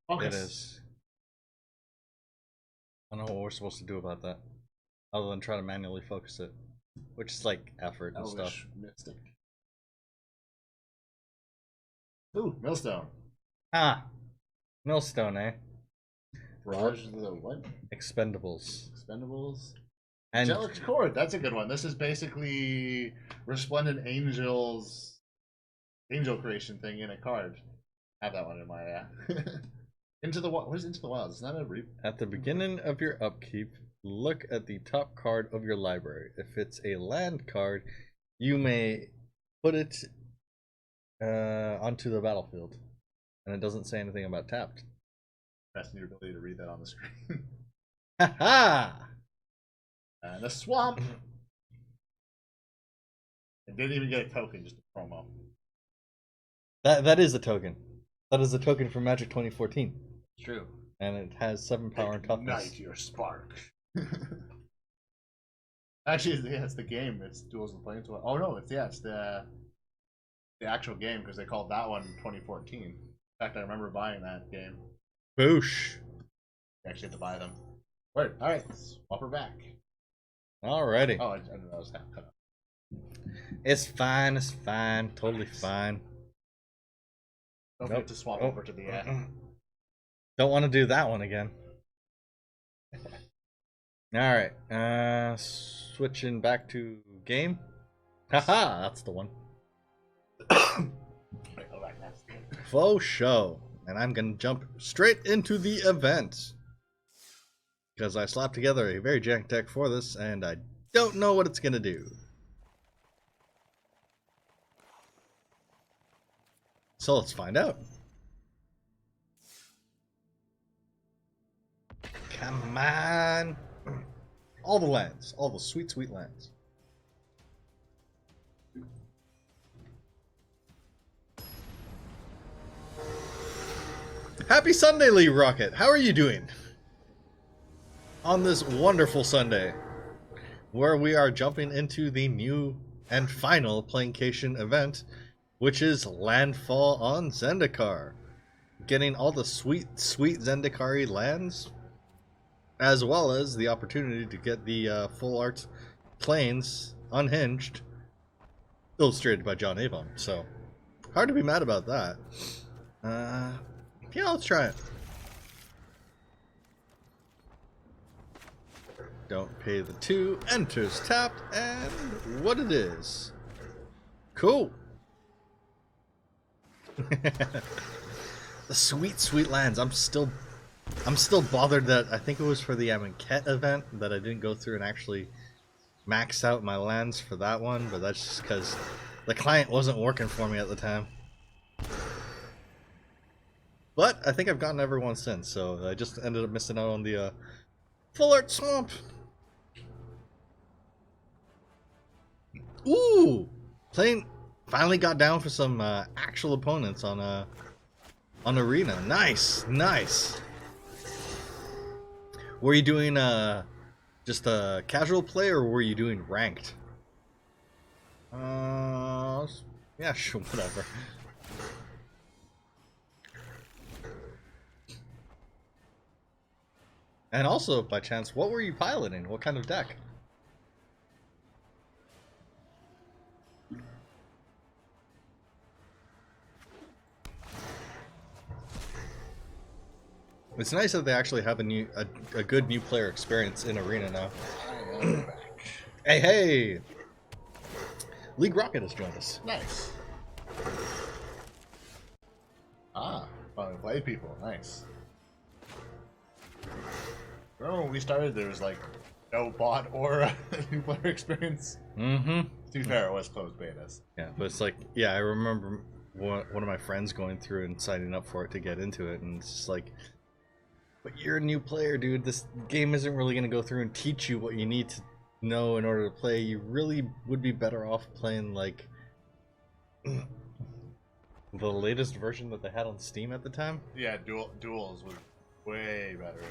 Focus. It is. I don't know what we're supposed to do about that. Other than try to manually focus it. Which is like effort and stuff. Elvish Mystic. Ooh, Millstone. Ah! Millstone, eh? Barrage the what? Expendables. Expendables. And Angelic Chord, that's a good one. This is basically Resplendent Angels angel creation thing in a card. I have that one in my Into the Wild. What is Into the Wild? Is that a at the beginning of your upkeep, look at the top card of your library. If it's a land card, you may put it onto the battlefield. And it doesn't say anything about tapped. Best in your ability to read that on the screen. Ha ha! And a swamp. It didn't even get a token, just a promo. That is a token. That is a token from Magic 2014. True. And it has 7 power and toughness. Ignite your spark. Actually, yeah, it's the game. It's Duels of the Planeswalkers. Oh no, it's the actual game because they called that one 2014. In fact, I remember buying that game. Boosh! You actually had to buy them. Word. All right, swap her back. Alrighty. Oh, I didn't know that was half cut up. It's fine, it's fine. Totally fine. Don't Nope. forget to swap Oh. over to the Don't want to do that one again. Alright. Switching back to game. Haha, that's the one. Faux show. And I'm going to jump straight into the event. Because I slapped together a very jank deck for this, and I don't know what it's going to do. So let's find out. Come on. All the lands. All the sweet, sweet lands. Happy Sunday, Lee Rocket. How are you doing? On this wonderful Sunday, where we are jumping into the new and final Plane-cation Event, which is Landfall on Zendikar. Getting all the sweet, sweet Zendikari lands, as well as the opportunity to get the full art planes unhinged, illustrated by John Avon. So, hard to be mad about that. Yeah, let's try it. Don't pay the 2. Enters tapped, and what it is. Cool. The sweet, sweet lands. I'm still bothered that I think it was for the MTG event that I didn't go through and actually max out my lands for that one, but that's just because the client wasn't working for me at the time. But I think I've gotten everyone since, so I just ended up missing out on the Full Art Swamp. Ooh! Finally got down for some actual opponents on Arena. Nice, nice. Were you doing just a casual play, or were you doing ranked? Yeah, sure, whatever. And also, by chance, what were you piloting? What kind of deck? It's nice that they actually have a good new player experience in Arena now. Hey, hey! League Rocket has joined us. Nice. Ah, finally play people. Nice. Remember when we started, there was like no bot or a new player experience? Mm-hmm. To be fair, it was closed betas. Yeah, but it's like, yeah, I remember one of my friends going through and signing up for it to get into it, and it's just like, but you're a new player, dude. This game isn't really going to go through and teach you what you need to know in order to play. You really would be better off playing, like, the latest version that they had on Steam at the time. Yeah, duels was way better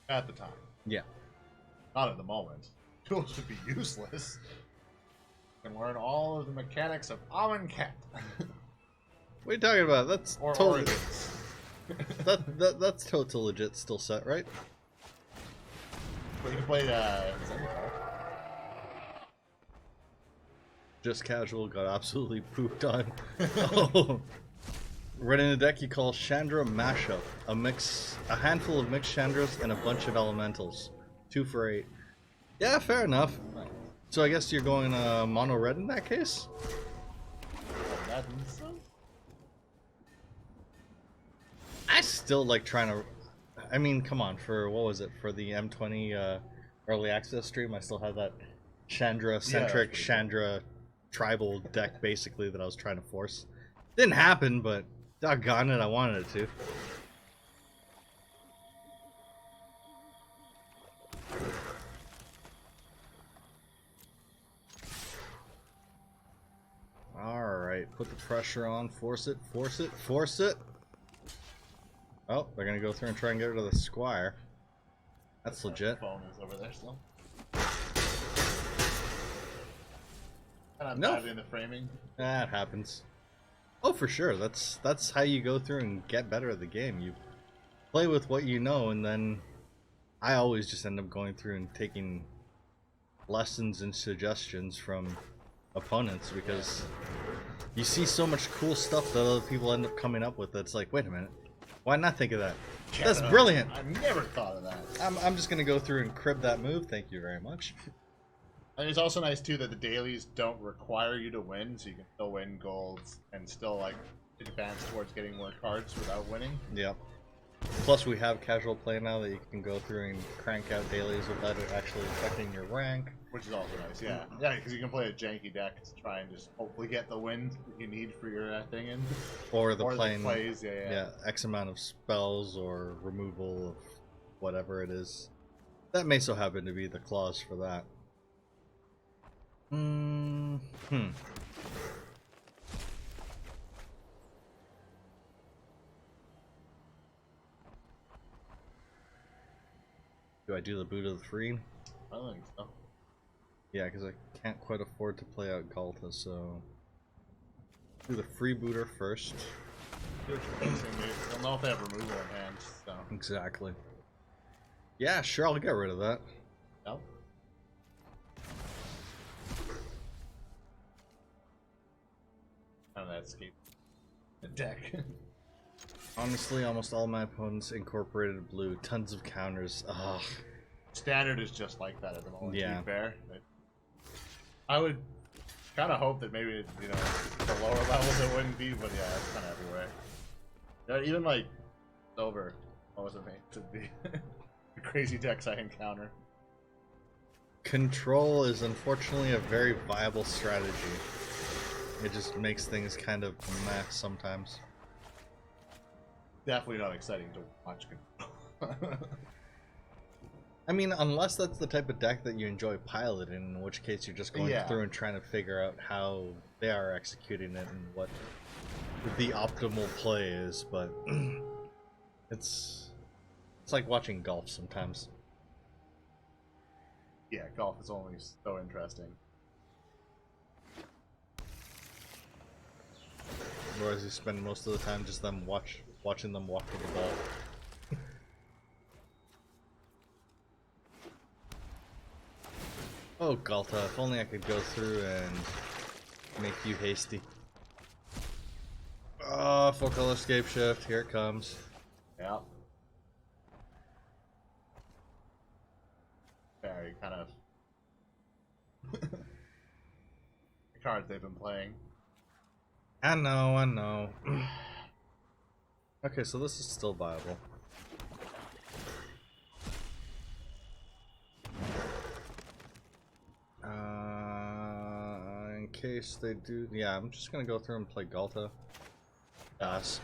at the time. Yeah. Not at the moment. Duels would be useless. You can learn all of the mechanics of Amonkhet. What are you talking about? That's Or totally Origins. that's totally legit still set, right? But you can play Zendikar. Just casual got absolutely pooped on. Oh. Running a deck you call Chandra Mashup. A handful of mixed Chandras and a bunch of elementals. 2 for 8. Yeah, fair enough. So I guess you're going mono red in that case? I still like trying to. I mean, come on, for what was it? For the M20 early access stream, I still had that Chandra centric, Chandra tribal deck basically that I was trying to force. Didn't happen, but doggone it, I wanted it to. Alright, put the pressure on, force it, force it, force it. Oh, they're gonna go through and try and get rid of the Squire. That's legit. Phone is over there still. And I'm No. bad in the framing. That happens. Oh, for sure. That's how you go through and get better at the game. You play with what you know, and then I always just end up going through and taking lessons and suggestions from opponents, because you see so much cool stuff that other people end up coming up with that's like, wait a minute, why not think of that? That's brilliant. I never thought of that. I'm just gonna go through and crib that move. Thank you very much. And it's also nice too that the dailies don't require you to win, so you can still win golds and still like advance towards getting more cards without winning. Yep. Plus, we have casual play now that you can go through and crank out dailies without it actually affecting your rank. Which is also nice, yeah. Yeah, because you can play a janky deck to try and just hopefully get the win that you need for your thing in. Or the Or plane, plays, yeah. X amount of spells or removal of whatever it is. That may so happen to be the clause for that. Do I do the boot of the free? I don't think so. Yeah, because I can't quite afford to play out Galta, so do the freebooter first. You'll know if they have removal in hand, so. Exactly. Yeah, sure, I'll get rid of that. No. Kind of that escape the deck. Honestly, almost all my opponents incorporated blue. Tons of counters. Ugh. Standard is just like that at the moment, Yeah. to be fair. I would kind of hope that maybe, you know, the lower levels it wouldn't be, but yeah, it's kind of everywhere. Yeah, even like Silver, what was it made to be? The crazy decks I encounter. Control is unfortunately a very viable strategy. It just makes things kind of meh sometimes. Definitely not exciting to watch. I mean, unless that's the type of deck that you enjoy piloting, in which case you're just going through and trying to figure out how they are executing it and what the optimal play is, but it's like watching golf sometimes. Yeah, golf is only so interesting. Whereas you spend most of the time just watching them walk to the ball. Oh, Galta, if only I could go through and make you hasty. Oh, full color escape shift, here it comes. Yeah. Very kind of the cards they've been playing. I know. Okay, so this is still viable. In case they do, yeah, I'm just gonna go through and play Galta. Pass.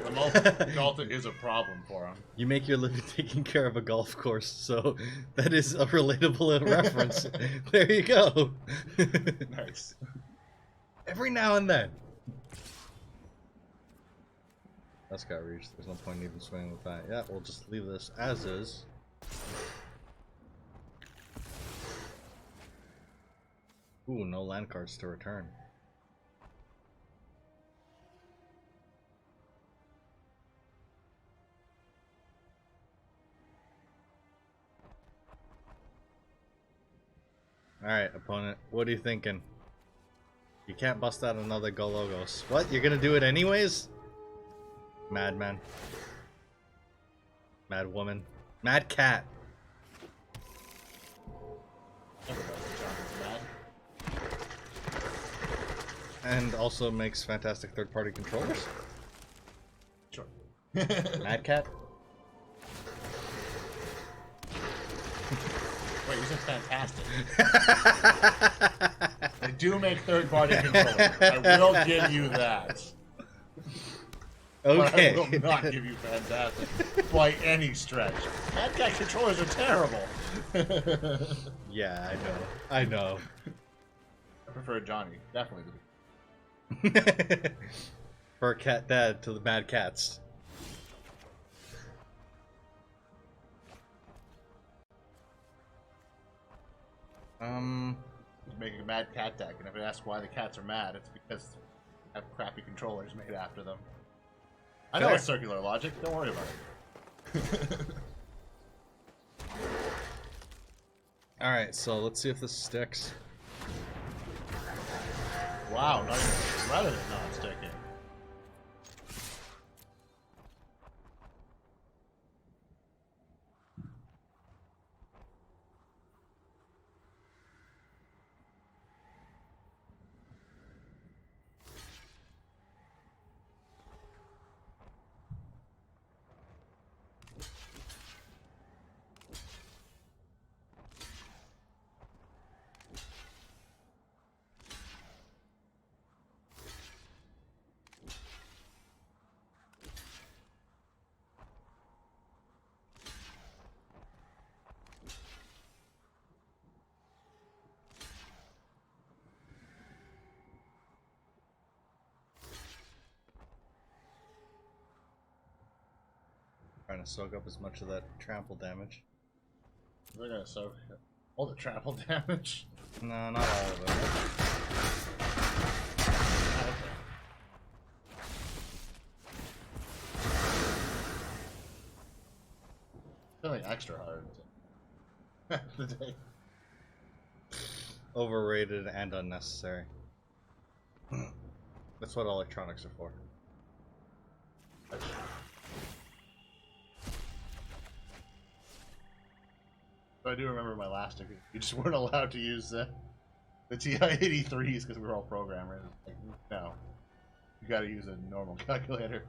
The most Galta is a problem for him. You make your living taking care of a golf course, so that is a relatable reference. There you go. Nice. Every now and then. That's got reached. There's no point in even swinging with that. Yeah, we'll just leave this as is. Ooh, no land cards to return. Alright, opponent. What are you thinking? You can't bust out another Gologos. What? You're gonna do it anyways? Madman. Mad woman. Mad cat. Everybody John is mad. And also makes fantastic third-party controllers. Sure. Mad cat. Wait, you said fantastic. They do make third-party controllers. I will give you that. Okay. But I will not give you fantastic by any stretch. Mad Cat controllers are terrible. Yeah, I know. I prefer Johnny, definitely. For cat dad to the mad cats. Making a mad cat deck, and if it asks why the cats are mad, it's because they have crappy controllers made after them. I know it's circular logic, don't worry about it. Alright, so let's see if this sticks. Wow, not even rather than not sticking. Trying to soak up as much of that trample damage. They're gonna soak all the trample damage. No, not all of it. Feeling extra hard today. Overrated and unnecessary. That's what electronics are for. I do remember my last degree. You just weren't allowed to use the TI-83s because we were all programmers. Like, no. You gotta use a normal calculator.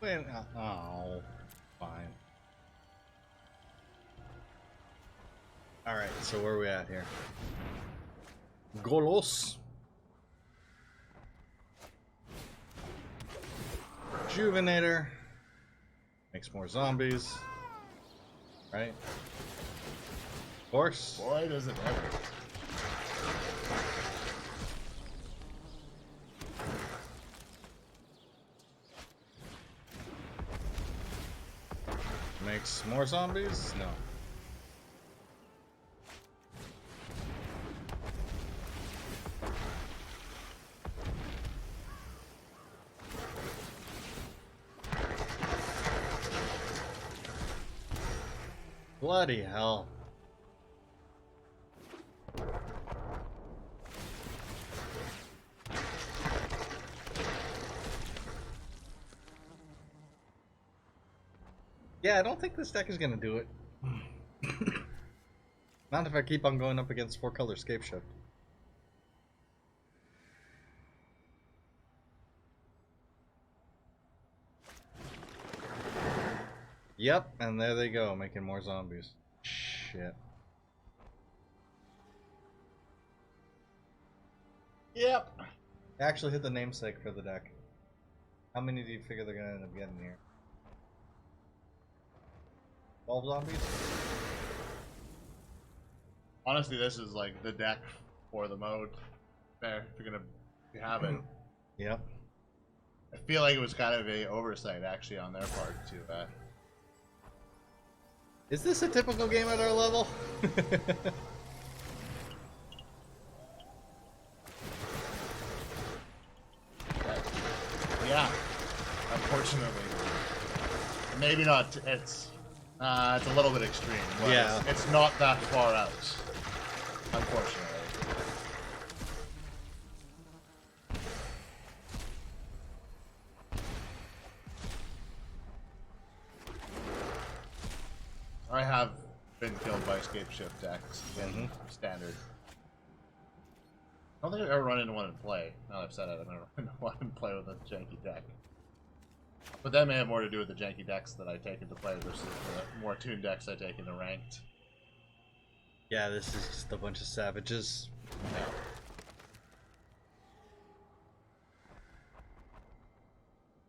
Wait, oh, fine. Alright, so where are we at here? Golos. Rejuvenator. Makes more zombies. Right? Of course. Boy, does it ever. Makes more zombies? No. Bloody hell. Yeah, I don't think this deck is gonna do it. Not if I keep on going up against 4-color scape shift. Yep, and there they go, making more zombies. Shit. Yep. I actually hit the namesake for the deck. How many do you figure they're gonna end up getting here? 12 zombies? Honestly, this is like the deck for the mode. There, if you're gonna have it. Yep. I feel like it was kind of a oversight actually on their part to Is this a typical game at our level? yeah. Unfortunately. Maybe not it's a little bit extreme. But Yeah. It's not that far out. Unfortunately. I have been killed by escape shift decks in standard. I don't think I've ever run into one in play. Now that I've said it, I've never run into one in play with a janky deck. But that may have more to do with the janky decks that I take into play versus the more tuned decks I take into ranked. Yeah, this is just a bunch of savages.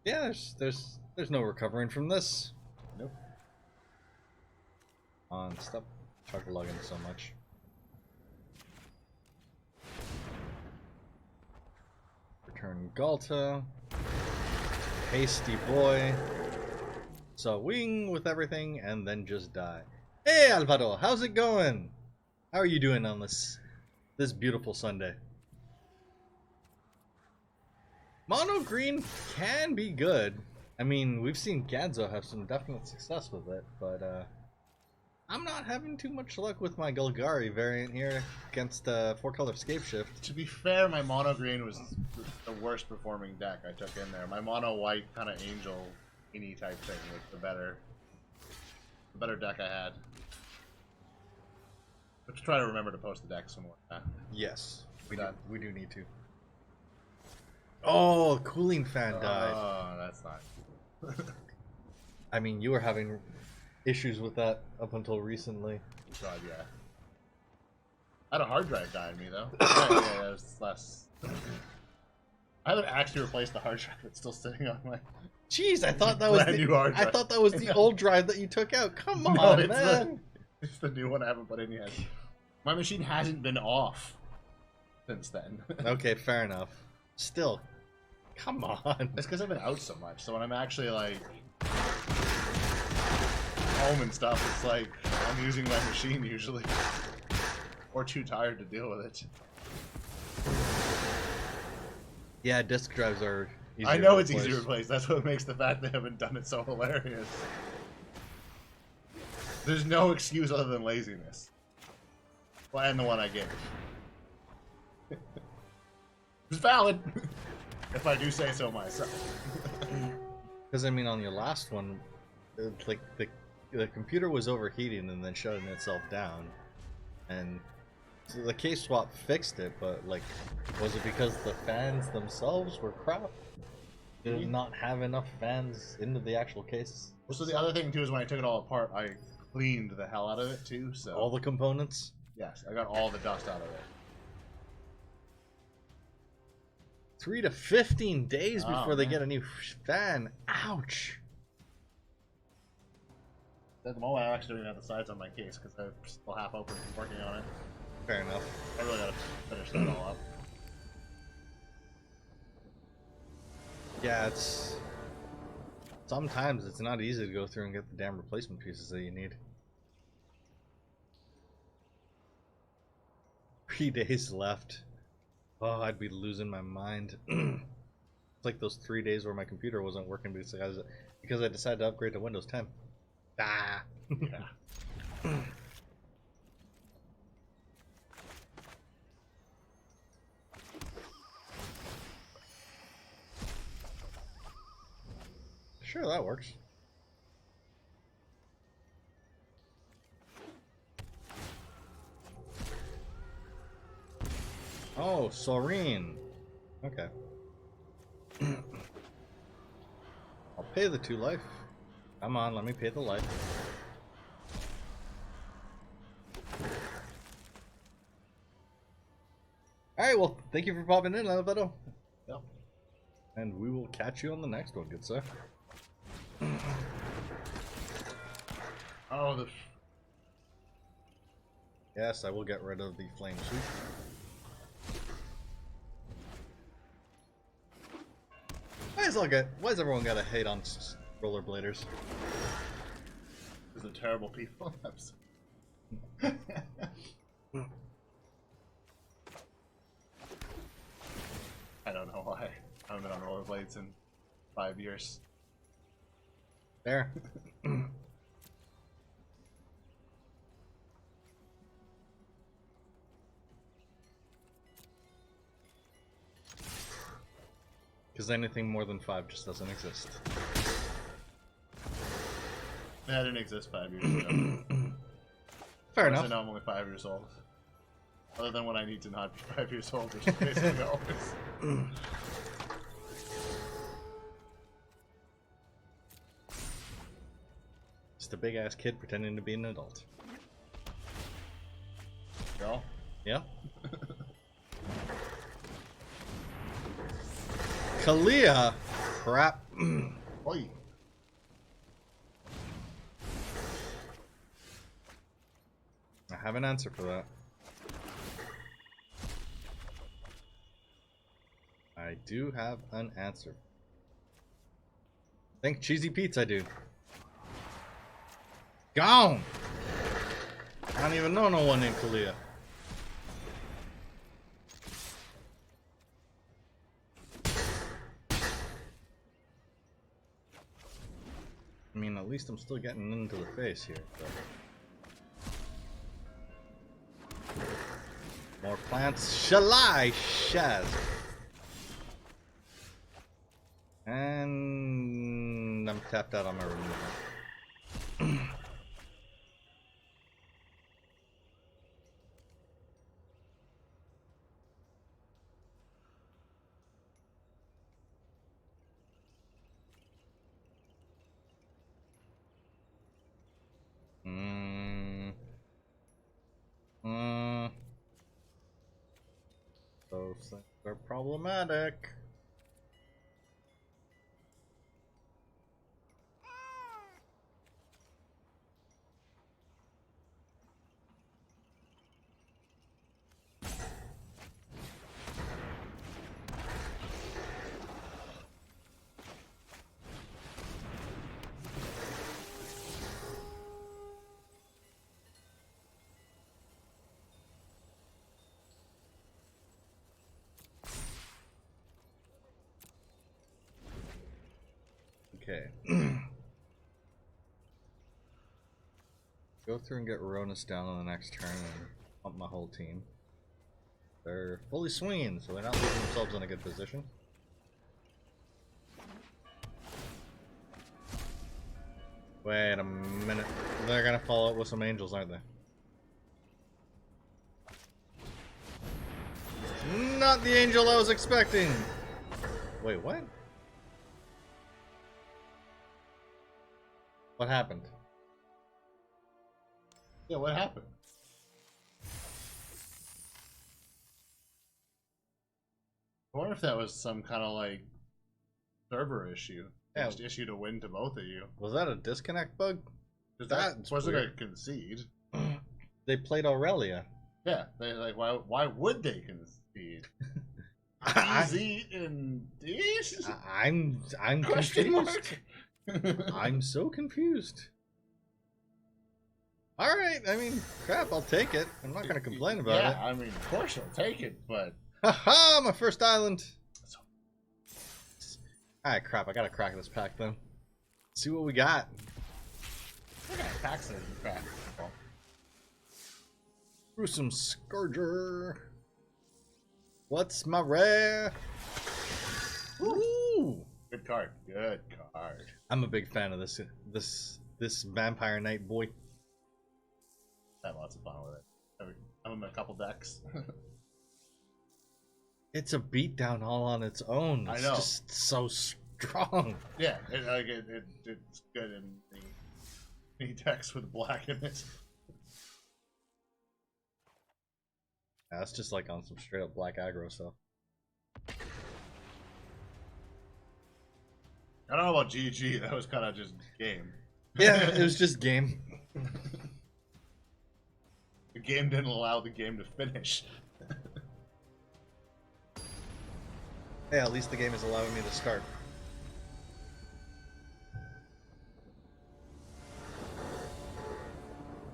Yeah, there's no recovering from this. Nope. On, stop chug-lugging so much. Return Galta. Hasty boy. So wing with everything and then just die. Hey Alvaro, how's it going? How are you doing on this beautiful Sunday? Mono green can be good. I mean, we've seen Gadzo have some definite success with it, but I'm not having too much luck with my Golgari variant here against 4-color scape shift. To be fair, my mono green was the worst performing deck I took in there. My mono white kind of angel any type thing was the better deck I had. But try to remember to post the deck some more. Yes, we do need to. Oh, cooling fan died. Oh, that's not. I mean, you were having issues with that up until recently. God, yeah. I had a hard drive die on me though. yeah, that was less. I haven't actually replaced the hard drive that's still sitting on my. Jeez, I thought that was new hard drive. I thought that was the old drive that you took out. Come on, No, man. It's the new one I haven't put in yet. My machine hasn't been off since then. Okay, fair enough. Still, come on. It's because I've been out so much. So when I'm actually like home and stuff, it's like I'm using my machine usually, or too tired to deal with it. Yeah, disk drives are easier I know to it's easy to replace. That's what makes the fact they haven't done it so hilarious. There's no excuse other than laziness. Well, and the one I gave. It's valid, if I do say so myself. Because I mean, on your last one, like the computer was overheating and then shutting itself down, and so the case swap fixed it. But like, was it because the fans themselves were crap? Did it not have enough fans into the actual case? So the other thing too is when I took it all apart, I cleaned the hell out of it too. So All the components. yes, I got all the dust out of it. 3 to 15 days Oh, before they man. get a new fan. Ouch. At the moment, I actually don't even have the sides on my case because I'm still half open working on it. Fair enough. I really gotta finish that all up. Yeah, it's... Sometimes it's not easy to go through and get the damn replacement pieces that you need. 3 days left. Oh, I'd be losing my mind. It's like those 3 days where my computer wasn't working because I decided to upgrade to Windows 10. Ah. Yeah. Sure, that works. Oh, Soreen. Okay. I'll pay the 2 life. Come on, let me pay the life. Alright, well, thank you for popping in, Alberto. Yep. And we will catch you on the next one, good sir. Oh, the. Yes, I will get rid of the flame suit. Why is everyone gotta hate on rollerbladers? These are terrible people. I don't know why. I haven't been on rollerblades in 5 years. There. Because anything more than 5 just doesn't exist. That didn't exist 5 years ago. Fair So enough. now I'm only 5 years old. Other than when I need to not be 5 years old, which is basically always. Just a big ass kid pretending to be an adult. Go. Yeah. Kalia! Crap. Oi. I have an answer for that. I do have an answer. Think cheesy pizza, dude. Gone! I don't even know no one named Kalia. I mean, at least I'm still getting into the face here. But... more plants. Shalai Shaz. And I'm tapped out on my removal. Those things are problematic. Okay. Go through and get Ronis down on the next turn and Pump my whole team. They're fully swinging, so they're not leaving themselves in a good position. Wait a minute. They're gonna follow up with some angels, aren't they? Not the angel I was expecting! Wait, what? What happened? Yeah, what happened? I wonder if that was some kind of like server issue. Yeah. Just issued a win to both of you. Was that a disconnect bug? That That's wasn't weird. a concede. They played Aurelia. Yeah, they like why would they concede? Easy indeed. I'm Question confused. mark. I'm so confused. All right, I mean, crap, I'll take it. I'm not gonna complain about it. Yeah, I mean, of course you'll take it, but Haha, my first island. Alright, crap, I gotta crack this pack then. See what we got. look at packs in crap. Gruesome Scourger. What's my rare? Ooh! Good card. Good card. I'm a big fan of this Vampire Knight boy. I had lots of fun with it. I'm in a couple decks. It's a beatdown all on its own. I It's know. just so strong. Yeah, it's good in the decks with black in it. Yeah, that's just like on some straight up black aggro stuff. I don't know about GG. That was kind of just game. Yeah, it was just game. The game didn't allow the game to finish. Hey, at least the game is allowing me to start.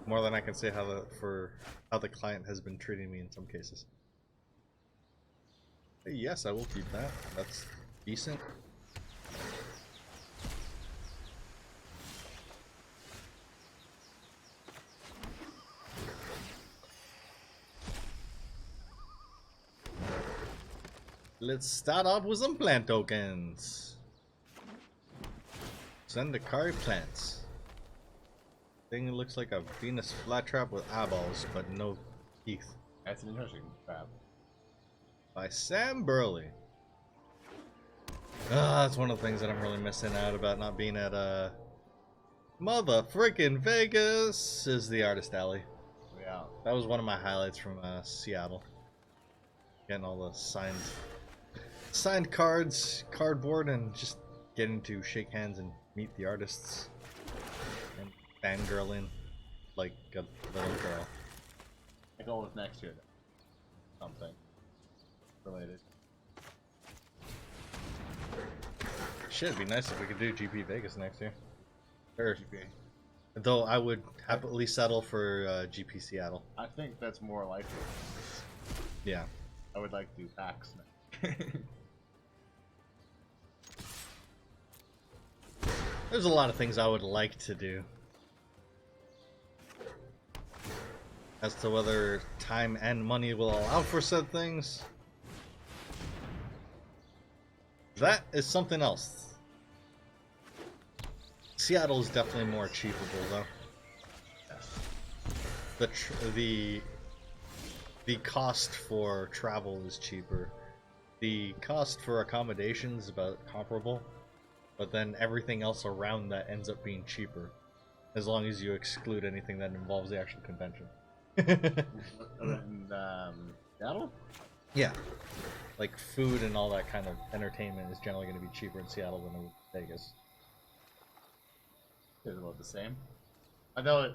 More than I can say for how the client has been treating me in some cases. Hey, yes, I will keep that. That's decent. Let's start off with some plant tokens. Zendikar plants. Thing looks like a Venus flytrap with eyeballs, but no teeth. That's an interesting crap. By Sam Burley. That's one of the things that I'm really missing out about not being at mother frickin' Vegas is the artist alley. Yeah. That was one of my highlights from Seattle. Getting all the signed cards, cardboard, and just getting to shake hands and meet the artists and fangirling like a little girl. I go with next year. Something related. Shit, it'd be nice if we could do GP Vegas next year. Or, GP. though I would happily settle for GP Seattle. I think that's more likely. Yeah. I would like to do packs now. There's a lot of things I would like to do. As to whether time and money will allow for said things, that is something else. Seattle is definitely more achievable, though. The cost for travel is cheaper. The cost for accommodations is about comparable, but then everything else around that ends up being cheaper, as long as you exclude anything that involves the actual convention. And Seattle? Yeah, like food and all that kind of entertainment is generally going to be cheaper in Seattle than in Vegas. It's about the same. I know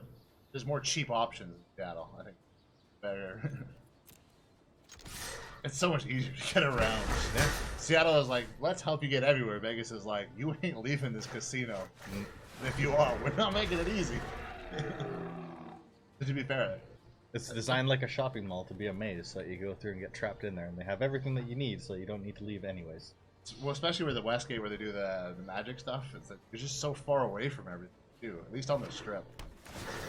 there's more cheap options in Seattle. I think better. It's so much easier to get around. Yeah. Seattle is like, let's help you get everywhere. Vegas is like, you ain't leaving this casino. If you are, we're not making it easy. But to be fair, It's designed like a shopping mall to be a maze, so that you go through and get trapped in there, and they have everything that you need, so you don't need to leave anyways. well, especially with the Westgate where they do the magic stuff, it's like you're just so far away from everything. too, at least on the strip.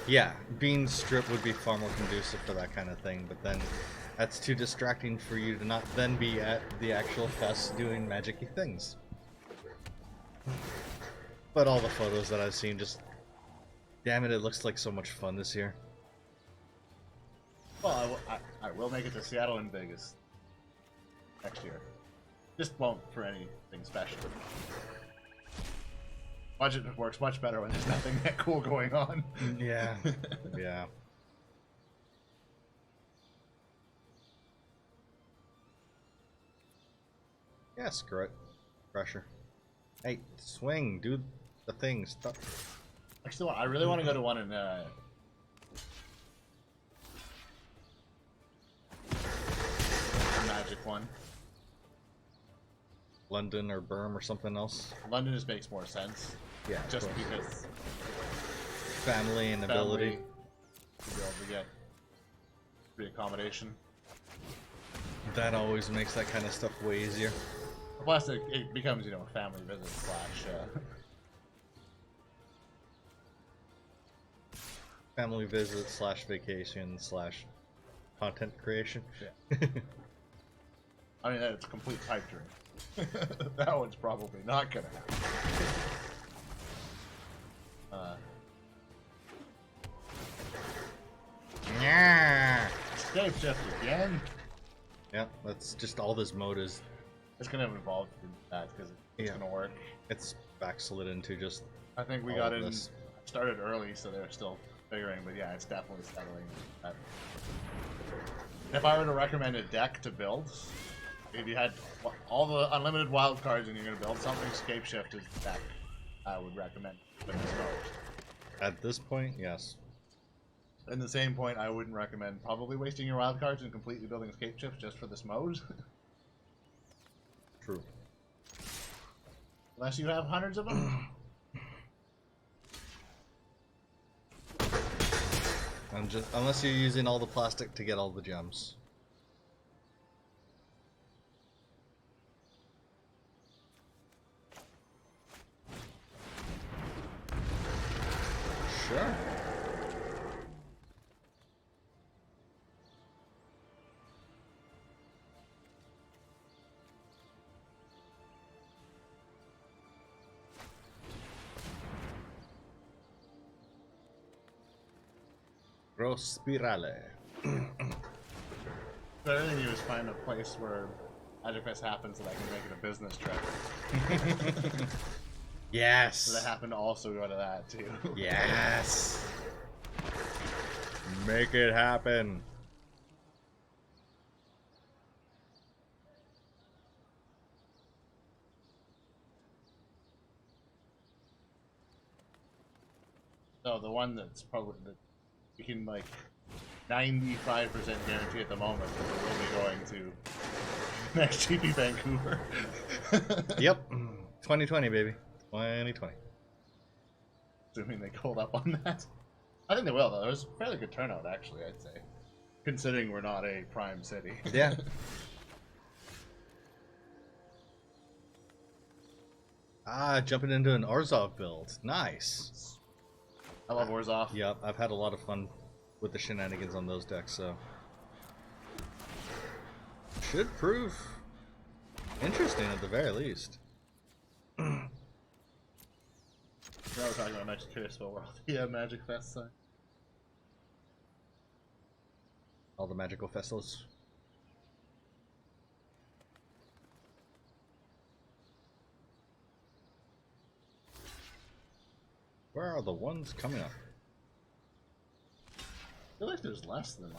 Yeah, being strip would be far more conducive for that kind of thing, but then that's too distracting for you to not then be at the actual fest doing magic-y things. But all the photos that I've seen just... Damn it, it looks like so much fun this year. Well, I will make it to Seattle and Vegas next year. Just won't for anything special. Budget works much better when there's nothing that cool going on. Yeah, yeah. Yeah, screw it. Pressure. Hey, swing, do the thing, stop. Actually, I really want to go to one in the Magic one. London or Burm or something else. London just makes more sense. Yeah, Just of course. because Family and ability. family, to be able to get free accommodation. That always makes that kind of stuff way easier. Plus, it becomes, a family visit slash. Family visit slash vacation slash content creation. Yeah. I mean, that's a complete pipe dream. That one's probably not gonna happen. Yeah. Escape shift again. Yeah, that's just all this mode is. It's gonna evolve through that because it's Yeah. gonna work. It's backslid into just. I think we All got of in. this. Started early, so they're still figuring. But yeah, it's definitely settling. If I were to recommend a deck to build, if you had all the unlimited wild cards and you're gonna build something, Escape Shift is the deck I would recommend. At this point, yes. In the same point, I wouldn't recommend probably wasting your wild cards and completely building Escape Shift just for this mode. True. Unless you have hundreds of them. And just unless you're using all the plastic to get all the gems. Sure. Gross spirale. The other thing is find a place where Magic Fest happens that I can make it a business trip. Yes. So they happen to also go to that too. Yes. Make it happen. So the one that's probably that you can like 95% guarantee at the moment that we'll be going to next GP Vancouver. Yep. 2020, baby. 2020. Assuming they hold up on that. I think they will though. There was a fairly good turnout actually, I'd say. Considering we're not a prime city. Yeah. Jumping into an Orzhov build. Nice. I love Orzhov. Yep, I've had a lot of fun with the shenanigans on those decks, so should prove interesting at the very least. Now we're talking about Magic Curious World. Yeah, Magic Fest sign. All the magical festivals. Where are the ones coming up? I feel like there's less than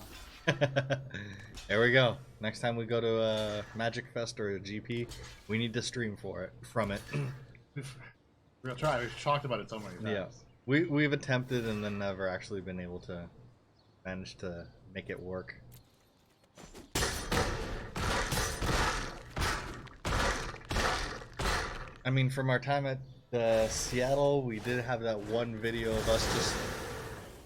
that. There we go. Next time we go to a Magic Fest or a GP, we need to stream from it. We'll try. We've talked about it so many times. Yeah, we've attempted and then never actually been able to manage to make it work. I mean, from our time at Seattle, we did have that one video of us just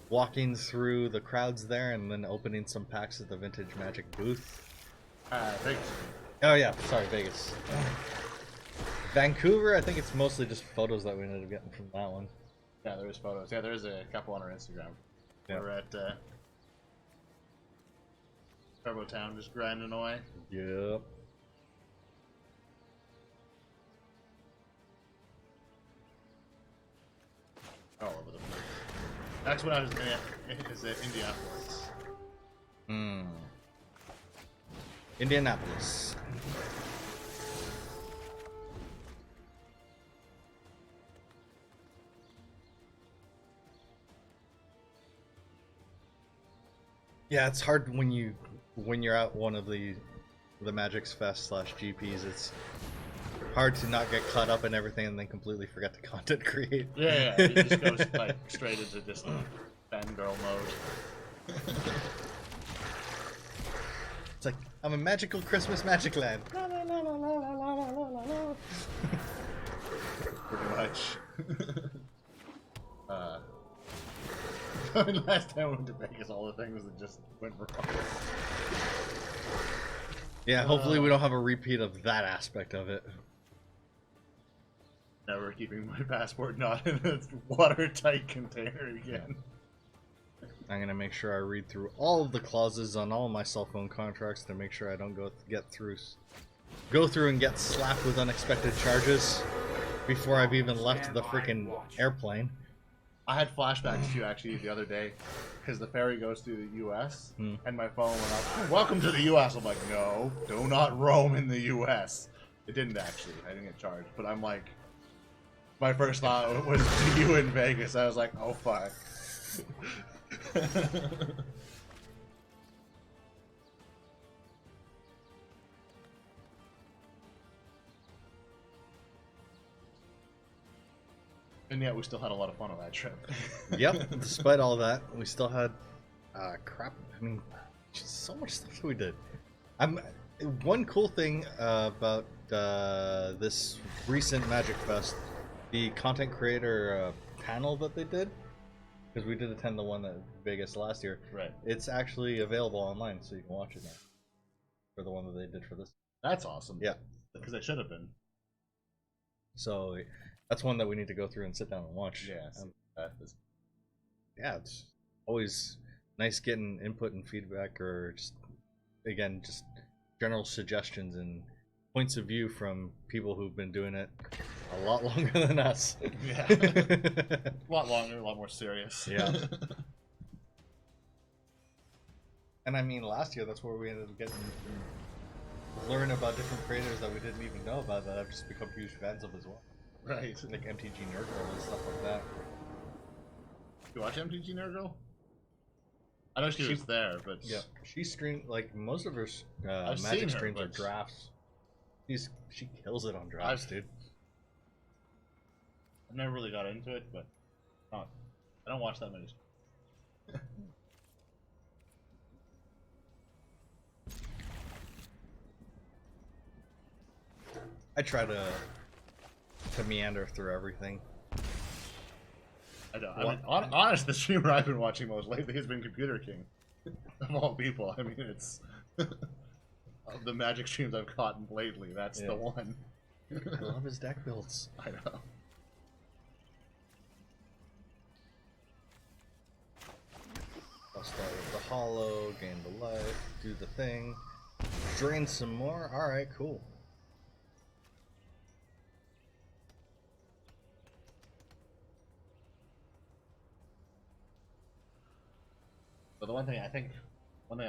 walking through the crowds there and then opening some packs at the Vintage Magic booth. Vegas. Oh yeah, sorry, Vegas. Vancouver, I think it's mostly just photos that we ended up getting from that one. Yeah, there is photos. Yeah, there is a couple on our Instagram. Yeah. We're at Turbo Town, just grinding away. Yep. All over the place. That's what I was is at Indianapolis. Indianapolis. Yeah, it's hard when you're at one of the Magic's Fest / GPs. It's hard to not get caught up in everything and then completely forget to content create. Yeah, it just goes like straight into just fangirl mode. It's like, I'm a magical Christmas magic land. Pretty much. Last time I went to Vegas, all the things that just went wrong. Yeah, hopefully we don't have a repeat of that aspect of it. Never keeping my passport not in a watertight container again. I'm gonna make sure I read through all of the clauses on all my cell phone contracts to make sure I don't go through and get slapped with unexpected charges before I've even left the freaking airplane. I had flashbacks to you actually the other day because the ferry goes through the U.S. And my phone went up. Welcome to the U.S. I'm like, no, do not roam in the U.S. It didn't actually. I didn't get charged, but I'm like, my first thought was to you in Vegas. I was like, oh fuck. And yet we still had a lot of fun on that trip. Yep, despite all that, we still had crap. I mean, just so much stuff that we did. One cool thing about this recent Magic Fest, the content creator panel that they did, because we did attend the one at Vegas last year. Right. It's actually available online, so you can watch it now. For the one that they did for this. That's awesome. Yeah. Because they should have been. So that's one that we need to go through and sit down and watch. Yeah. Yeah, it's always nice getting input and feedback, or just general suggestions and points of view from people who've been doing it a lot longer than us. Yeah. A lot longer, a lot more serious. Yeah. And I mean, last year that's where we ended up getting to learn about different creators that we didn't even know about that I've just become huge fans of as well. Right. Like MTG Nerdgirl and stuff like that. You watch MTG Nerdgirl? I know she was there, but yeah, she streamed like most of her I've seen Magic her, streams are but drafts. She kills it on drafts, dude. I never really got into it, but I don't watch that many. I try to meander through everything. I don't. I mean, honest, the streamer I've been watching most lately has been Computer King, of all people. I mean, it's of the Magic streams I've caught lately. That's the one. I love his deck builds. I know. I'll start with the hollow, gain the life, do the thing, drain some more. All right, cool. But the one thing I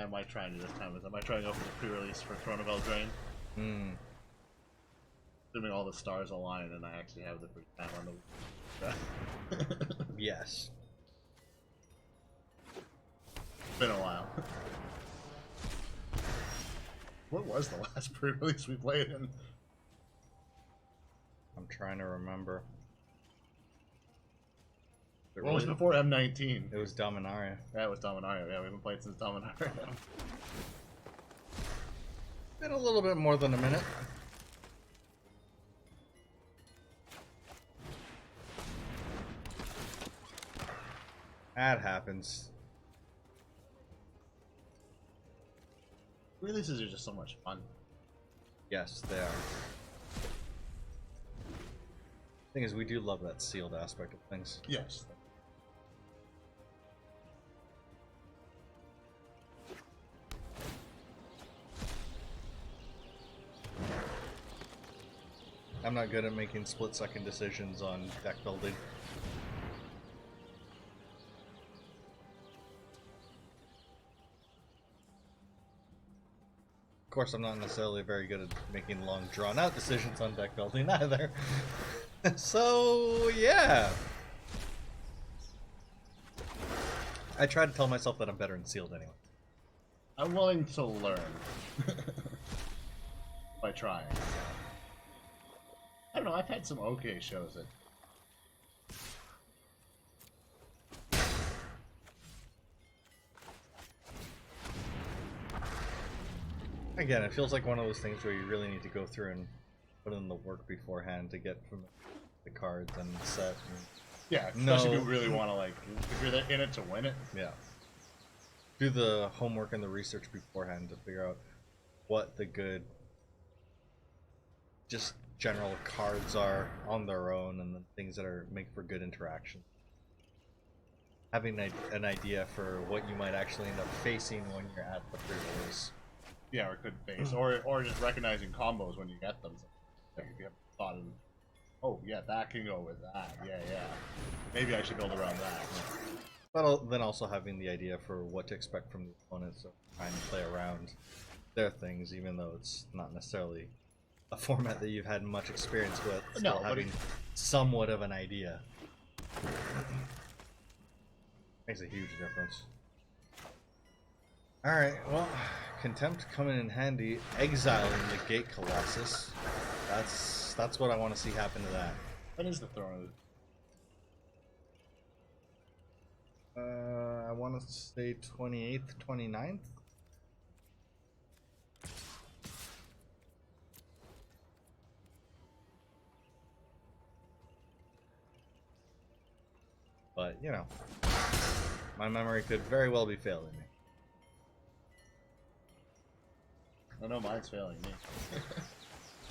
might try and do this time is I might try and go for the pre-release for Throne of Eldraine. Assuming all the stars align and I actually have the free time on the. Yes. It's been a while. What was the last pre-release we played in? I'm trying to remember. What was before M19? It was Dominaria. Yeah, it was Dominaria. Yeah, we haven't played since Dominaria. Been a little bit more than a minute. That happens. Releases are just so much fun. Yes, they are. Thing is, we do love that sealed aspect of things. Yes. I'm not good at making split-second decisions on deck building. Of course, I'm not necessarily very good at making long, drawn-out decisions on deck building either. So, yeah. I try to tell myself that I'm better in sealed anyway. I'm willing to learn by trying. I don't know, I've had some okay shows that... Again, it feels like one of those things where you really need to go through and put in the work beforehand to get from the cards and the set. And... Yeah, especially if you really want to, like, if you're in it to win it. Yeah. Do the homework and the research beforehand to figure out what the good, just general cards are on their own and the things that make for good interaction. Having an idea for what you might actually end up facing when you're at the pre-release. Yeah, or could face, or just recognizing combos when you get them. Like if you have thought of, oh yeah, that can go with that. Yeah, yeah. Maybe I should build around that. But then also having the idea for what to expect from the opponents, so trying to play around their things, even though it's not necessarily a format that you've had much experience with. Still No, having somewhat of an idea makes a huge difference. Alright, well, Contempt coming in handy, exiling the Gate Colossus. That's what I want to see happen to that. What is the throne? I want to say 28th, 29th? But, you know, my memory could very well be failing me. Oh no, mine's failing me.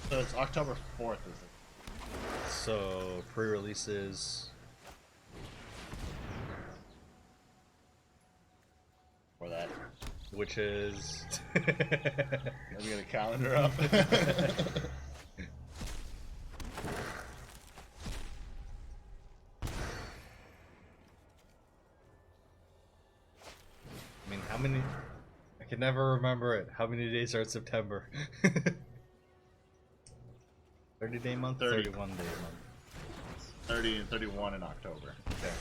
So it's October 4th, is it? So, pre-releases... Or that. Which is... Let me get a calendar up. I mean, how many... I can never remember it. How many days are in September? 30-day month? 30. 31-day month. 30 and 31 in October. Okay.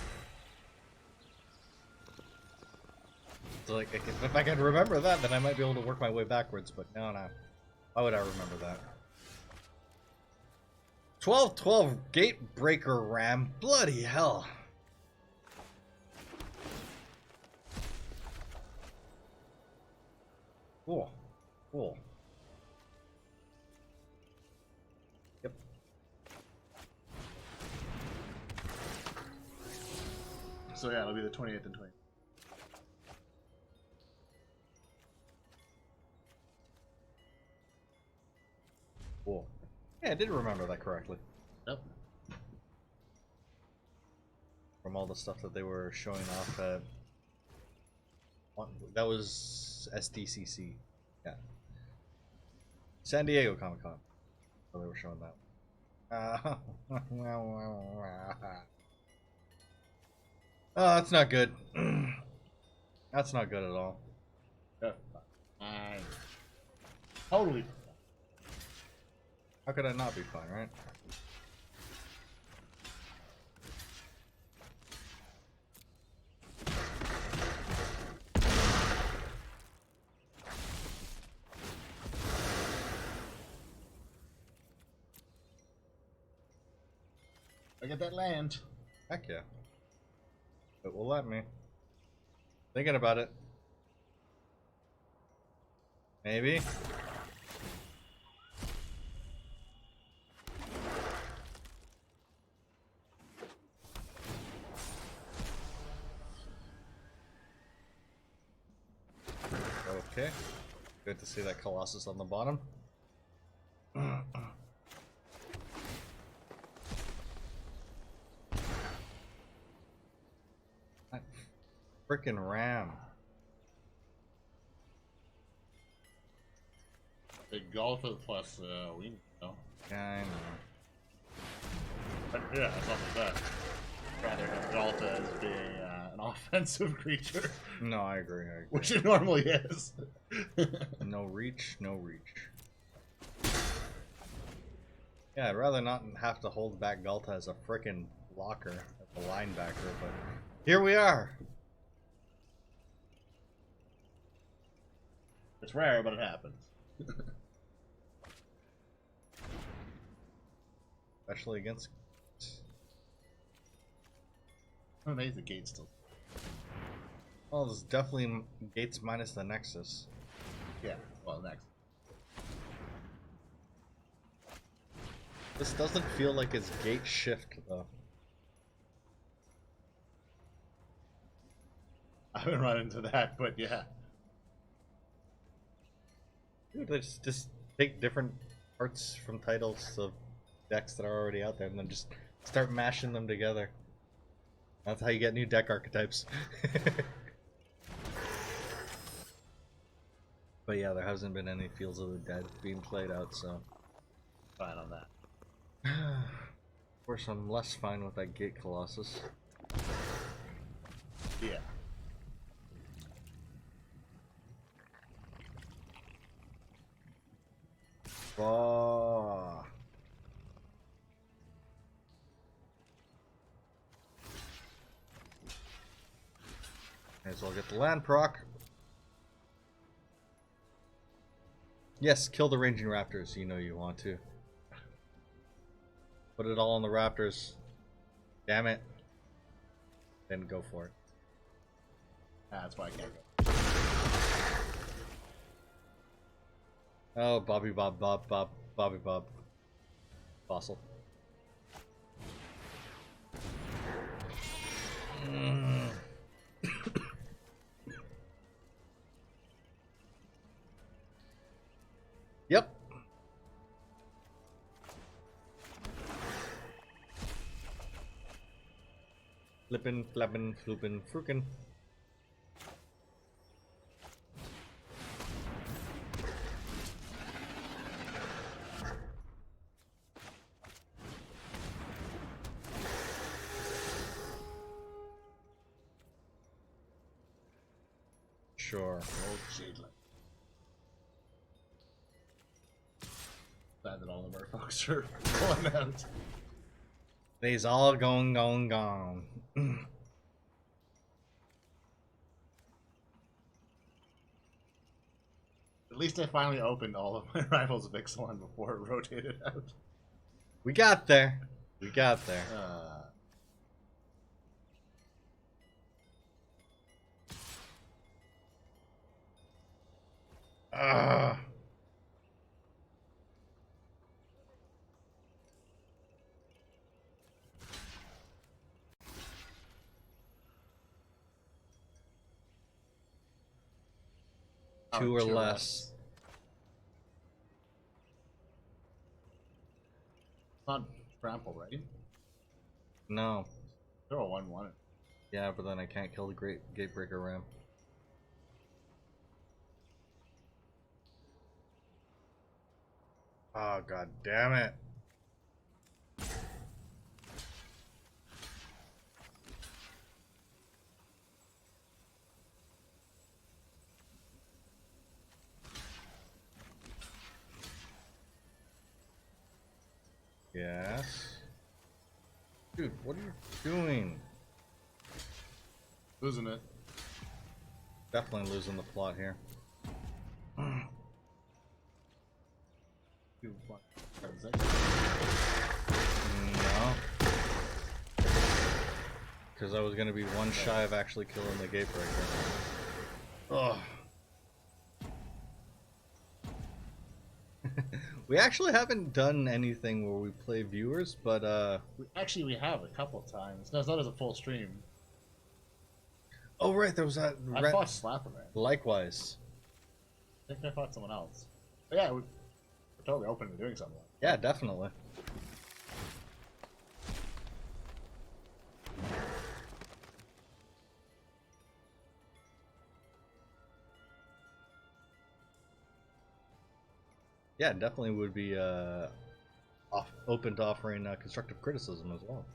So, like, if I can remember that, then I might be able to work my way backwards, but no. Why would I remember that? 12-12 Gatebreaker Ram. Bloody hell. Cool. Cool. Yep. So yeah, it'll be the 28th and 20th. Cool. Yeah, I did remember that correctly. Yep. From all the stuff that they were showing off at... That was SDCC. Yeah. San Diego Comic Con. So they were showing that. Oh, that's not good. That's not good at all. Yeah. Fine. Totally. How could I not be fine, right? I get that land. Heck yeah. It will let me. Thinking about it. Maybe. Okay. Good to see that Colossus on the bottom. That frickin' ram. Big golfer plus we know. Yeah, I know. But yeah, it's not like that. Rather have Galta as being an offensive creature, No, I agree. which it normally is. No reach, no reach. Yeah, I'd rather not have to hold back Galta as a frickin' blocker, as a linebacker, but here we are. It's rare, but it happens. Especially against. I'm amazed the gate's still. Well, there's definitely gates minus the Nexus. Yeah, well, next. This doesn't feel like it's gate shift though. I haven't run into that, but yeah. Dude, they just take different parts from titles of decks that are already out there and then just start mashing them together. That's how you get new deck archetypes. But yeah, there hasn't been any Fields of the Dead being played out, so Fine on that. of course I'm less fine with that Gate Colossus. Yeah. Oh. May as well get the land proc. Yes, kill the ranging raptors, you know you want to. Put it all on the raptors. Damn it. Then go for it. That's why I can't go. Oh, Bobby Bob, Bobby Bob. Fossil. Yep. Flippin', flappin', floopin', frukin'. Sure. Old Shadeland. Glad that all of our folks are going out. They's all gone. At least I finally opened all of my Rivals of Ixalan before it rotated out. We got there. We got there. Two or less. It's not trample, right? No. They're all 1-1. Yeah, but then I can't kill the Great Gatebreaker Ram. Oh, god damn it. Yes. Dude, what are you doing? Losing it. Definitely losing the plot here. Do what? No. Because I was going to be one shy of actually killing the Gatebreaker. Ugh. We actually haven't done anything where we play viewers, but we have a couple times. No, it's not as a full stream. oh right, there was that. I fought Slapperman. Likewise. I think I fought someone else. But yeah, we're totally open to doing something. Yeah, definitely. Yeah, definitely would be open to offering constructive criticism as well.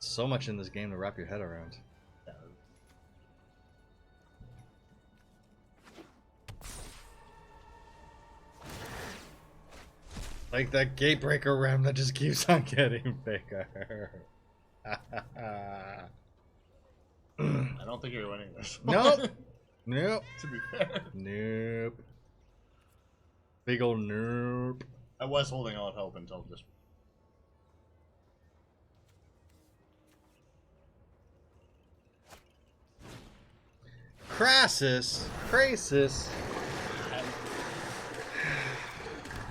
So much in this game to wrap your head around. Like that gatebreaker ram that just keeps on getting bigger. I don't think you're winning this. Nope. Nope. To be fair. Nope. Big ol' nope. I was holding out hope until just. Crasis.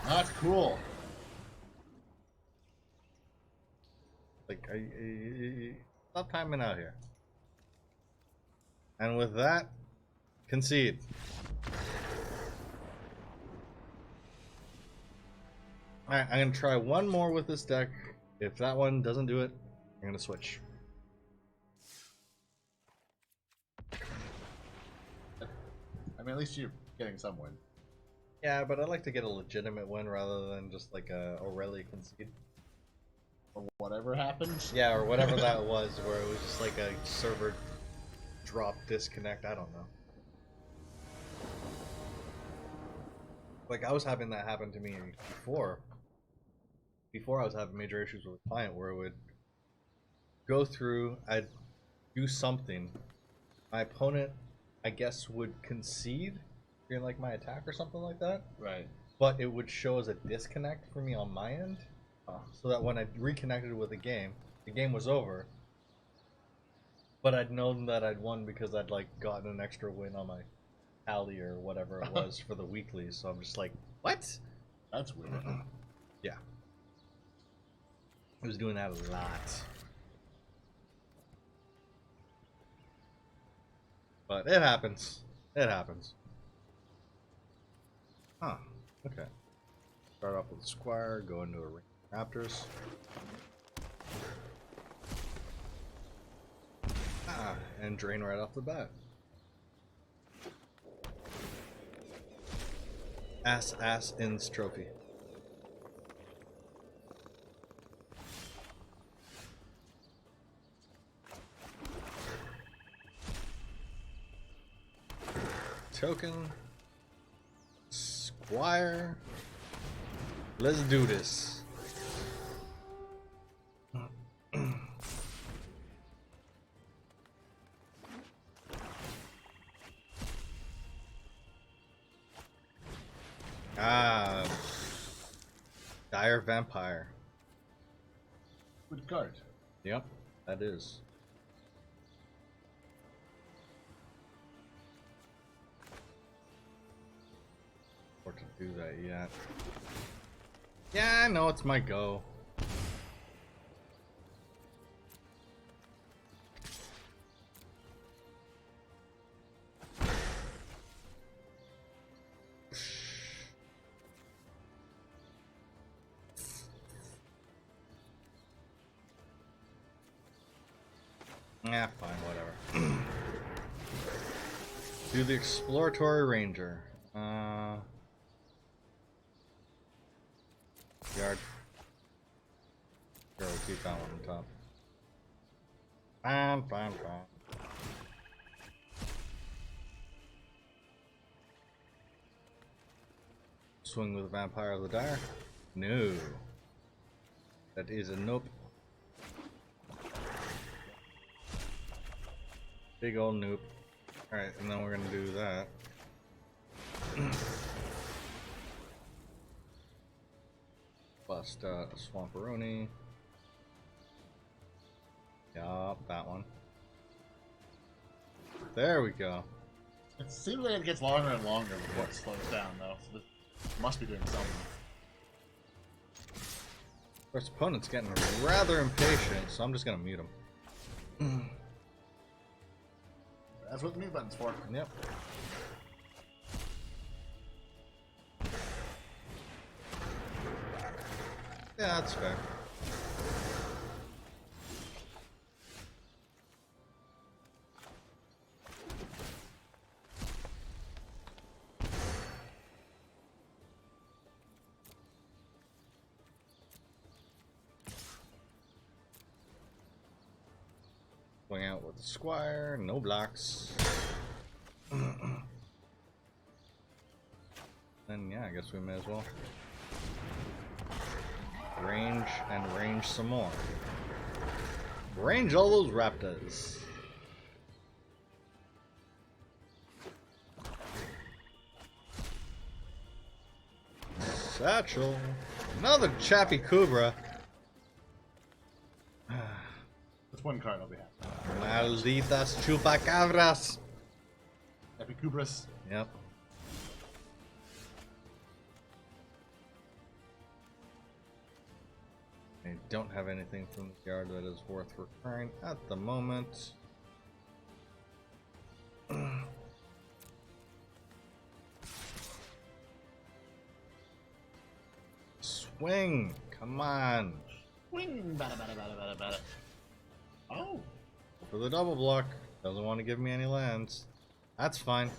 Not cool. Like, stop timing out here. And with that, concede. Alright, I'm gonna try one more with this deck. If that one doesn't do it, I'm gonna switch. I mean, at least you're getting some win. Yeah, but I'd like to get a legitimate win rather than just like a Aurelia concede. Or whatever happened. Yeah, or whatever that was, where it was just like a server drop disconnect. I don't know. Like, I was having that happen to me before. Before I was having major issues with a client where it would go through, I'd do something. My opponent, I guess, would concede during like my attack or something like that. Right. But it would show as a disconnect for me on my end. So that when I reconnected with the game was over. But I'd known that I'd won because I'd like gotten an extra win on my tally or whatever it was for the weekly. So I'm just like, what? That's weird. Yeah. I was doing that a lot. But it happens. It happens. Huh. Okay. Start off with Squire, go into a ring of Raptors. And drain right off the bat. Ass ins trophy. Token. Squire. Let's do this. Dire Vampire. Good card. Yep, that is. Or to do that yet. Yeah, I know it's my go. Yeah, fine, whatever. Do the Exploratory Ranger. Yard. Sure, we'll keep that one on top. Fine. Swing with the Vampire of the Dire? No. That is a nope. Big old nope. Alright, and then we're gonna do that. Bust Swamperoni. Yup, that one. There we go. It seems like it gets longer and longer before it slows down, though. So this must be doing something. First opponent's getting rather impatient, so I'm just gonna mute him. That's what the mute button's for. Yep. Yeah, that's fair. Swing out with the squire, no blocks. Then yeah, I guess we may as well range and range some more. Range all those raptors. Satchel. Another Chappy Kubra. That's one card I'll be happy. Malditas chupacabras. Epicubras. Yep. I don't have anything from the yard that is worth recurring at the moment. Swing! Come on! Swing! Bada, bada, bada, bada, bada. Oh! For the double block. Doesn't want to give me any lands. That's fine.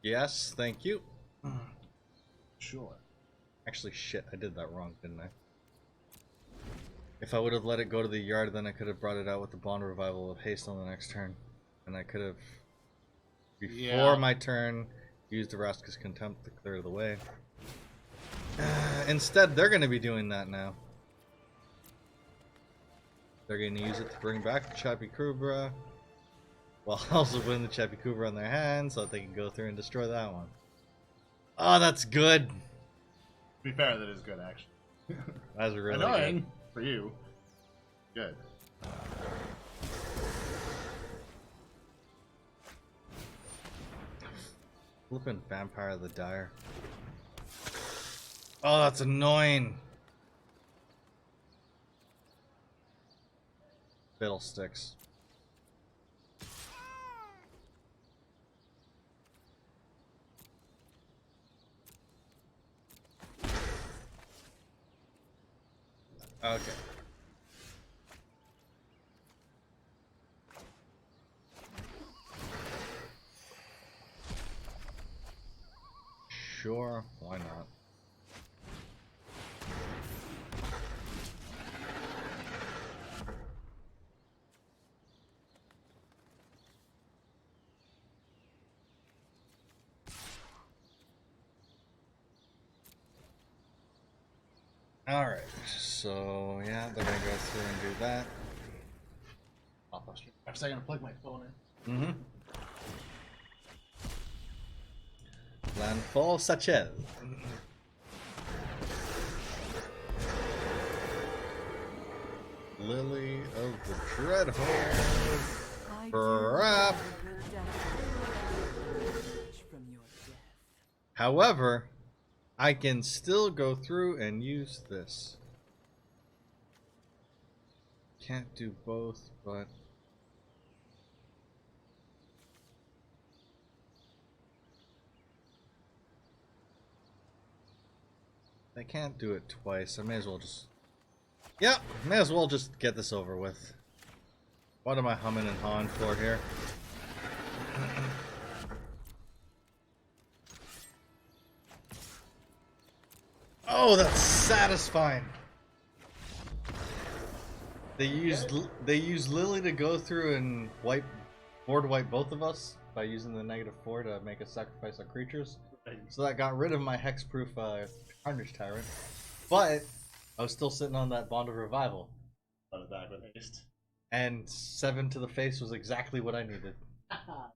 Yes, thank you. Sure. Actually, shit, I did that wrong, didn't I? If I would have let it go to the yard, then I could have brought it out with the Bond Revival of Haste on the next turn. And I could have, before my turn, used the Raska's Contempt to clear the way. Instead, they're going to be doing that now. They're going to use it to bring back the Chappy Kubra, while also putting the Chappy Kubra on their hand so that they can go through and destroy that one. Oh, that's good! To be fair, that is good, actually. That's really annoying good. For you. Good. Flippin' Vampire of the Dire. Oh, that's annoying! Fiddlesticks. Okay. Sure, why not? Alright, so yeah, they're gonna go through and do that. I'll post it. I'm still gonna plug my phone in. Mm-hmm. Landfall Satchel. Lily of the Dreadhorde. I Crap. do love a good death. From your death. However, I can still go through and use this. Can't do both, but I can't do it twice. I may as well just... Yep, may as well just get this over with. What am I humming and hawing for here? Oh, that's satisfying. They used Lily to go through and board wipe both of us by using the -4 to make a sacrifice on creatures. So that got rid of my hexproof Carnage Tyrant. But I was still sitting on that Bond of Revival. Put it back with haste. And 7 to the face was exactly what I needed. Ah.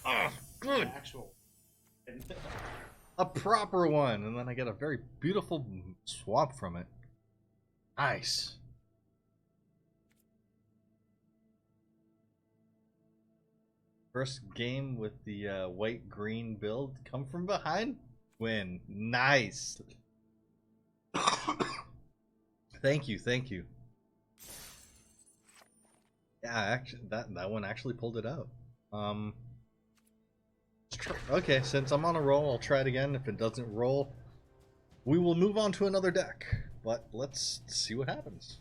Ah, good. Actual. A proper one, and then I get a very beautiful swap from it. Nice. First game with the white-green build. Come from behind, win. Nice. Thank you, thank you. Yeah, actually, that one actually pulled it out. Okay, since I'm on a roll, I'll try it again. If it doesn't roll, we will move on to another deck. But let's see what happens.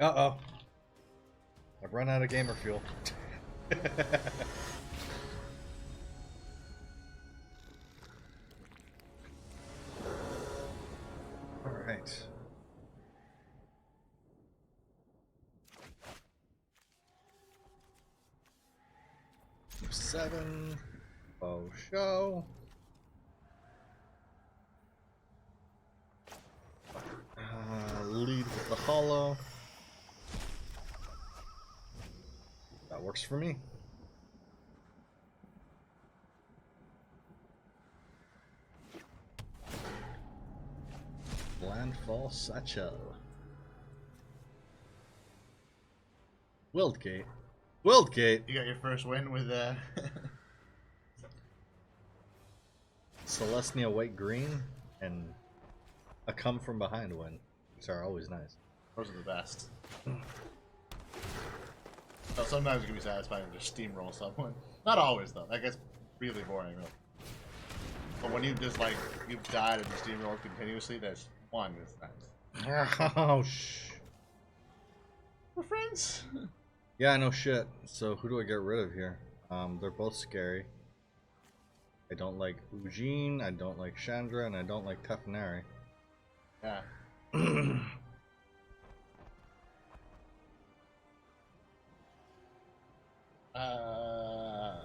Uh-oh. I've run out of gamer fuel. Alright. Seven. Oh, show. Lead with the hollow. That works for me. Landfall Satchel. Wildgate. Wildgate! You got your first win with Celestia White Green and a come from behind win, which are always nice. Those are the best. So sometimes it can be satisfying to just steamroll someone. Not always though. That gets really boring. Really. But when you just like you've died and you steamroll continuously, there's one is nice. Oh shh. We're friends. Yeah, no shit. So who do I get rid of here? They're both scary. I don't like Ujin, I don't like Chandra, and I don't like Tefnari. Yeah. I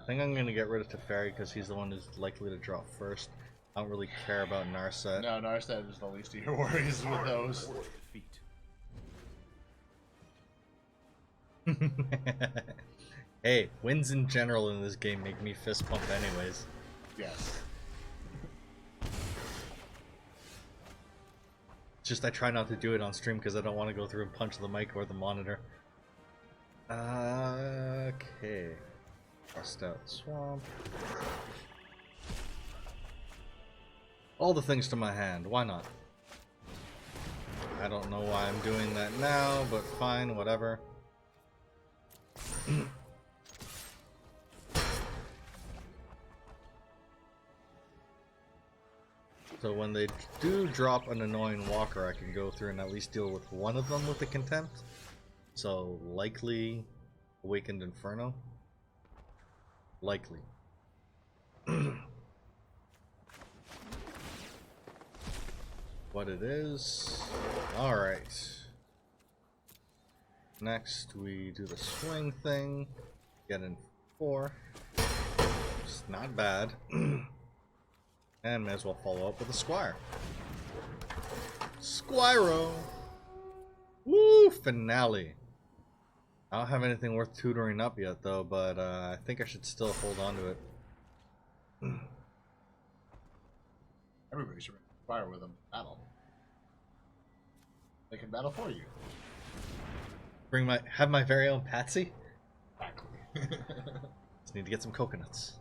think I'm gonna get rid of Teferi because he's the one who's likely to drop first. I don't really care about Narset. No, Narset is the least of your worries with those. Hey, wins in general in this game make me fist pump anyways. Yes. It's just I try not to do it on stream because I don't want to go through and punch the mic or the monitor. Okay. Bust out swamp. All the things to my hand, why not? I don't know why I'm doing that now, but fine, whatever. So when they do drop an annoying walker, I can go through and at least deal with one of them with the contempt. So likely Awakened Inferno. Likely. What it is. Alright. Next we do the swing thing. Get in 4. It's not bad. And may as well follow up with a Squire. Squiro! Woo! Finale. I don't have anything worth tutoring up yet though, but I think I should still hold on to it. Everybody should fire with them. Battle. They can battle for you. Have my very own Patsy? Exactly. Just need to get some coconuts.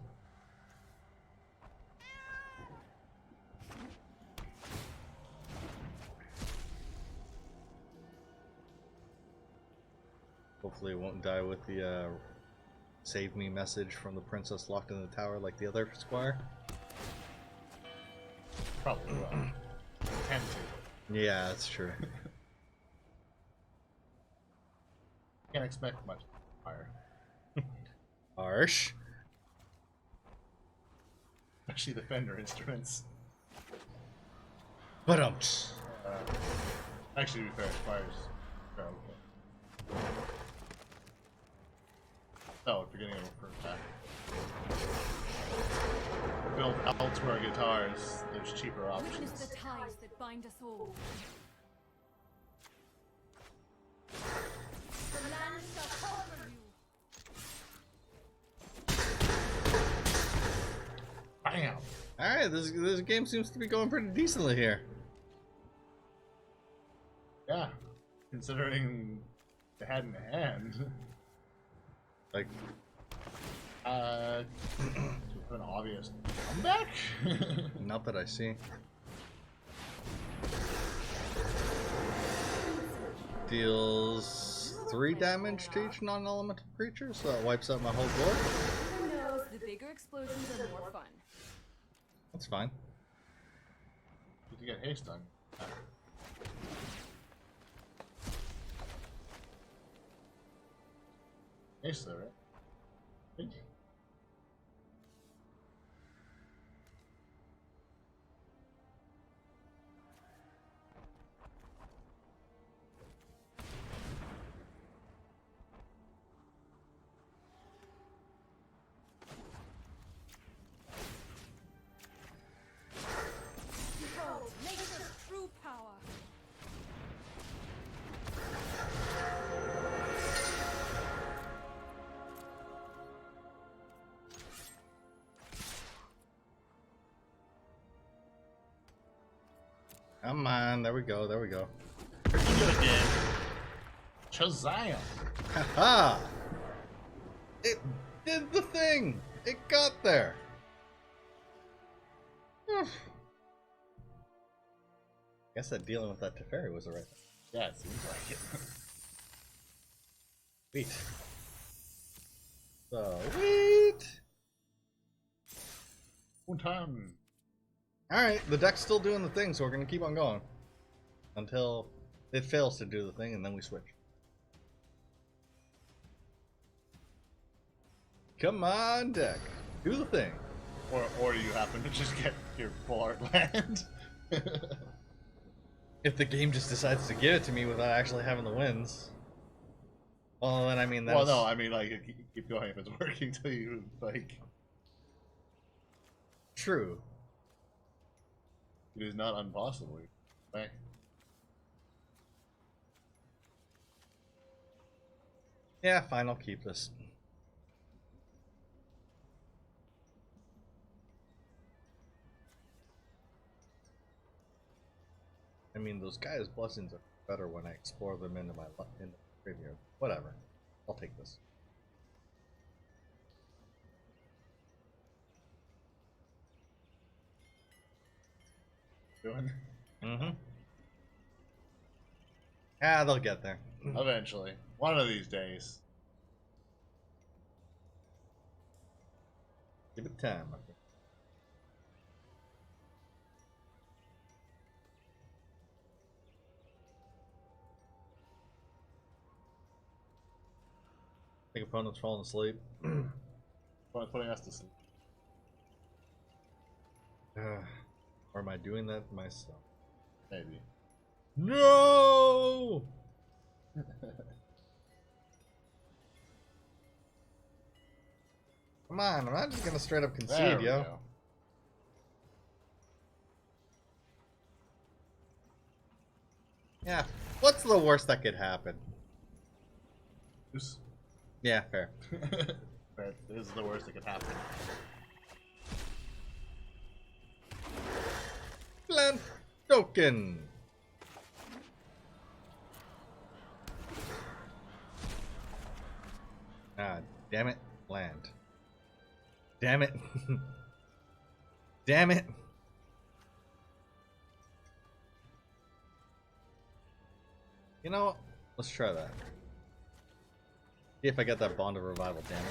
Hopefully it won't die with the save me message from the princess locked in the tower like the other Squire. Probably will. Tend to. Yeah, that's true. Can't expect much fire. Harsh. Especially the Fender instruments. But Actually, to be fair, fire's fair okay. Oh, if you're getting a first attack. Build elsewhere guitars, there's cheaper Witness options. the ties that bind us all. The land shall call for you. Bam! alright, this game seems to be going pretty decently here. Yeah, considering the hand in hand. Like, To put an obvious comeback? not that I see. Deals 3 damage to each non-elemental creature, so that wipes out my whole board. Who knows? The bigger explosions are more fun. That's fine. Did you get haste done? Ace there, right? Behold, nature's true power. Come on, there we go, there we go. Pretty good again. Shazam! Haha! It did the thing! It got there! Guess that dealing with that Teferi was the right thing. Yeah, it seems like it. Sweet. Sweet! One time. Alright, the deck's still doing the thing, so we're gonna keep on going. Until it fails to do the thing, and then we switch. Come on, deck. Do the thing. Or you happen to just get your full art land. If the game just decides to give it to me without actually having the wins. Well, then I mean that's... Well, no, I mean, like, keep going if it's working till you, like... True. It is not impossible. Right? Yeah, fine, I'll keep this. I mean, those guys' blessings are better when I explore them into my in the graveyard. Whatever. I'll take this. Doing? Mm-hmm. Ah, they'll get there. Eventually. One of these days. Give it time, I think. I think opponent's falling asleep. Putting us to sleep. Or am I doing that myself? Maybe. No! Come on, I'm not just gonna straight up There concede, we yo. go. Yeah, what's the worst that could happen? This Yeah, fair. is the worst that could happen. Land token. Ah, damn it, land. Damn it. Damn it. You know, let's try that. See if I get that Bond of Revival, damn it.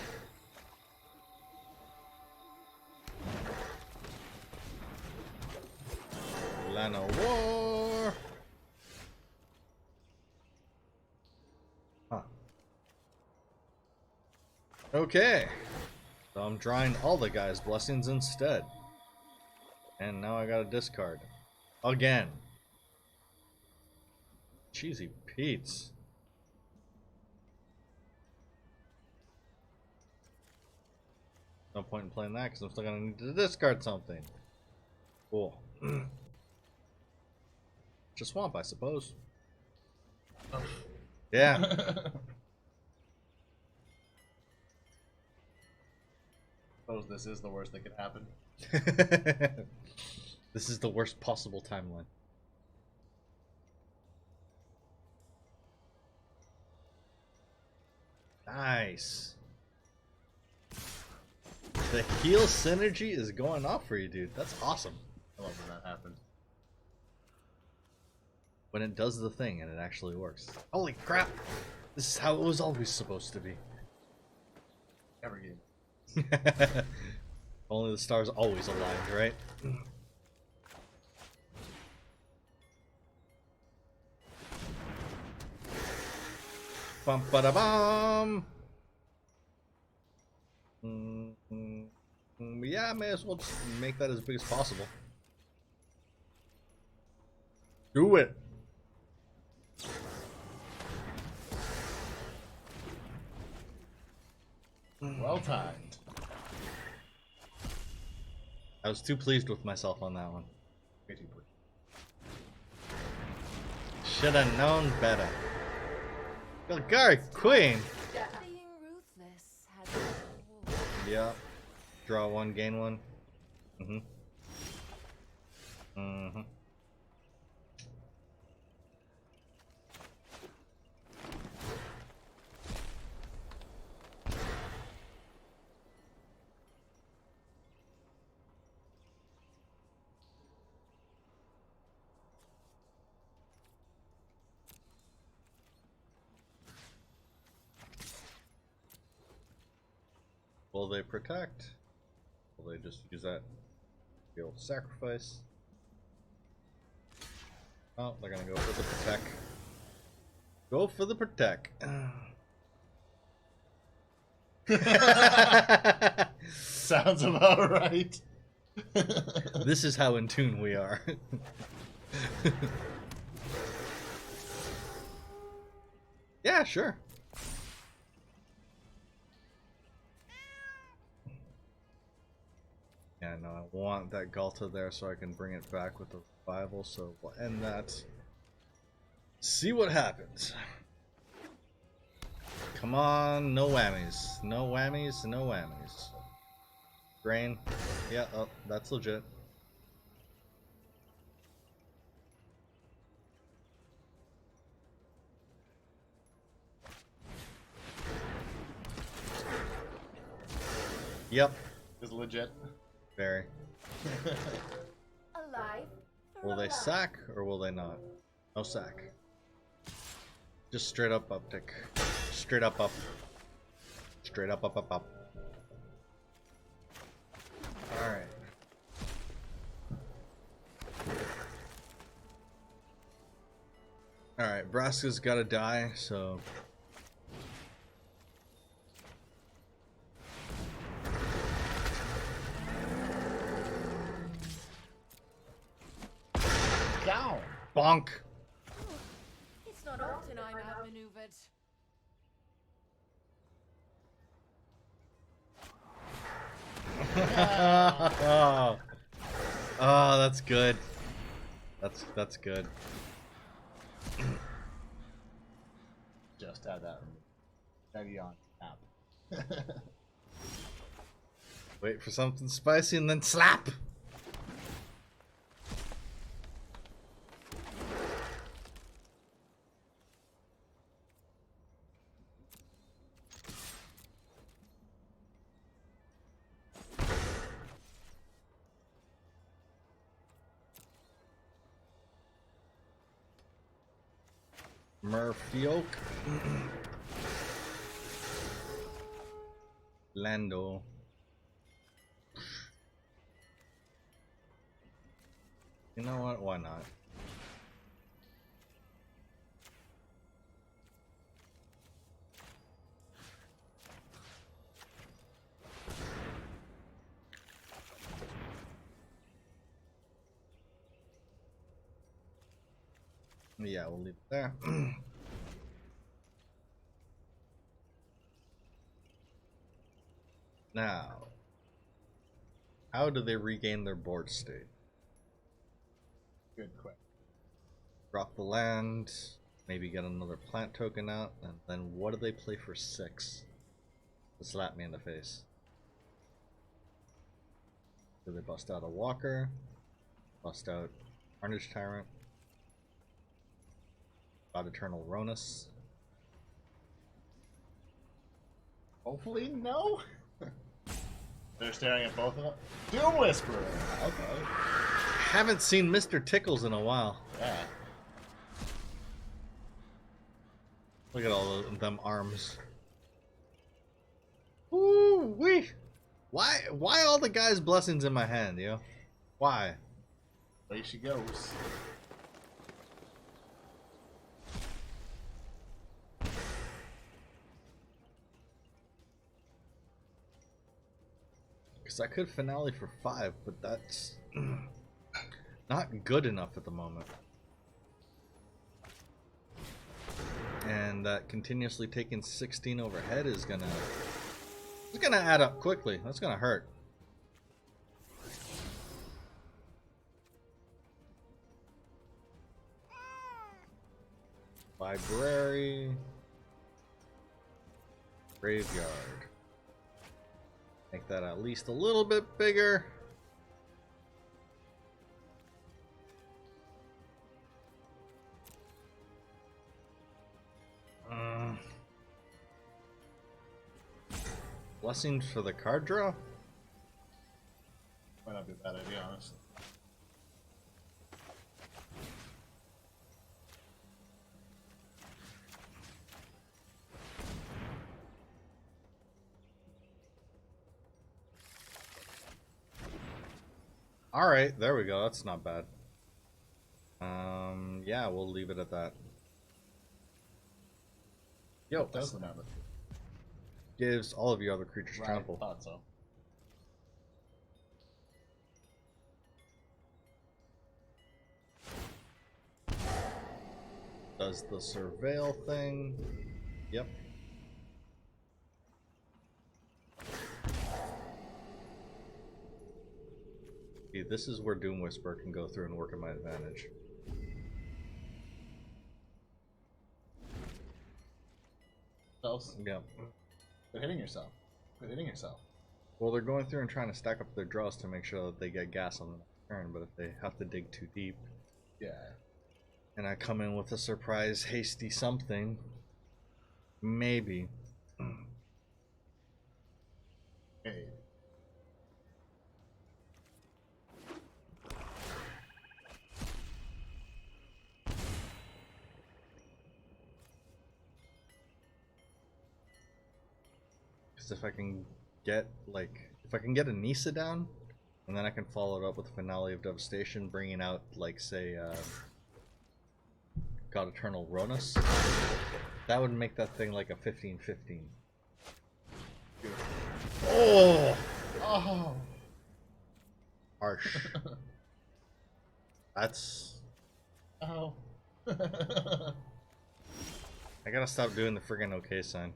Lana War. Huh. Okay. So I'm drawing all the guys' blessings instead. And now I gotta discard. Again. Cheesy Pete's. No point in playing that because I'm still gonna need to discard something. Cool. Just swamp, I suppose. Yeah. Suppose this is the worst that could happen. This is the worst possible timeline. Nice. The heal synergy is going off for you, dude. That's awesome. I love when that happened. When it does the thing and it actually works. Holy crap! This is how it was always supposed to be. Every game. Only the stars always aligned, right? Bum ba da bum. Yeah, I may as well just make that as big as possible. Do it. Well timed. I was too pleased with myself on that one. Should have known better. Guard, Queen! Being ruthless has its reward. Yeah. Draw one, gain one. Mm-hmm. Mm-hmm. Will they protect? Will they just use that the old sacrifice? Oh, they're gonna go for the protect. Go for the protect. Sounds about right. This is how in tune we are. Yeah, sure. Yeah, no, I want that Galta there so I can bring it back with the revival, so we'll end that. See what happens. Come on, no whammies. No whammies, no whammies. Drain. Yeah, oh, that's legit. Yep, Is legit. very. Alive. Will they sack or will they not? No sack. Just straight up uptick. Straight up up. Straight up up up up. Alright. Alright, Vraska's gotta die, so. Down. Bonk! It's not often I'm outmaneuvered. Oh, that's good. That's good. Just had that ready on app. Wait for something spicy and then slap! Murphy-oak. Lando. You know what? Why not? Yeah, we'll leave it there. Now, how do they regain their board state? Good question. Drop the land, maybe get another plant token out, and then what do they play for 6? To slap me in the face. Do they bust out a Walker? Bust out Carnage Tyrant? God Eternal Ronus? Hopefully, no. They're staring at both of them. Doom Whisperer. Okay. Haven't seen Mr. Tickles in a while. Yeah. Look at all of them arms. Ooh wee! Why all the guys' blessings in my hand, yo? Why? Way she goes. Because I could finale for 5, but that's not good enough at the moment. And that continuously taking 16 overhead is gonna add up quickly. That's gonna hurt. Library. Graveyard. Make that at least a little bit bigger. Blessings for the card draw? Might not be a bad idea, honestly. Alright, there we go. That's not bad. Yeah, we'll leave it at that. Yo, That's the number. gives all of your other creatures Right, trample. thought so. Does the surveil thing. Yep. See, this is where Doom Whisper can go through and work in my advantage. Else? Yep. Quit hitting yourself. Quit hitting yourself. Well, they're going through and trying to stack up their draws to make sure that they get gas on the turn, but if they have to dig too deep, Yeah. and I come in with a surprise hasty something, maybe. Hey. Because if I can get, like, if I can get a Nisa down, and then I can follow it up with a Finale of Devastation, bringing out, like, say, God Eternal Ronus, that would make that thing like a 15/15. Oh! Oh! Harsh. That's... Oh. I gotta stop doing the friggin' okay sign.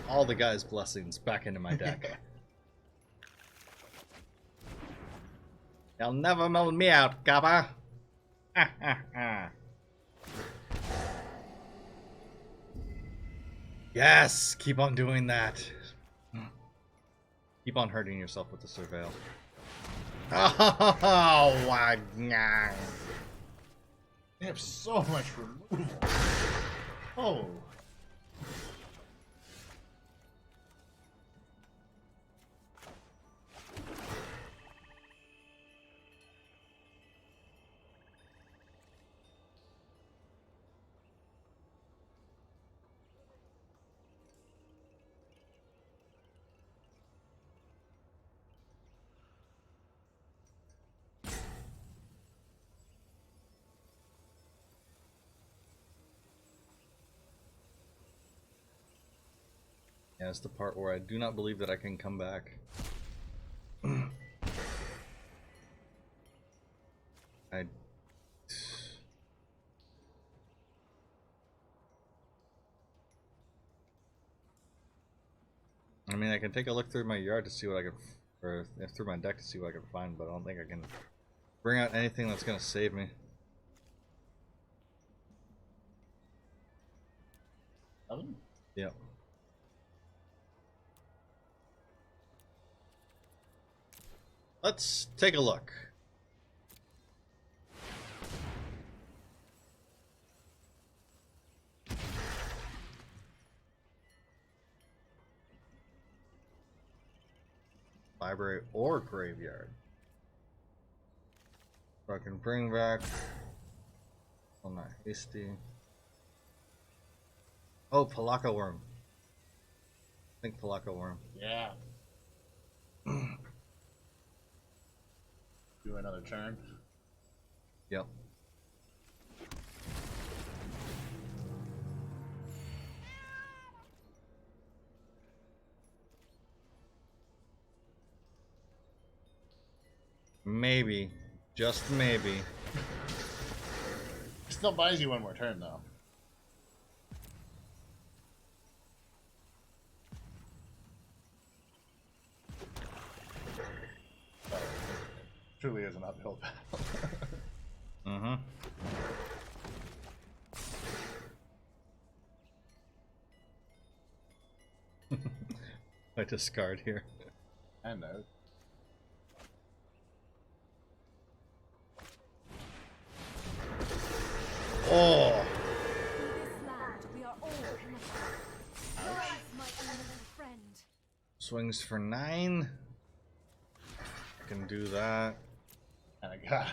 All the guy's blessings back into my deck. You'll never mill me out, Gabba. Yes, keep on doing that. Keep on hurting yourself with the surveil. Oh, wow. They have so much removal. Oh. Yeah, it's the part where I do not believe that I can come back. I mean, I can take a look through my yard to see what I can, or through my deck to see what I can find, but I don't think I can bring out anything that's gonna save me. Yep. Let's take a look. library or graveyard. So I can bring back. I'm not hasty. Oh, Palaka Worm. I think Palaka Worm. Yeah. Do another turn. Yep. Maybe. Just maybe. Still buys you one more turn, though. Truly is an uphill battle. Mm-hmm. I discard here. I know. Oh! In this land, we are all connected. Rise, my elemental friend. Swings for 9. I can do that. And I got.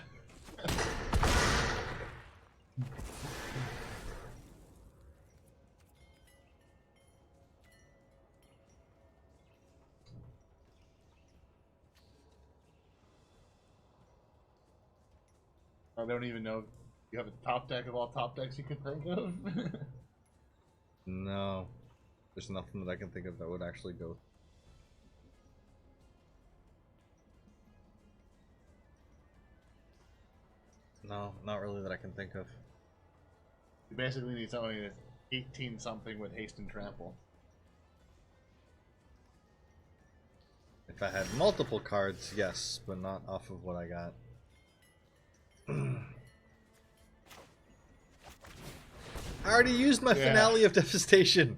I don't even know if you have a top deck of all top decks you could think of. No. There's nothing that I can think of that would actually go. No, not really that I can think of. You basically need somebody that's 18 something with haste and trample. If I had multiple cards, yes, but not off of what I got. I already used my finale of devastation.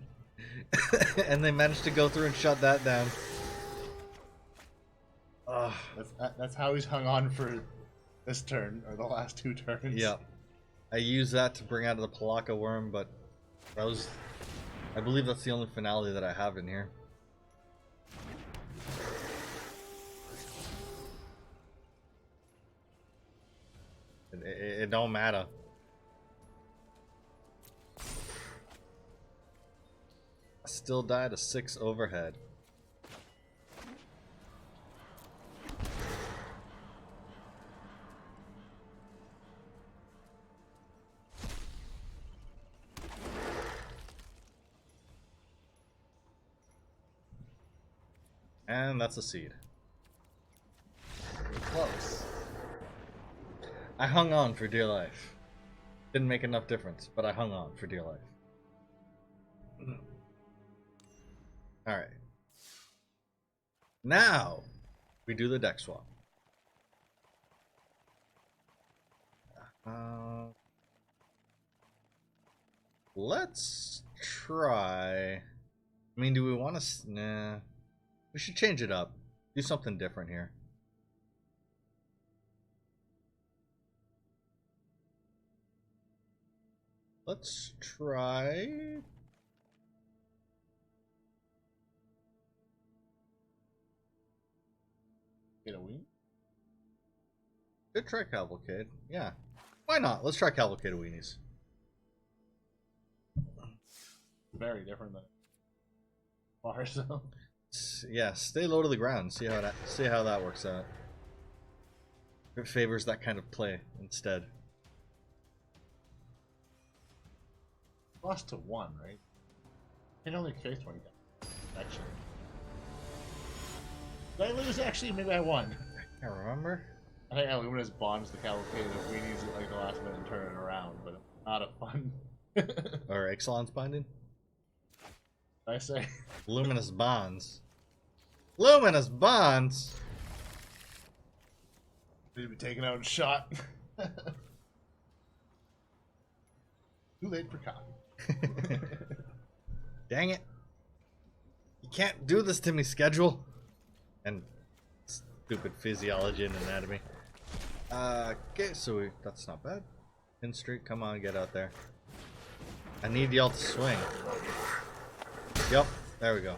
And they managed to go through and shut that down. That's how he's hung on for this turn, or the last 2 turns. Yeah. I used that to bring out of the Palaka Worm, but that was... I believe that's the only finale that I have in here. It don't matter. I still died a 6 overhead. And that's a seed. Close. I hung on for dear life. Didn't make enough difference, but I hung on for dear life. Alright. Now, we do the deck swap. Let's try... I mean, do we want to... Nah. We should change it up. Do something different here. Let's try... Get a wing? Good try Cavalcade. Yeah. Why not? Let's try Cavalcade of Weenies. Very different than Mars, though. Yeah, stay low to the ground. See how that works out. It favors that kind of play instead. Lost to 1, right? It only faced 20 times. Actually. Did I lose? Actually, maybe I won. I can't remember. I think Illumina's bonds the Cavalcade of Weenies at like the last minute and turn it around, but not a fun. Or Ixalan's Binding? I say. Luminous Bonds. Luminous Bonds! Did be taken out and shot. Too late for coffee. Dang it. You can't do this to me, schedule. And stupid physiology and anatomy. Okay, so that's not bad. In street, come on, get out there. I need y'all to swing. Yep, there we go.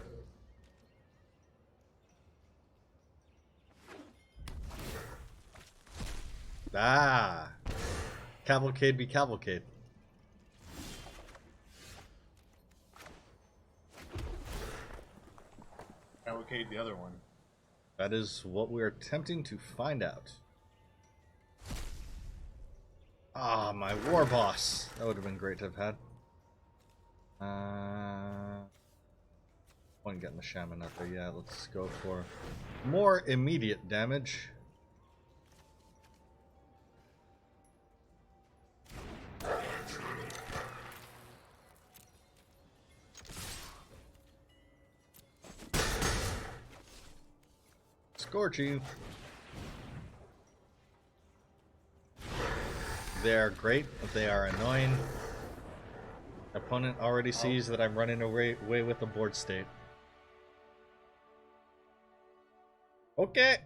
Ah! Cavalcade be cavalcade. Allocate the other one. That is what we are attempting to find out. Ah, my war boss. That would have been great to have had. One getting the shaman up there. Yeah, let's go for more immediate damage. Scorching. They are great, but they are annoying. Opponent already sees that I'm running away with the board state. Okay.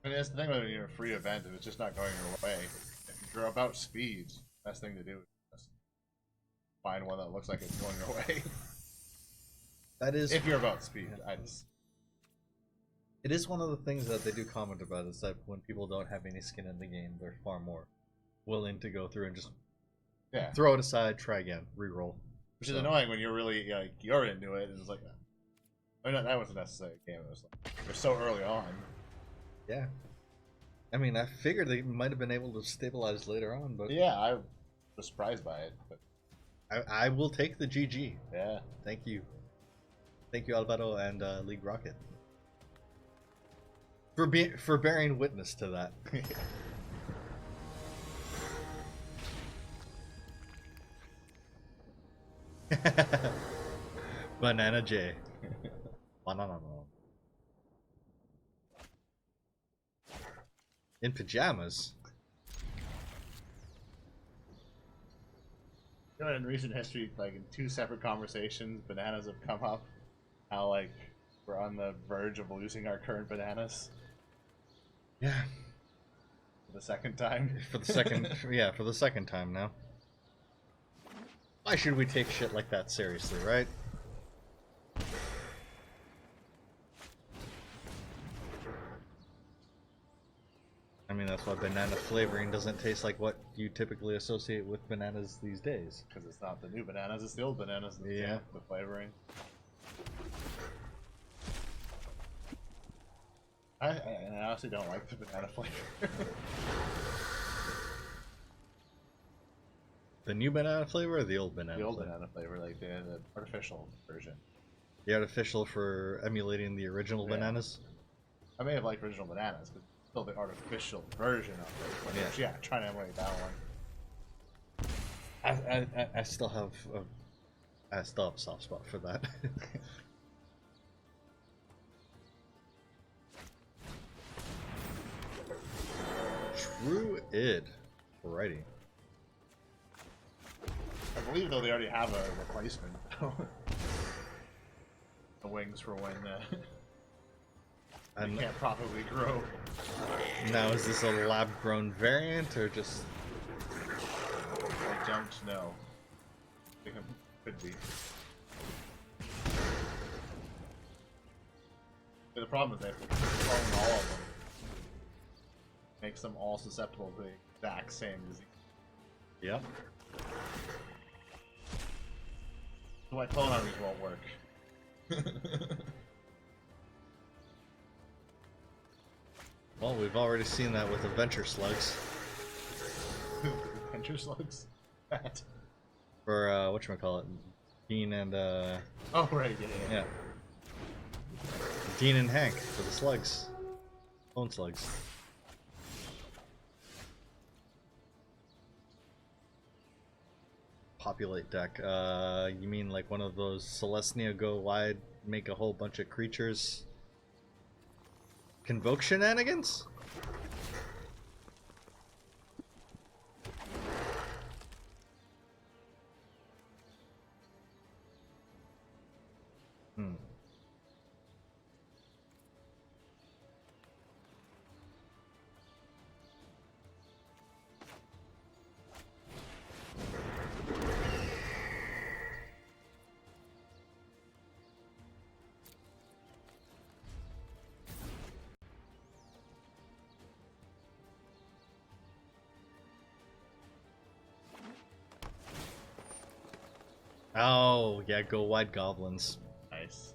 I mean, that's the thing with a free event, if it's just not going your way. If you're about speed, best thing to do is just find one that looks like it's going your way. That is. If you're about speed, It is one of the things that they do comment about is that when people don't have any skin in the game, they're far more willing to go through and just throw it aside, try again, reroll. Which is annoying when you're really like you're into it, and it's like, I mean, that wasn't necessarily a game. It was like you're so early on. Yeah. I mean, I figured they might have been able to stabilize later on, but Yeah, I was surprised by it, but I will take the GG. yeah. Thank you. Thank you, Alvaro and League Rocket. For bearing witness to that. Banana J. Banana. In pajamas. You know, in recent history, like in two separate conversations, bananas have come up. How like we're on the verge of losing our current bananas Yeah. for the second time. For the second, yeah, for the second time now. Why should we take shit like that seriously, right? I mean, that's why banana flavoring doesn't taste like what you typically associate with bananas these days. Because it's not the new bananas, it's the old bananas. Yeah. The flavoring. I honestly don't like the banana flavor. The new banana flavor or the old banana The old flavor? banana flavor, like the artificial version. The artificial for emulating the original Yeah. bananas? I may have liked original bananas, but still the artificial version of it. Which, yeah, trying to emulate that one. I still have a soft spot for that. Druid. Alrighty. I believe though they already have a replacement. The wings for when you can't properly grow. Now, is this a lab-grown variant or just? I don't know. I think it could be. But the problem is they have to clone all of them. Makes them all susceptible to the exact same disease. Yep. So my clone armies won't work. Well, we've already seen that with adventure slugs. Adventure slugs? For whatchamacallit? Dean and Oh right, yeah. Dean and Hank for the slugs. Bone slugs. Populate deck. You mean like one of those Celestia go wide, make a whole bunch of creatures? Convoke shenanigans? Oh, yeah, go wide goblins. Nice.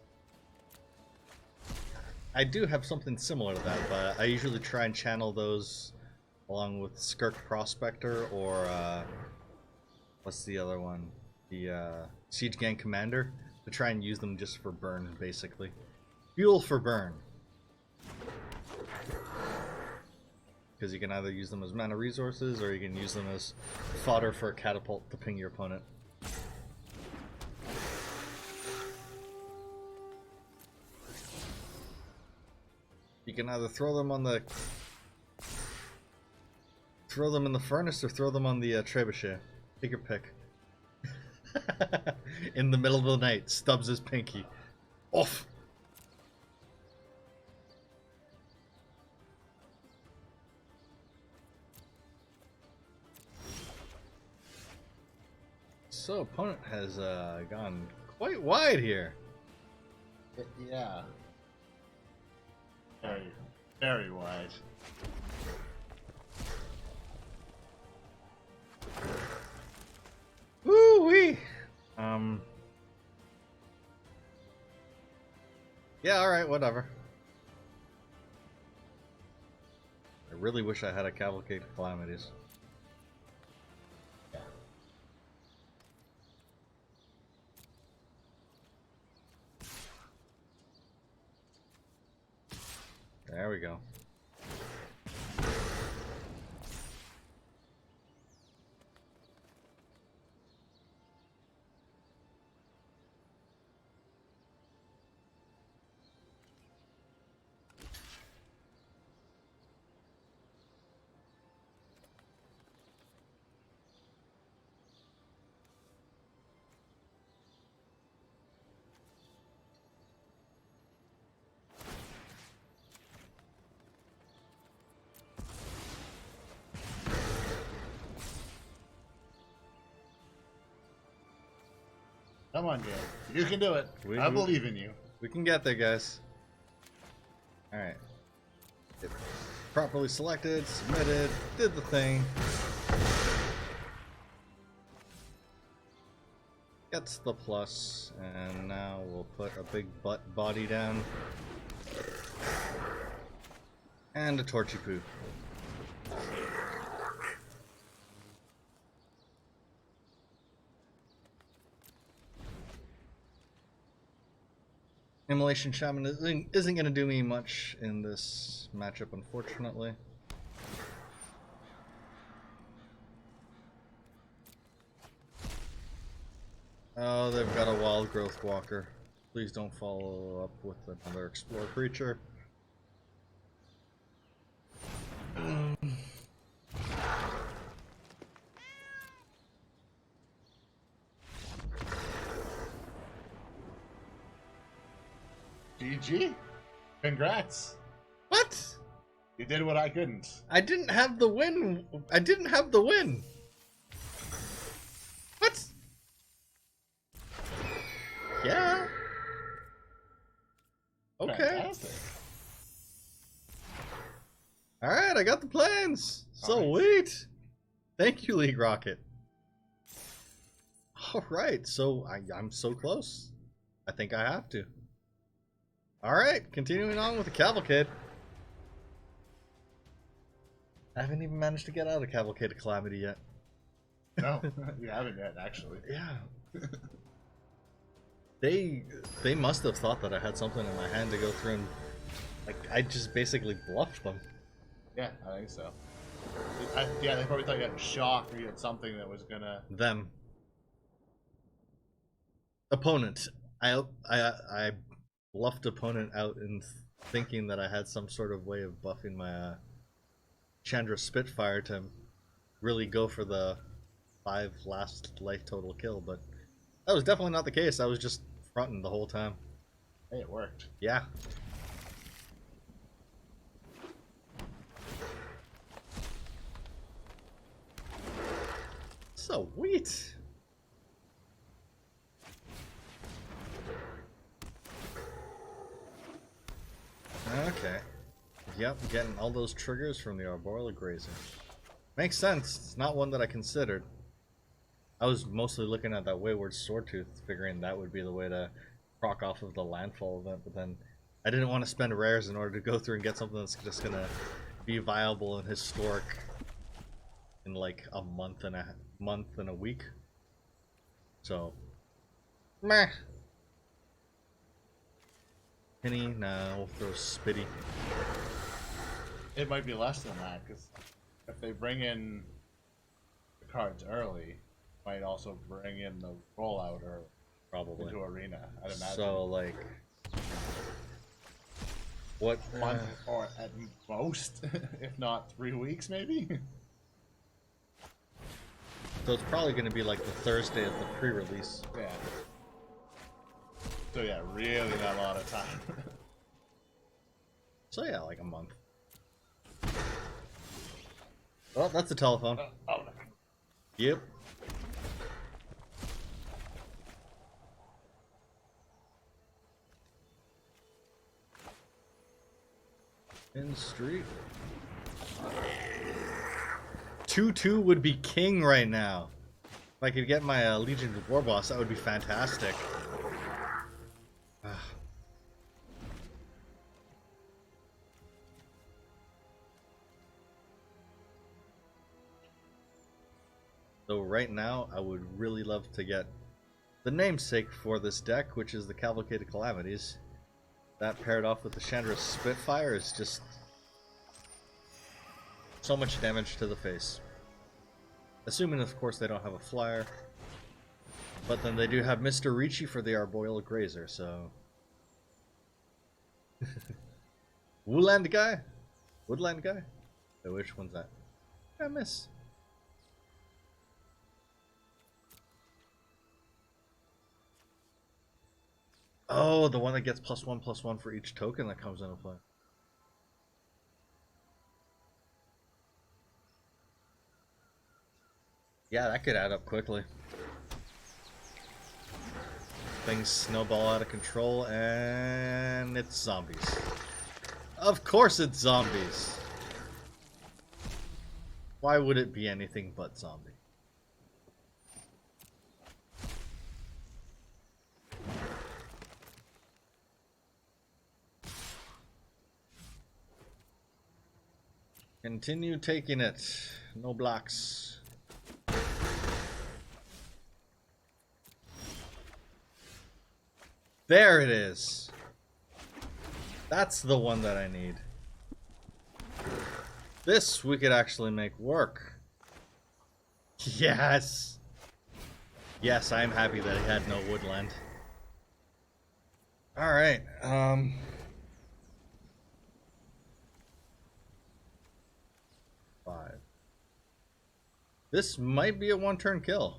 I do have something similar to that, but I usually try and channel those along with Skirk Prospector or, what's the other one? The, Siege Gang Commander, to try and use them just for burn, basically. Fuel for burn. Because you can either use them as mana resources, or you can use them as fodder for a catapult to ping your opponent. You can either throw them in the furnace or throw them on the trebuchet. Take your pick. In the middle of the night, stubs his pinky. Off. So opponent has gone quite wide here. Yeah. Very, very wide. Woo-wee! Yeah, alright, whatever. I really wish I had a Cavalcade of Calamities. Yeah. There we go. Come on, game. You can do it. I believe in you. We can get there, guys. Alright. Properly selected, submitted, did the thing. Gets the plus, and now we'll put a big butt body down. And a torchy poo. Immolation Shaman isn't going to do me much in this matchup, unfortunately. Oh, they've got a Wild Growth Walker. Please don't follow up with another Explorer creature. GG. Congrats. What? You did what I couldn't. I didn't have the win. I didn't have the win. What? Yeah. Okay. Fantastic. Alright, I got the plans. All Sweet. Thank you, League Rocket. Alright, so I'm so close. I think I have to. Alright, continuing on with the Cavalcade. I haven't even managed to get out of Cavalcade of Calamity yet. No, you haven't yet, actually. Yeah. They must have thought that I had something in my hand to go through and... Like, I just basically bluffed them. Yeah, I think so. Yeah, they probably thought you had a shock or you had something that was gonna... Them. Opponent. I bluffed opponent out in thinking that I had some sort of way of buffing my Chandra Spitfire to really go for the 5 last life total kill, but that was definitely not the case. I was just fronting the whole time. Hey, it worked. Yeah. Sweet. Okay. Yep, getting all those triggers from the Arboreal Grazer. Makes sense. It's not one that I considered. I was mostly looking at that Wayward Swordtooth, figuring that would be the way to proc off of the Landfall event, but then I didn't want to spend rares in order to go through and get something that's just gonna be viable and historic in like a month and a week. So, meh. Penny, nah, we'll throw Spitty. It might be less than that, because if they bring in the cards early, might also bring in the rollout or Probably. into Arena, I'd imagine. So, like, what month or at most, if not 3 weeks, maybe. So it's probably going to be like the Thursday of the pre-release. Yeah. So yeah, really not a lot of time. So yeah, like a month. Oh, that's the telephone. Oh. Yep. In street. 2/2 would be king right now. If I could get my Legion of War Boss, that would be fantastic. So right now, I would really love to get the namesake for this deck, which is the Cavalcade of Calamities. That paired off with the Chandra's Spitfire is just so much damage to the face. Assuming, of course, they don't have a flyer. But then they do have Mr. Ricci for the Arboreal Grazer, so... Woodland guy? Woodland guy? Oh, which one's that? I miss. Oh, the one that gets +1/+1 for each token that comes into play. Yeah, that could add up quickly. Things snowball out of control, and it's zombies. Of course it's zombies! Why would it be anything but zombie? Continue taking it. No blocks. There it is. That's the one that I need. This we could actually make work. Yes. Yes, I'm happy that he had no woodland. All right. 5. This might be a one-turn kill.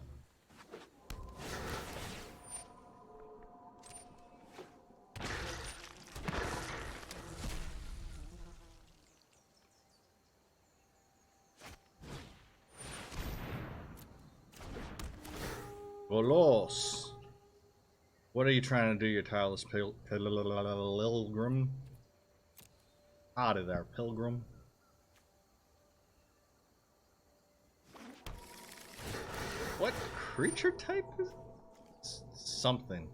Volos. What are you trying to do, you tireless pilgrim? Out of there, pilgrim. What creature type is something?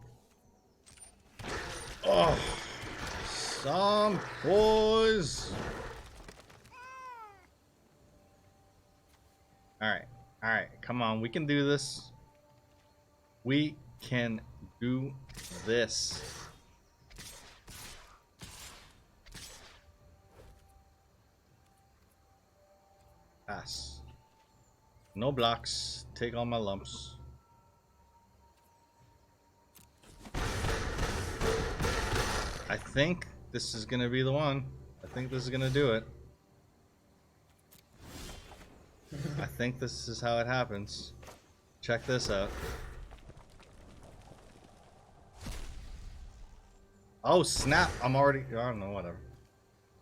Oh, some boys. All right, come on, we can do this. We can do this. Pass. No blocks. Take all my lumps. I think this is gonna be the one. I think this is gonna do it. I think this is how it happens. Check this out. Oh snap! I'm already... I don't know, whatever.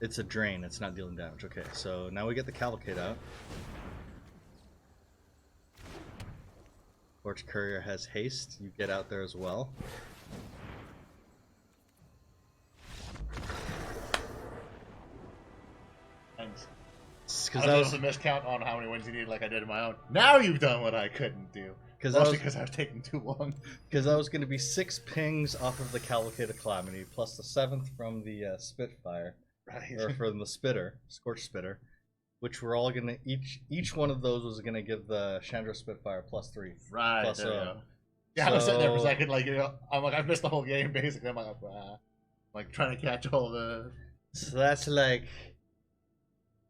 It's a drain. It's not dealing damage. Okay, so now we get the Cavalcade out. Torch Courier has haste. You get out there as well. Thanks. Because I was supposed to miscount on how many wins you need like I did in my own. Now you've done what I couldn't do. Mostly because I was taking too long. Because I was going to be 6 pings off of the Cavalcade Calamity, plus the 7th from the Spitfire, Right. or from the Spitter, Scorch Spitter, which we're all going to, each one of those was going to give the Chandra Spitfire +3. Right. Plus, There you go. Yeah, I was sitting there for a so- second, like, I'm like, I've missed the whole game, basically. I'm like trying to catch all the... So that's like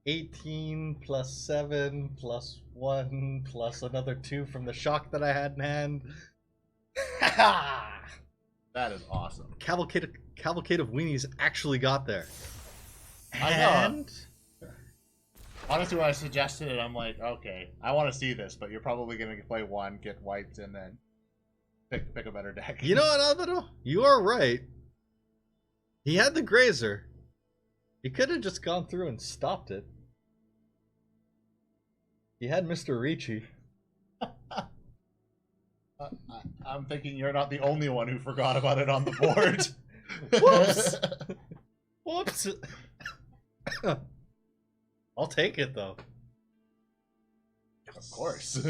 18 plus 7 plus 1 plus another 2 from the shock that I had in hand. That is awesome. Cavalcade of Weenies actually got there. I know. And Honestly, when I suggested it, I'm like, okay, I want to see this, but you're probably going to play one, get wiped, and then pick a better deck. you know what, Alvaro? You are right. He had the Grazer. He could have just gone through and stopped it. He had Mr. Ricci. I'm thinking you're not the only one who forgot about it on the board. Whoops! Whoops! I'll take it, though. Of course.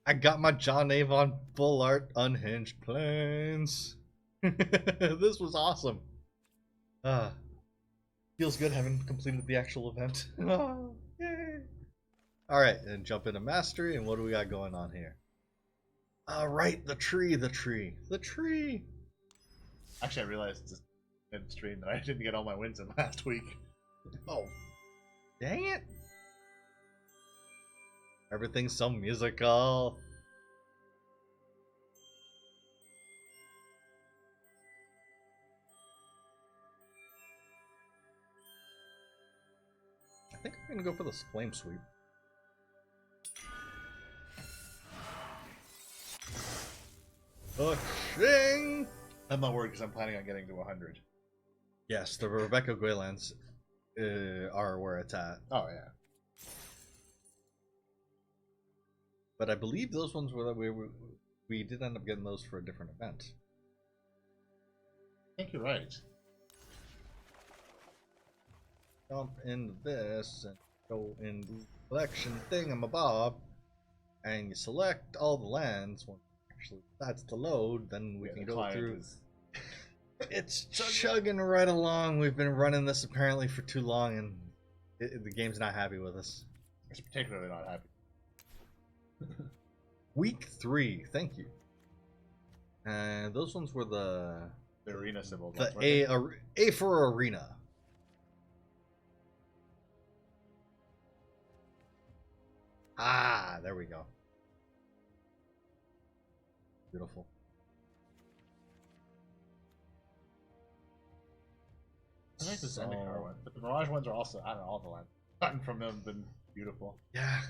I got my John Avon full art unhinged planes. This was awesome. Feels good having completed the actual event. Yay. Alright, and jump into mastery, and what do we got going on here? Alright, the tree. Actually, I realized in stream that I didn't get all my wins in last week. Oh, dang it. Everything's so musical. I think I'm gonna go for the flame sweep. Shing! I'm not worried because I'm planning on getting to 100. Yes, the Rebecca Greylands are where it's at. Oh, yeah. But I believe those ones were that we did end up getting those for a different event. I think you're right. Jump into this and go in the collection thingamabob, and you select all the lands. When actually that's to load, then we Yeah, can the go client through. is- It's chugging right along. We've been running this apparently for too long, and the game's not happy with us. It's particularly not happy. Week 3, thank you. And those ones were the Arena symbol. A for arena. Ah, there we go. Beautiful. I like the Zendikar one, but the Mirage ones are also, I don't know, all the lines gotten from them have been beautiful. Yeah.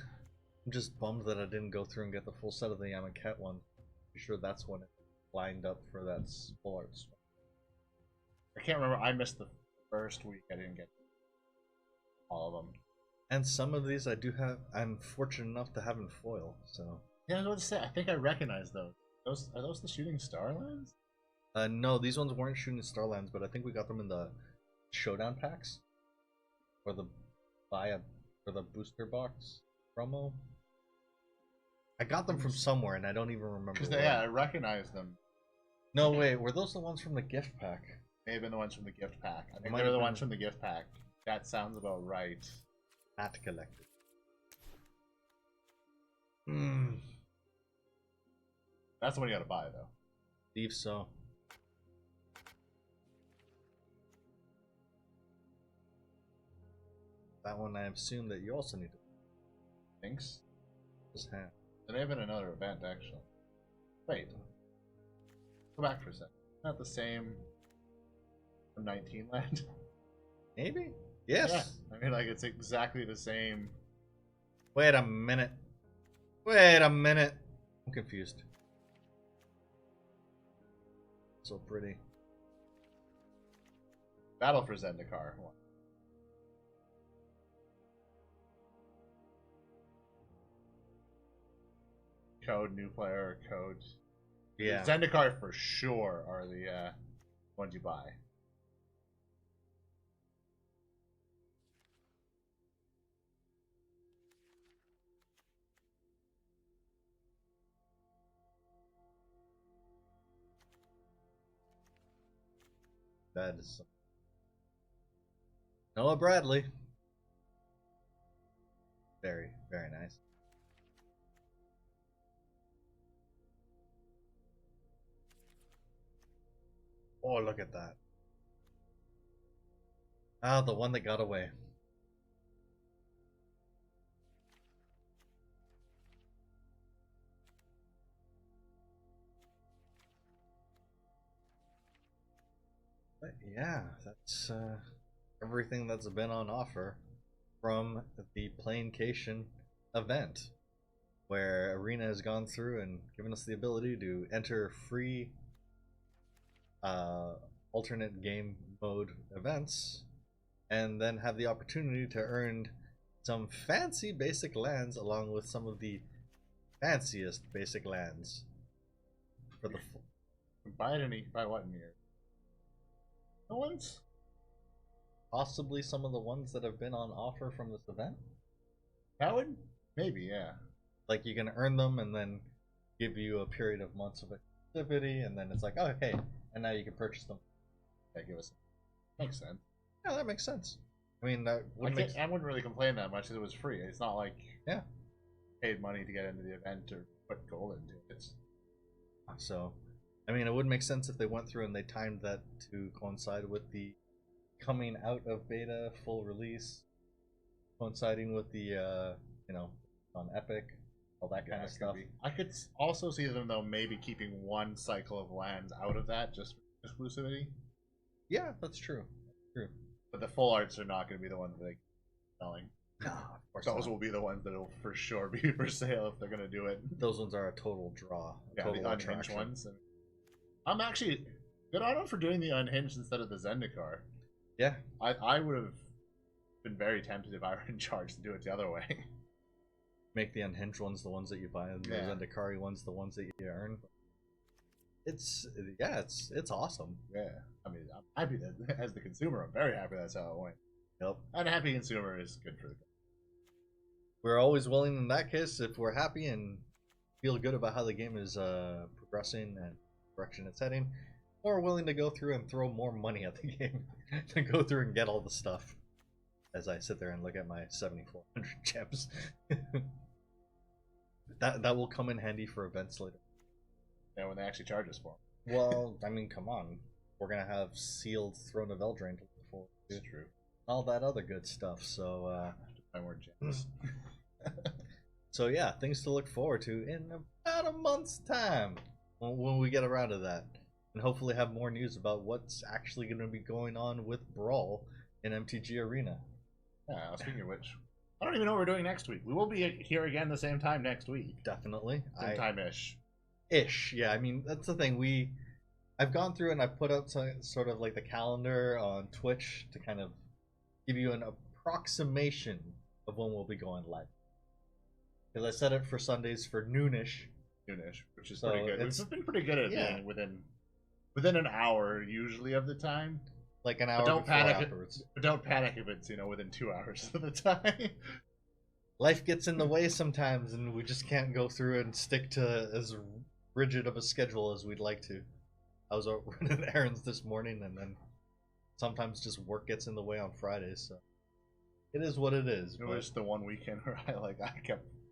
I'm just bummed that I didn't go through and get the full set of the Yamaket one. I'm sure that's when it lined up for that full art swap. I can't remember, I missed the first week, I didn't get all of them. And some of these I'm fortunate enough to have in foil, so. Yeah, I was about to say, I think I recognize those. Are those the Shooting Star lines? No, these ones weren't Shooting Starlands, but I think we got them in the Showdown packs. Or the for the booster box promo. I got them from somewhere and I don't even remember. Because where. yeah, I recognize them. No, wait, were those the ones from the gift pack? May have been the ones from the gift pack. I think Might they were have the been. ones from the gift pack. That sounds about right. Not collected. That's the one you gotta buy, though. Believe so. That one I assume that you also need to Thanks. just have. There may have been another event, actually. Wait. Go back for a second. Not the same from 19 Land? Maybe? Yes. Yeah. I mean, like, it's exactly the same. Wait a minute. Wait a minute. I'm confused. So pretty. Battle for Zendikar. One. Code, new player, code. Yeah. Zendikar for sure are the ones you buy. That is Noah Bradley. Very, very nice. Oh, look at that. Ah, the one that got away. But yeah, that's everything that's been on offer from the Plane-cation Event, where Arena has gone through and given us the ability to enter free alternate game mode events, and then have the opportunity to earn some fancy basic lands along with some of the fanciest basic lands for the Buy what in here? No ones? possibly some of the ones that have been on offer from this event. That would maybe, yeah. Like you can earn them and then give you a period of months of activity, and then it's like, oh hey, and now you can purchase them. Yeah, give us. Makes sense. Yeah, that makes sense. I mean, that would I wouldn't really complain that much because it was free. It's not like yeah. paid money to get into the event or put gold into it. It's So, I mean, it would make sense if they went through and they timed that to coincide with the coming out of beta full release, coinciding with the on Epic, all that kind of stuff. I could also see them though maybe keeping one cycle of lands out of that just for exclusivity. Yeah, that's true. True. But the full arts are not going to be the ones that they're selling. No, of course Those not. will be the ones that'll for sure be for sale if they're going to do it. Those ones are a total draw. Yeah, total the unhinged attraction. ones. I'm actually good on them for doing the unhinged instead of the Zendikar. Yeah. I would have been very tempted if I were in charge to do it the other way. Make the unhinged ones the ones that you buy, and the Zendikari ones the ones that you earn. It's awesome. Yeah, I mean, I'm happy that as the consumer, I'm very happy that's how it went. Yep. And a happy consumer is good for the. We're always willing in that case if we're happy and feel good about how the game is progressing and direction it's heading, or willing to go through and throw more money at the game to go through and get all the stuff. As I sit there and look at my 7,400 gems, that will come in handy for events later. Yeah, when they actually charge us for them. Well, I mean, come on, we're gonna have sealed Throne of Eldraine to look forward to. It's true. All that other good stuff. So, Buy more gems. so yeah, things to look forward to in about a month's time when we get around to that, and hopefully have more news about what's actually going to be going on with Brawl in MTG Arena. Yeah. Speaking of which, I don't even know what we're doing next week. We will be here again the same time next week. Definitely, Same time-ish. Yeah, I mean that's the thing. I've gone through and I put out sort of like the calendar on Twitch to kind of give you an approximation of when we'll be going live. Because I set it for Sundays for noonish, Which is So pretty good. it's- We've been pretty good at being within an hour usually of the time. like an hour Don't before panic. afterwards. But don't panic if it's within 2 hours of the time. Life gets in the way sometimes, and we just can't go through and stick to as rigid of a schedule as we'd like to. I was out running errands this morning, and then sometimes just work gets in the way on Fridays. So it is what it is. It was the one weekend where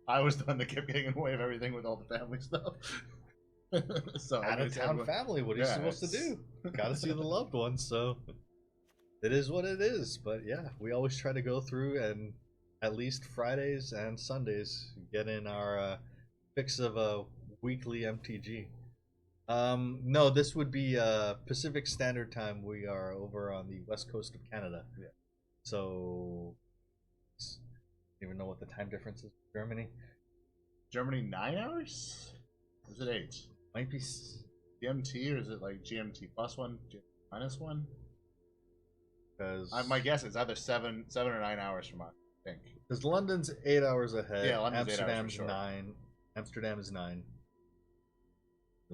I was the one that kept getting in the way of everything with all the family stuff. So Out of town family, what are you supposed to do? Gotta see the loved ones, so it is what it is. But yeah, we always try to go through and at least Fridays and Sundays get in our fix of a weekly MTG. No, this would be Pacific Standard Time. We are over on the west coast of Canada. Yeah. So I don't even know what the time difference is with Germany. Germany 9 hours? Or is it 8? Might be GMT or is it like GMT plus 1, GMT minus 1? because My guess is either 7 or 9 hours from us, I think. because London's 8 hours ahead. Yeah, London's 8 hours for Amsterdam's sure. 9. Amsterdam is 9.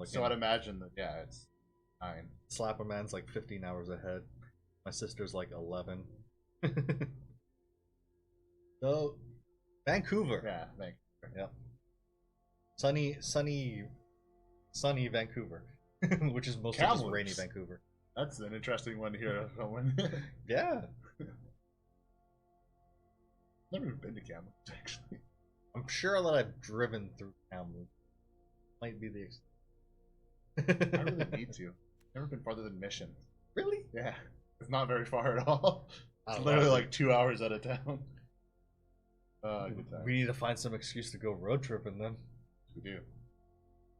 So I'd imagine that, yeah, it's 9. Slapperman's like 15 hours ahead. My sister's like 11. So, Vancouver. Yeah, I think. Yep. Sunny Vancouver, which is mostly just rainy Kamloops. Vancouver. That's an interesting one to hear. Yeah. Never even been to Kamloops, actually. I'm sure that I've driven through Kamloops. Might be the I really need to. Never been farther than Mission. Really? Yeah. It's not very far at all. I It's love literally it. like 2 hours out of town. Good time. We need to find some excuse to go road tripping then. We do.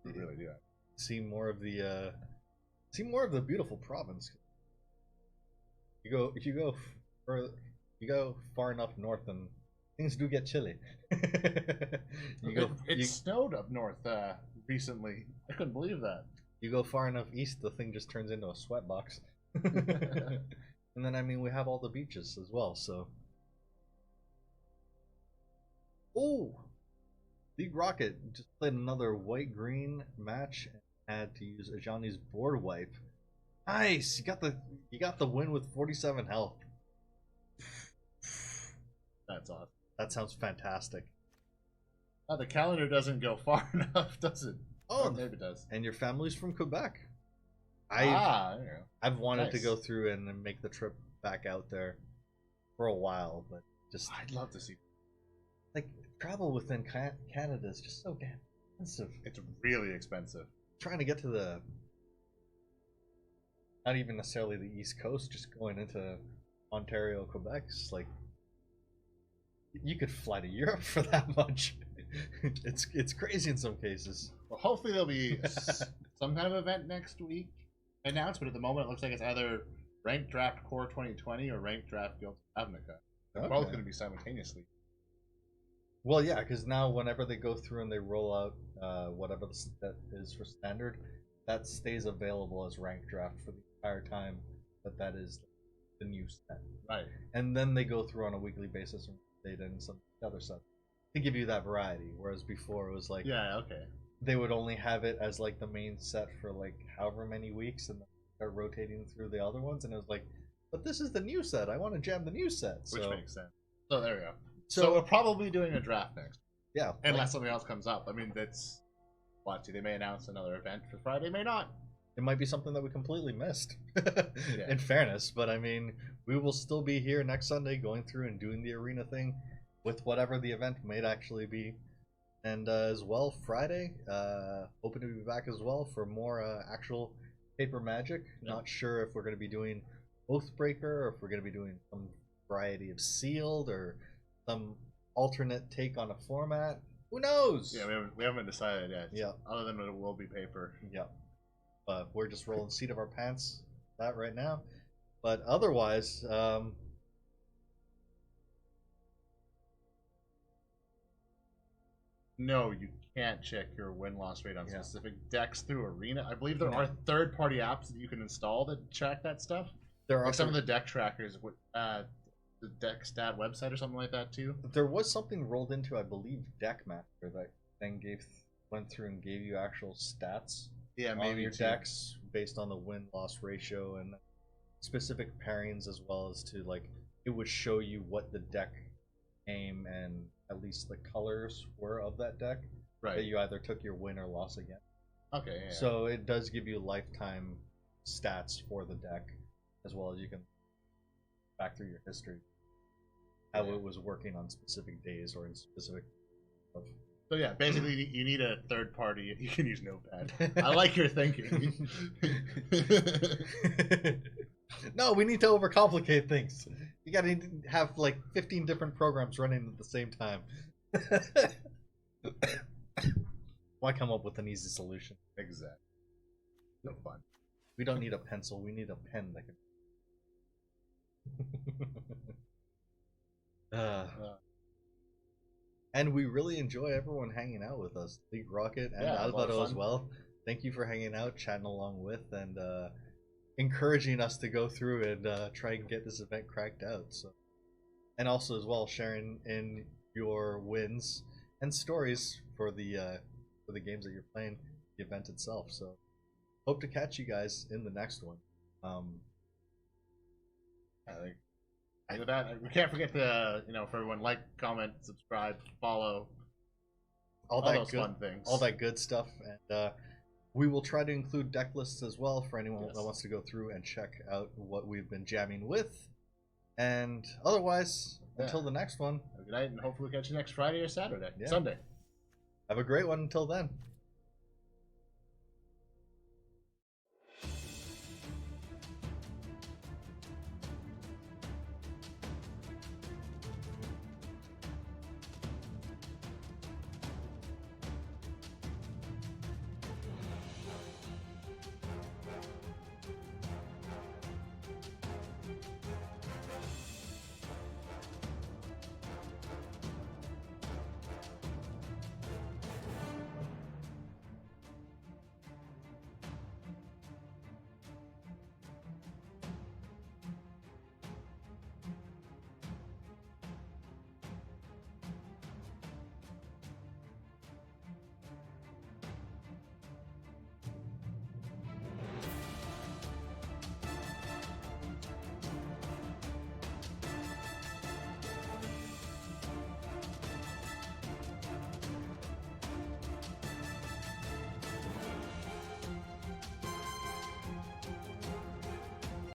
We really do. See more of the beautiful province. You go far enough north and things do get chilly. It snowed up north recently. I couldn't believe that. You go far enough east, the thing just turns into a sweatbox. And then, I mean, we have all the beaches as well, so. Oh! League Rocket just played another white-green match and had to use Ajani's board wipe. Nice! You got the win with 47 health. That's awesome. That sounds fantastic. Oh, the calendar doesn't go far enough, does it? Oh, Or maybe it does. and your family's from Quebec. There you go. I've wanted to Nice. go through and make the trip back out there for a while, but just I'd love to see. like travel within Canada is just so damn expensive. It's really expensive. Trying to get to the not even necessarily the East Coast, just going into Ontario, Quebec, it's like you could fly to Europe for that much. It's crazy in some cases. Well, hopefully there'll be some kind of event next week announced, but at the moment it looks like it's either Ranked Draft Core 2020 or Ranked Draft Guild of Ravnica. They're both Okay. going to be simultaneously. Well, yeah, because now whenever they go through and they roll out whatever the set is for standard, that stays available as ranked draft for the entire time that is the new set. Right. And then they go through on a weekly basis and data and some other stuff to give you that variety. Whereas before it was like Yeah, okay. they would only have it as like the main set for like however many weeks and then start rotating through the other ones. And it was like, but this is the new set. I want to jam the new set. Which So, makes sense. So there we go. So- So we're probably doing a draft next. yeah, Unless something else comes up. I mean, that's... Watch, they may announce another event for Friday, may not. it might be something that we completely missed. Yeah. In fairness, but I mean, we will still be here next Sunday going through and doing the arena thing with whatever the event might actually be. And as well, Friday, hoping to be back as well for more actual paper magic. Yeah. Not sure if we're going to be doing Oathbreaker or if we're going to be doing some variety of sealed or some alternate take on a format. Who knows? Yeah, we haven't decided yet. Yeah. Other than it will be paper. Yeah. But we're just rolling the seat of our pants that right now. But otherwise, No, you can't check your win-loss rate on Yeah. specific decks through Arena. I believe there are third-party apps that you can install that track that stuff. there are Like some of the deck trackers with the deck stat website or something like that too. there was something rolled into, I believe, Deckmaster that then went through and gave you actual stats Yeah, on maybe your too. decks based on the win-loss ratio and specific pairings, as well as to like it would show you what the deck aim and at least the colors were of that deck that Right. you either took your win or loss again. Okay. Yeah. So it does give you lifetime stats for the deck, as well as you can back through your history how Yeah. it was working on specific days or in specific. So yeah, basically you need a third party. You can use Notepad. I like your thinking. No, we need to overcomplicate things. You gotta have like 15 different programs running at the same time. Why come up with an easy solution? Exactly. No fun. We don't need a pencil, we need a pen that can. And we really enjoy everyone hanging out with us. League Rocket and Yeah, it was a lot of Alvaro as fun. well. Thank you for hanging out, chatting along with, and encouraging us to go through and try and get this event cracked out. So, and also as well sharing in your wins and stories for the games that you're playing, the event itself. So, hope to catch you guys in the next one. I think. With that, we can't forget to for everyone like, comment, subscribe, follow, all all that those good, fun things. all that good stuff, and We will try to include deck lists as well for anyone Yes. that wants to go through and check out what we've been jamming with. And otherwise, until the next one, Have a good night, and hopefully we'll catch you next Friday or Saturday. Yeah. Sunday. have a great one until then.